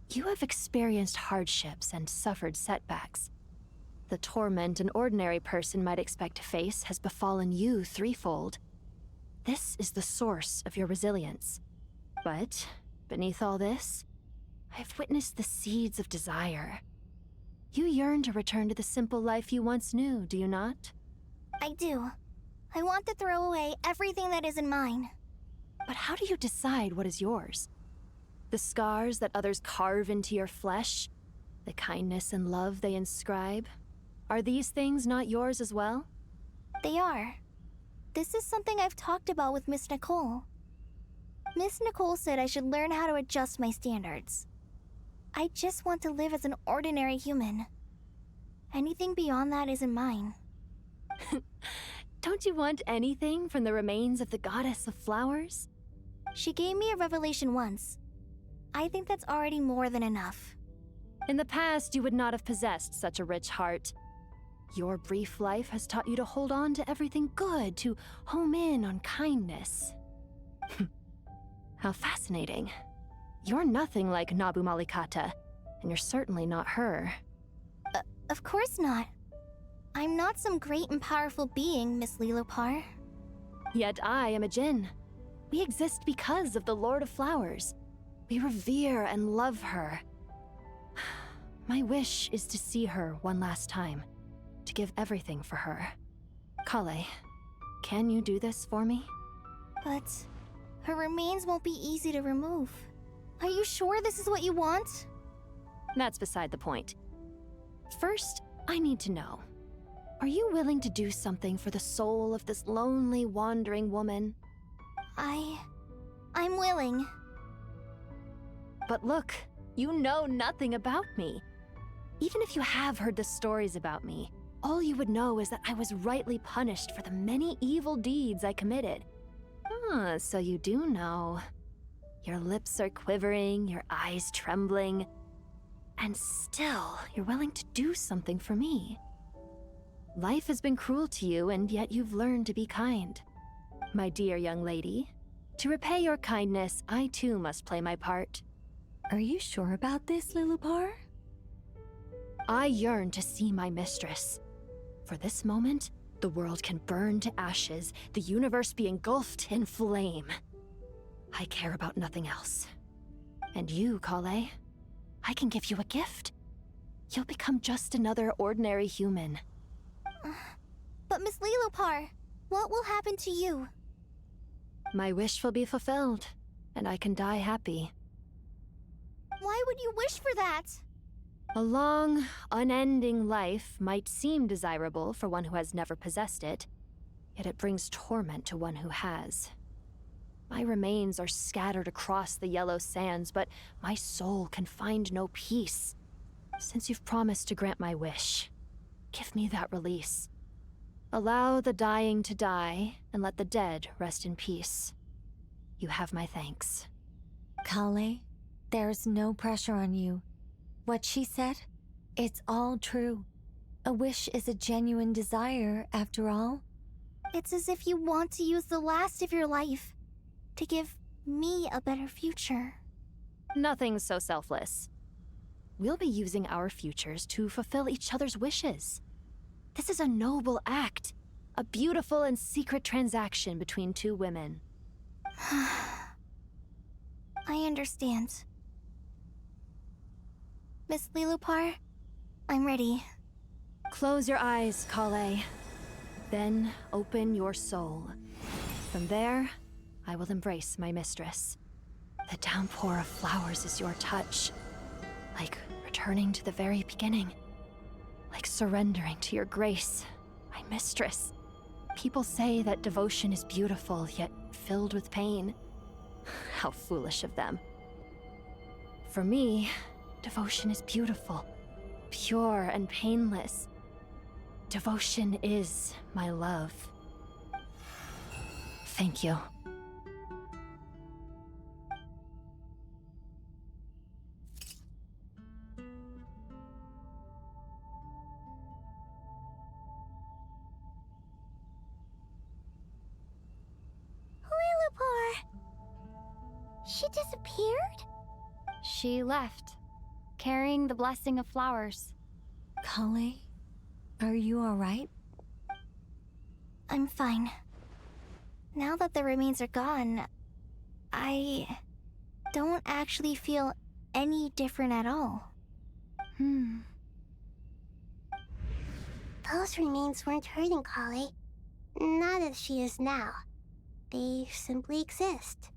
You have experienced hardships and suffered setbacks. The torment an ordinary person might expect to face has befallen you threefold. This is the source of your resilience. But, beneath all this, I've witnessed the seeds of desire. You yearn to return to the simple life you once knew, do you not? I do. I want to throw away everything that isn't mine. But how do you decide what is yours? The scars that others carve into your flesh? The kindness and love they inscribe? Are these things not yours as well? They are. This is something I've talked about with Miss Nicole. Miss Nicole said I should learn how to adjust my standards. I just want to live as an ordinary human. Anything beyond that isn't mine. Don't you want anything from the remains of the goddess of flowers? She gave me a revelation once. I think that's already more than enough. In the past, you would not have possessed such a rich heart. Your brief life has taught you to hold on to everything good, to home in on kindness. How fascinating. You're nothing like Nabu Malikata, and you're certainly not her. Of course not. I'm not some great and powerful being, Miss Lilupar. Yet I am a djinn. We exist because of the Lord of Flowers. We revere and love her. My wish is to see her one last time, to give everything for her. Kale, can you do this for me? But her remains won't be easy to remove. Are you sure this is what you want? That's beside the point. First, I need to know. Are you willing to do something for the soul of this lonely, wandering woman? I'm willing. But look, you know nothing about me. Even if you have heard the stories about me, all you would know is that I was rightly punished for the many evil deeds I committed. Ah, so you do know. Your lips are quivering, your eyes trembling, and still you're willing to do something for me. Life has been cruel to you, and yet you've learned to be kind. My dear young lady, to repay your kindness, I too must play my part. Are you sure about this, Lilupar? I yearn to see my mistress. For this moment, the world can burn to ashes, the universe be engulfed in flame. I care about nothing else. And you, Kale, I can give you a gift. You'll become just another ordinary human. But Miss Lilupar, what will happen to you? My wish will be fulfilled, and I can die happy. Why would you wish for that? A long, unending life might seem desirable for one who has never possessed it, yet it brings torment to one who has. My remains are scattered across the yellow sands, but my soul can find no peace. Since you've promised to grant my wish, give me that release. Allow the dying to die, and let the dead rest in peace. You have my thanks. Kale, there's no pressure on you. What she said, it's all true. A wish is a genuine desire, after all. It's as if you want to use the last of your life to give me a better future. Nothing so selfless. We'll be using our futures to fulfill each other's wishes. This is a noble act, a beautiful and secret transaction between two women. I understand. Miss Lilupar, I'm ready. Close your eyes, Kale. Then open your soul. From there, I will embrace my mistress. The downpour of flowers is your touch. Like returning to the very beginning. Like surrendering to your grace, my mistress. People say that devotion is beautiful, yet filled with pain. How foolish of them. For me, devotion is beautiful, pure and painless. Devotion is my love. Thank you. Lilupar! She disappeared? She left, carrying the blessing of flowers. Kale, are you alright? I'm fine. Now that the remains are gone, I don't actually feel any different at all. Those remains weren't hurting Kale. Not as she is now. They simply exist.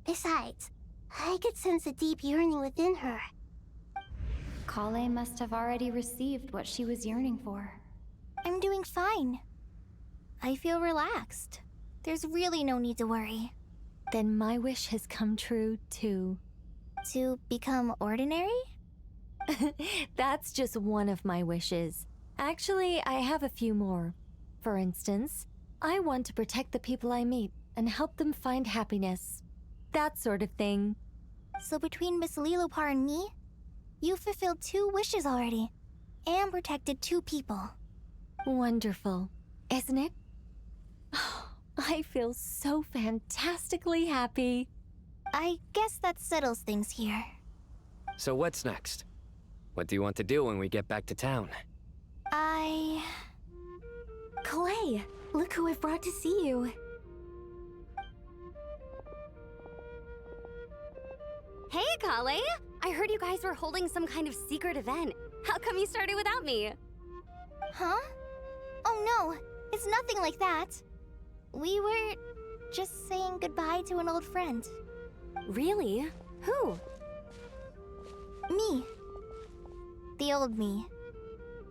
Besides, I could sense a deep yearning within her. Kale must have already received what she was yearning for. I'm doing fine. I feel relaxed. There's really no need to worry. Then my wish has come true, too. To become ordinary? That's just one of my wishes. Actually, I have a few more. For instance, I want to protect the people I meet and help them find happiness. That sort of thing. So between Miss Lilupar and me, you fulfilled 2 wishes already, and protected 2 people. Wonderful, isn't it? I feel so fantastically happy. I guess that settles things here. So what's next? What do you want to do when we get back to town? Kalei, look who I've brought to see you. Hey, Kalei! I heard you guys were holding some kind of secret event. How come you started without me? Huh? Oh no, it's nothing like that. We were just saying goodbye to an old friend. Really? Who? Me. The old me.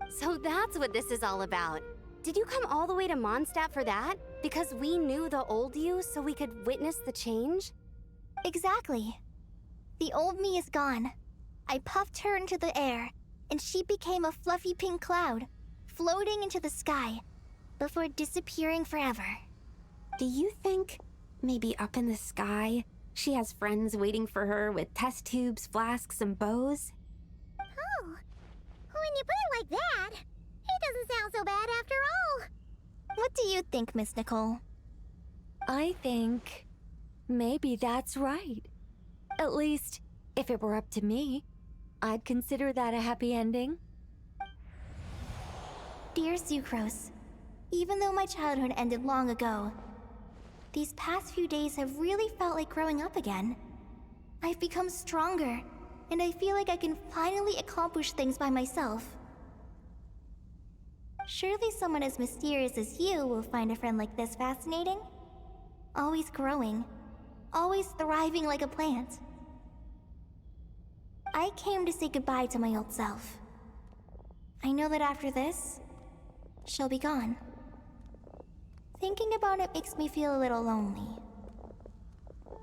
So that's what this is all about. Did you come all the way to Mondstadt for that? Because we knew the old you so we could witness the change? Exactly. The old me is gone. I puffed her into the air, and she became a fluffy pink cloud, floating into the sky, before disappearing forever. Do you think, maybe up in the sky, she has friends waiting for her with test tubes, flasks, and bows? Oh, when you put it like that, it doesn't sound so bad after all. What do you think, Miss Nicole? I think maybe that's right. At least, if it were up to me, I'd consider that a happy ending. Dear Sucrose, even though my childhood ended long ago, these past few days have really felt like growing up again. I've become stronger, and I feel like I can finally accomplish things by myself. Surely someone as mysterious as you will find a friend like this fascinating? Always growing, always thriving like a plant. I came to say goodbye to my old self. I know that after this, she'll be gone. Thinking about it makes me feel a little lonely.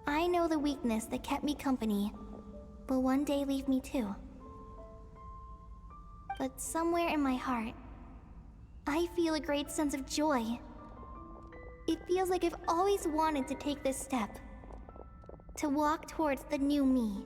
I know the weakness that kept me company will one day leave me too. But somewhere in my heart, I feel a great sense of joy. It feels like I've always wanted to take this step. To walk towards the new me.